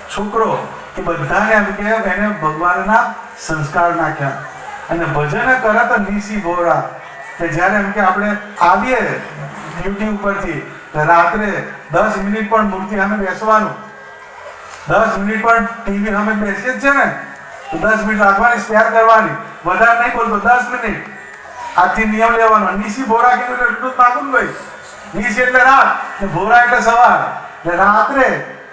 છોકરો, એ બધાને એમ કે એને ભગવાનના સંસ્કાર નાખ્યા. અને ભજન કરે તો નીસી ભોરા, કે જ્યારે એમ કે આપણે આવીએ ડ્યુટી ઉપરથી રાત્રે 10 મિનિટ પણ મૂર્તિ સામે બેસવાનું, 10 મિનિટ પણ ટીવી સામે બેસીએ જ છે ને, તો 10 મિનિટ રાખવાની, સ્પેર કરવાની, વધારે નહીં બોલતો 10 મિનિટ. આજથી નિયમ લેવાનો. નીસી ભોરા કીધું એટલે એટલું જ માગું ને ભાઈ. નીસી એટલે રાત ને ભોરા એટલે સવાર. એટલે રાત્રે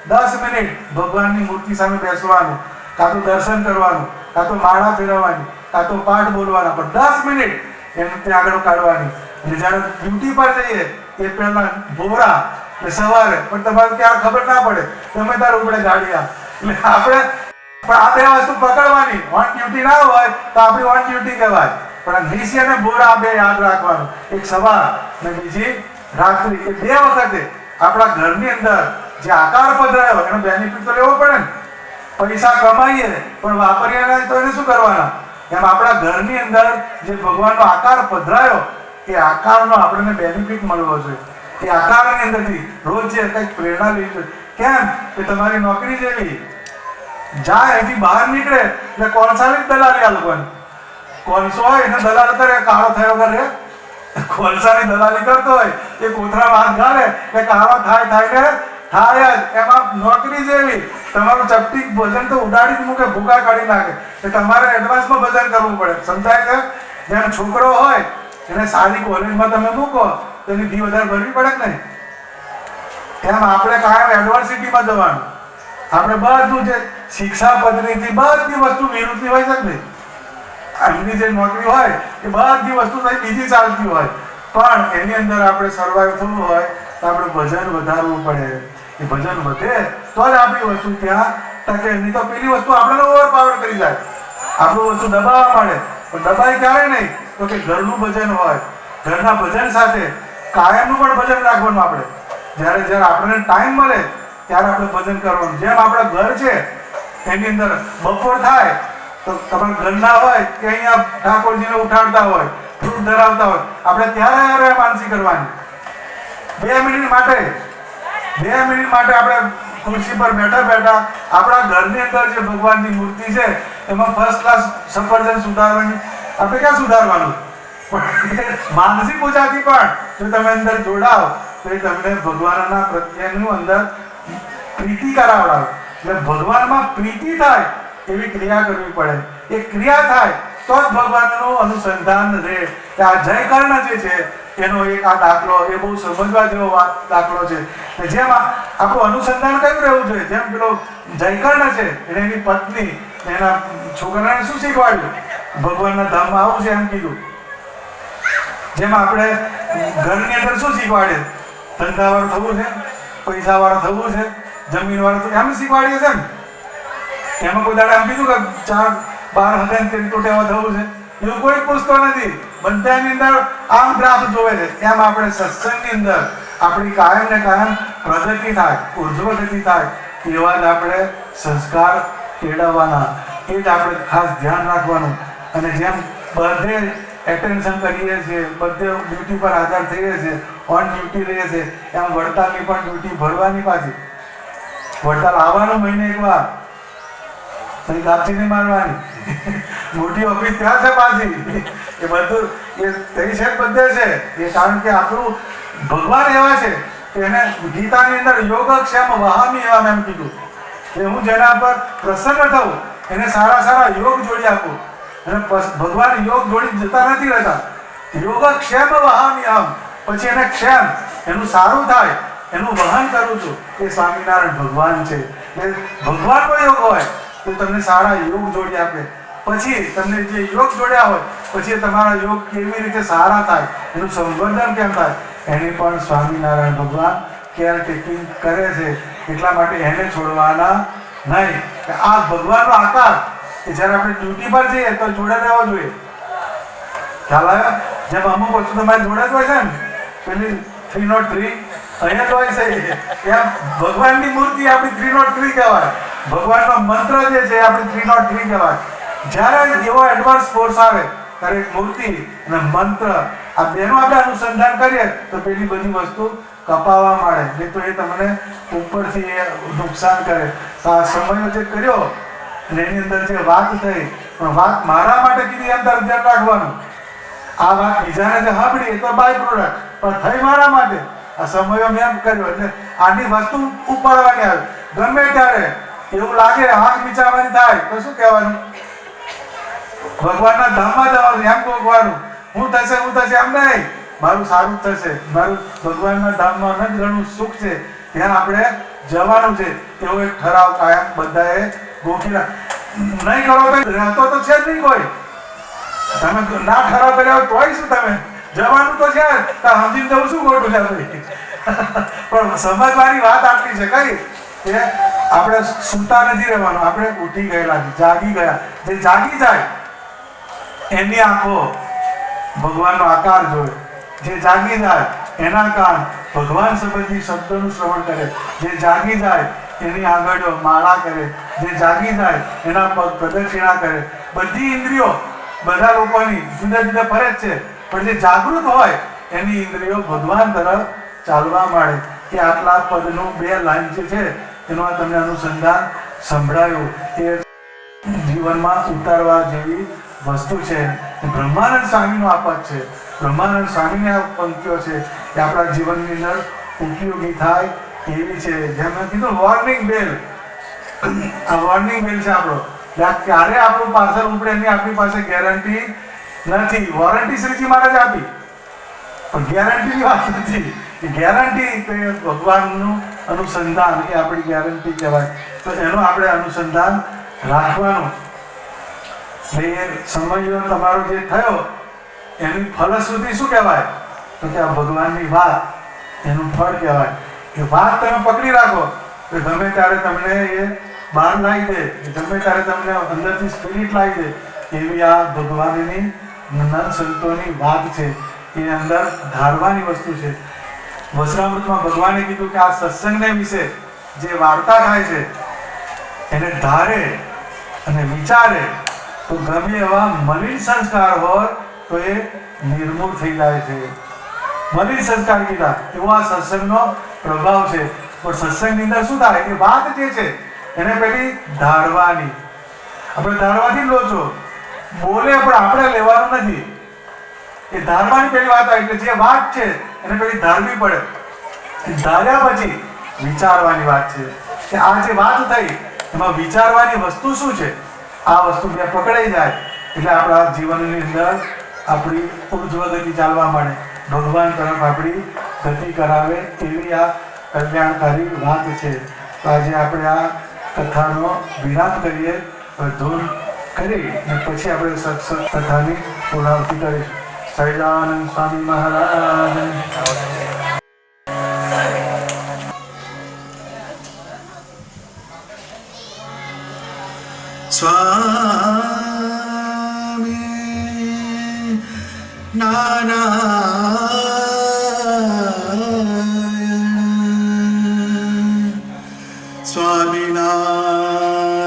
10 મિનિટ ભગવાનની મૂર્તિ સામે બેસવાનું, કાં તો દર્શન કરવાનું, કાં તો માળા ફેરવવાની, કાં તો પાઠ બોલવાના, પણ 10 મિનિટ એને ત્યાં આગળ કાઢવાની. અને જ્યારે ડ્યુટી પર જઈએ એ પહેલા ભોરા એટલે સવારે, પણ તમારે ત્યાં ખબર ના પડે, તમે તાર ઉપડે ગાડીયા. એટલે આપણે પણ આ બે વસ્તુ પકડવાની. ઓન ડ્યુટી ના હોય તો આપણી ઓન ડ્યુટી કહેવાય. પણ નીસી અને ભોરા આ બે યાદ રાખવાનું. એક સવાર ને બીજી રાત્રિ. એ બે વખતે આપણા ઘરની અંદર જે આકાર પધરાયો એનો બેનિફિટ તો લેવો પડે ને. પૈસા કમાઈએ પણ વાપરીએ નહીં તો એને શું કરવાના? એમ આપણા ઘરની અંદર જે ભગવાનનો આકાર પધરાયો એ આકારનો આપણને બેનિફિટ મળવો જોઈએ. એ આકારની અંદરથી રોજ જે કંઈક પ્રેરણા લેવી જોઈએ. કેમ કે તમારી નોકરી જેવી જાય અહીંથી બહાર નીકળે એટલે કોલસાની દલાલી આ લોકોની. કોલસો હોય એને દલાલ કરે, કાળો થયો કરે, કોલસાની દલાલી કરતો હોય એ કોથરામાં હાથ ગાળે એટલે કાળો થાય જ. એમાં નોકરી જેવી તમારું ચપટી ભજન તો ઉડાડી જ મૂકે, ભૂકા કાઢી નાખે. એટલે તમારે એડવાન્સમાં ભજન કરવું પડે. સમજાય છે? જેમ છોકરો હોય એને સારી કોલેજમાં તમે મૂકો તો એની ફી વધારે ભરવી પડે કે નહીં? એમ આપણે કાયમ યુનિવર્સિટીમાં જવાનું. આપણે બધું જે શિક્ષા પદ્ધતિથી બધી વસ્તુ વિરુદ્ધની હોય છે કે નહીં? એમની જે નોકરી હોય એ બધી વસ્તુ બીજી ચાલતી હોય, પણ એની અંદર આપણે સર્વાઈવ થવું હોય તો આપણે ભજન વધારવું પડે. એ ભજન વધે તો જ આપણી વસ્તુ ત્યાં ટકે. નહીં તો પેલી વસ્તુ આપણે ઓવરપાવર કરી જાય, આપણું વસ્તુ દબાવવા માંડે. પણ દબાઈ ક્યારે નહીં? તો કે ઘરનું ભજન હોય, ઘરના ભજન સાથે કાયમનું પણ ભજન રાખવાનું. આપણે જ્યારે આપણને ટાઈમ મળે ત્યારે આપણે ભજન કરવાનું. જેમ આપણા ઘર છે એની અંદર બપોર થાય તો તમારા ઘરના હોય કે અહીંયા ઠાકોરજીને ઉઠાડતા હોય, ફ્રૂટ ધરાવતા હોય, આપણે ત્યારે માનસી કરવાની. 2 મિનિટ માટે આપણે ખુરશી પર બેઠા બેઠા આપણા ઘરની અંદર જે ભગવાનની મૂર્તિ છે એમાં ફર્સ્ટ ક્લાસ સફરજન સુધારવાની આપણે ક્યાં સુધારવાનું? પણ માનસી પૂજાથી પણ જો તમે અંદર જોડાઓ તો એ તમને ભગવાનના પ્રત્યેનું અંદર પ્રીતિ કરાવડાવે. એટલે ભગવાનમાં પ્રીતિ થાય એવી ક્રિયા કરવી પડે. એ ક્રિયા થાય તો જ ભગવાનનું અનુસંધાન રહે. કે આ જયકર્ણ જે છે એનો એક આ દાખલો એ બહુ સમજવા જેવો દાખલો છે. જેમ આપણું અનુસંધાન કયું રહેવું જોઈએ? જેમ પેલો જયકર્ણ છે એને એની પત્ની એના છોકરાને શું શીખવાડ્યું? ભગવાનના ધામમાં આવું છે એમ કીધું. જેમ આપણે ઘરની અંદર શું શીખવાડે? ધંધાવાળું થવું છે, પૈસાવાળું થવું છે, જમીનવાળું થવું, એમ શીખવાડીએ છે ને. એમાં કોઈ દાડે એમ કીધું કે 4-12 હતા તેની તૂટેવા થવું છે? એવું કોઈ પૂછતો નથી. બધાની અંદર આમ ગ્રાફ જોવે છે. એમ આપણે સત્સંગની અંદર આપણી કાયમ ને કાયમ પ્રગતિ થાય, ઉર્ધ્વગતિ થાય એવા જ આપણે સંસ્કાર કેળવવાના. એ જ આપણે ખાસ ધ્યાન રાખવાનું. અને જેમ બધે એટેન્શન કરીએ છીએ, બધે ડ્યુટી પર હાજર થઈએ છીએ, ઓન ડ્યુટી રહીએ છીએ, એમ વડતાલની પણ ડ્યુટી ભરવાની. પાછી વડતાલ આવવાનું મહિને એકવાર, પછી કાપી નહીં મારવાની. મોટી ઓફિસ ત્યાં છે પાછી. એ બધું એ થઈ છે બધે છે. એ કારણ કે આપણું ભગવાન એવા છે કે એને ગીતાની અંદર યોગક્ષેમ વહામી એવા એમ કીધું કે હું જેના પર પ્રસન્ન થઉં એને સારા સારા યોગ જોડી આપું. અને ભગવાન યોગ જોડી જતા નથી રહેતા. યોગક્ષેમ વહામી આમ, પછી એને ક્ષેમ એનું સારું થાય એનું વહન કરું છું. એ સ્વામિનારાયણ ભગવાન છે. ભગવાનનો યોગ હોય તો તમને સારા યોગ જોડી આપે. પછી તમને જે યોગ જોડ્યા હોય પછી તમારા યોગ કેવી રીતે સારા થાય, એનું સંવર્ધન કેમ થાય, એની પણ સ્વામિનારાયણ ભગવાન કેર ટેકિંગ કરે છે. એટલા માટે એને છોડવાના નહીં. આ ભગવાનનો આકાર કે જ્યારે આપણે ડ્યુટી પર જઈએ તો જોડે રહેવો જોઈએ. ખ્યાલ આવ્યો? જેમ અમુક વસ્તુ તમારી જોડે જ હોય છે ને, પેલી 303 અહીંયા જ હોય છે. એમ ભગવાનની મૂર્તિ આપણી 303 કહેવાય. ભગવાનનો મંત્ર જે છે આપણી 303 કહેવાય. જ્યારે એવો એડવાન્સ ફોર્સ આવે ત્યારે મૂર્તિ અને મંત્ર આ બેનો આપણે અનુસંધાન કરીએ તો પેલી બધી વસ્તુ કપાવા માંડે. નહીં તો એ તમને ઉપરથી એ નુકસાન કરે. તો આ સમય જે કર્યો અને એની અંદર જે વાત થઈ, પણ વાત મારા માટે કીધી એમ તારે ધ્યાન રાખવાનું. આ વાત બીજાને જે સાંભળી એ તો બાય પ્રોડક્ટ, પણ થઈ મારા માટે. આ સમયો મેં એમ કર્યો એટલે આની વસ્તુ ઉપાડવાની આવે. ગમે ત્યારે એવું લાગે આંખ વિચારવાની થાય તો શું કહેવાનું? ભગવાનના ધામમાં જવાનું. એમ ભગવાનું હું થશે એમ નહીં, મારું સારું થશે, મારું ભગવાનના ધામમાં જ ઘણું સુખ છે, ત્યાં આપણે જવાનું છે. એવો એક ઠરાવ કાયમ બધાએ ગોખી નહીં કરો તો રહેતો તો છે જ નહીં કોઈ. તમે ના ઠરાવ કર્યા હોય તોય શું, તમે જવાનું તો છે સમજીને જવું શું ખોટું છે? પણ સમજવાની વાત આટલી છે કઈ કે આપણે સૂતા નથી રહેવાનું. આપણે ઉઠી ગયેલા, જાગી ગયા. જે જાગી જાય એની આંખો ભગવાનનો આકાર જોવે. જે જાગી જાય એના કાન ભગવાન સંબંધી શબ્દોનું શ્રવણ કરે. જે જાગી જાય એની આંગળીઓ માળા કરે. જે જાગી જાય એના પગ પ્રદક્ષિણા કરે. બધી ઇન્દ્રિયો બધા લોકોની જુદા જુદા ફરે જ છે, પણ જે જાગૃત હોય એની ઇન્દ્રિયો ભગવાન તરફ ચાલવા માંડે. કે આટલા પદનું 2 લાઈન જે છે એનું તમને અનુસંધાન સંભળાયું. એ જીવનમાં ઉતારવા જેવી વસ્તુ છે. બ્રહ્માનંદ સ્વામીનો આપત છે. બ્રહ્માનંદ સ્વામીની આ પંક્તિઓ છે એ આપણા જીવનની અંદર ઉપયોગી થાય એવી છે. જેમ મેં કીધું વોર્નિંગ બેલ, આ વોર્નિંગ બેલ છે આપણો. ક્યારે આપણું પાર્સલ ઉપડે એની આપણી પાસે ગેરંટી નથી. વોરંટી શ્રીજી મહારાજ આપી, પણ ગેરંટીની વાત નથી. ગેરંટી કે ભગવાનનું અનુસંધાન એ આપણી ગેરંટી કહેવાય. તો એનું આપણે અનુસંધાન રાખવાનું. એ સમય તમારો જે થયો એની ફલશ્રુતિ શું કહેવાય? તો કે આ ભગવાનની વાત એનું ફળ કહેવાય. એ વાત તમે પકડી રાખો તો ગમે ત્યારે તમને એ બહાર લાવી દે, ગમે ત્યારે તમને અંદરથી સ્પિરિટ લાવી દે. એવી આ ભગવાનની નંદ સંતોની વાત છે. એ અંદર ધારવાની વસ્તુ છે. વચનામૃતમાં ભગવાને કીધું કે આ સત્સંગને વિશે જે વાર્તા થાય છે એને ધારે અને વિચારે તો ગમે એવા મલિન સંસ્કાર હોય તો એ નિર્મૂળ થઈ જાય છે. મલિન સંસ્કાર કીધા એવો આ સત્સંગનો પ્રભાવ છે. પણ સત્સંગની અંદર શું થાય એ વાત જે છે એને પેલી ધારવાની. આપણે ધારવાથી જ લોચો બોલે પણ આપણે લેવાનું નથી. એ ધારવાની પેલી વાત આવે એટલે જે વાત છે એને પેલી ધારવી પડે. ધાર્યા પછી વિચારવાની વાત છે કે આ જે વાત થઈ એમાં વિચારવાની વસ્તુ શું છે. આ વસ્તુ બે પકડાઈ જાય એટલે આપણા જીવનની અંદર આપણી ઉર્ધ્વ ગતિ ચાલવા માંડે. ભગવાન તરફ આપણી ગતિ કરાવે એવી આ કલ્યાણકારી વાત છે. તો આજે આપણે આ કથાનો વિરામ કરીએ, ધૂન કરી અને પછી આપણે સત્સંગ કથાની પૂર્ણાવૃત્તિ કરીશું. સહજાનંદ સ્વામી મહારાજ. સ્વામી નારાયણ સ્વામી નારાયણ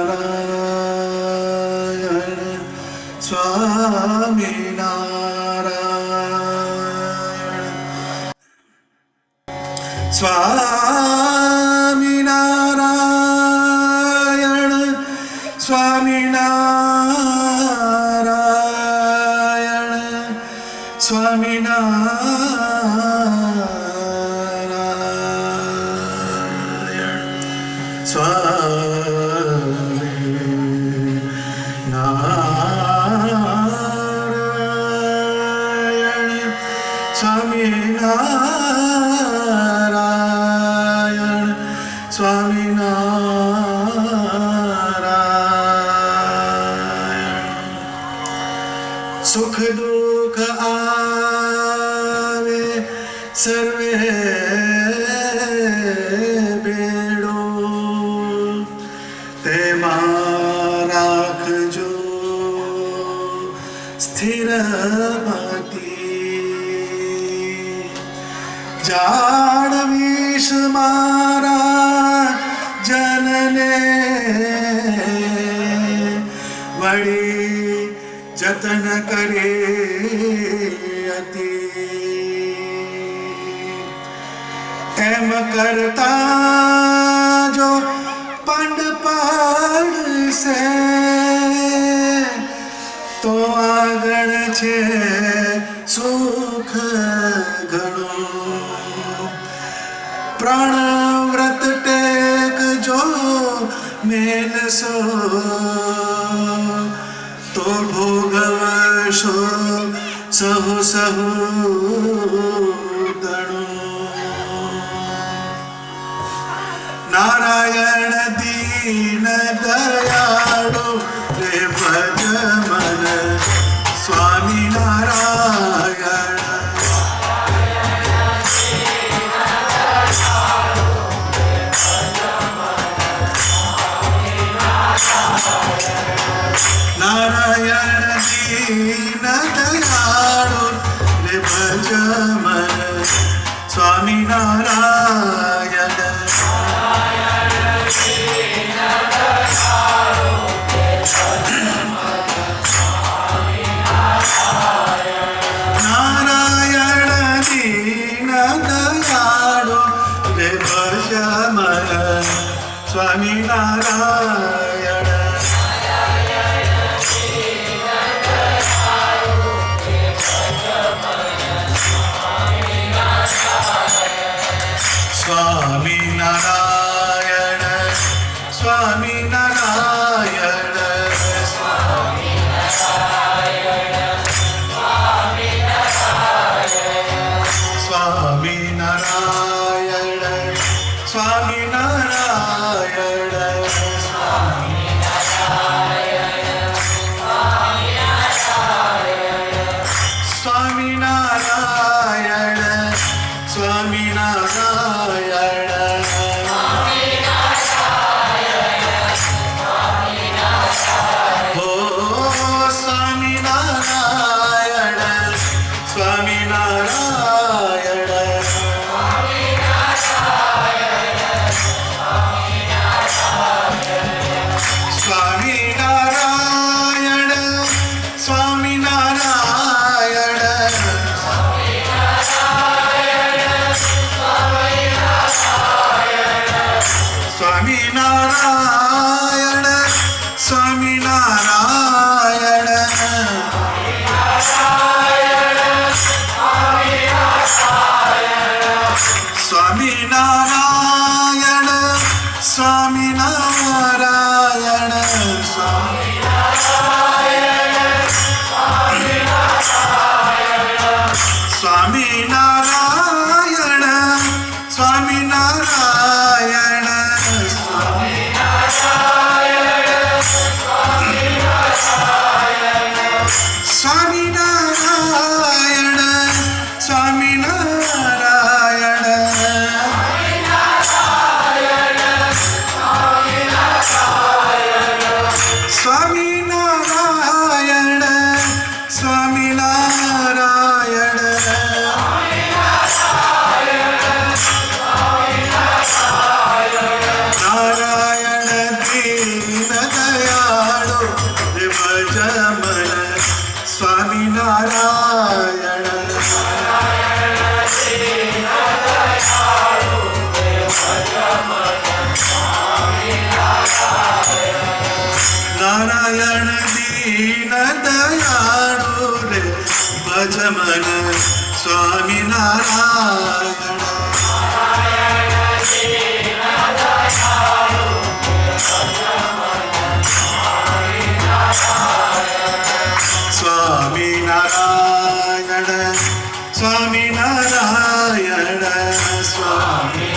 સ્વામી નારાયણ સ્વામી નારાયણ સ્વામી નારાયણ સ્વામી નારાયણ સ્વામી નારાયણ સ્વામી નારાયણ સ્વામી નારાયણ. સુખ દુઃખ આવે સર્વે બેડો તેમાં રાખજો સ્થિર મતિ. જાળવીશ મારા જનને વળી જતન કરે એમ કરતા જો પંડ પાડશે તો આગળ છે સુખ ઘણું. પ્રાણવ્રત ટેક જો મેલશો તો ભોગવશો સહુ સહુ દણું. નારાયણ દીન દયાળુ રે ભજ મન સ્વામી નારાયણ. નારાયણ દીન દયાળુ રે ભજ મન સ્વામી નારાયણ. નારાયણ દીન દયાળુ રે ભજ મન સ્વામી નારાયણ. સ્વામી નારાયણ સ્વામી નારાયણ સ્વામી નારાયણ સ્વામી નારાયણ સ્વામી નારાયણ. स्वामीनारायण स्वामीनारायण स्वामीनारायण स्वामीनारायण स्वामीनारायण स्वामीनारायण नारायण दीन दयाळु भज मन स्वामीनारायण नारायण दीन दयाळु रे भज मन स्वामीनारायण स्वामीनारायण स्वामीनारायण स्वामी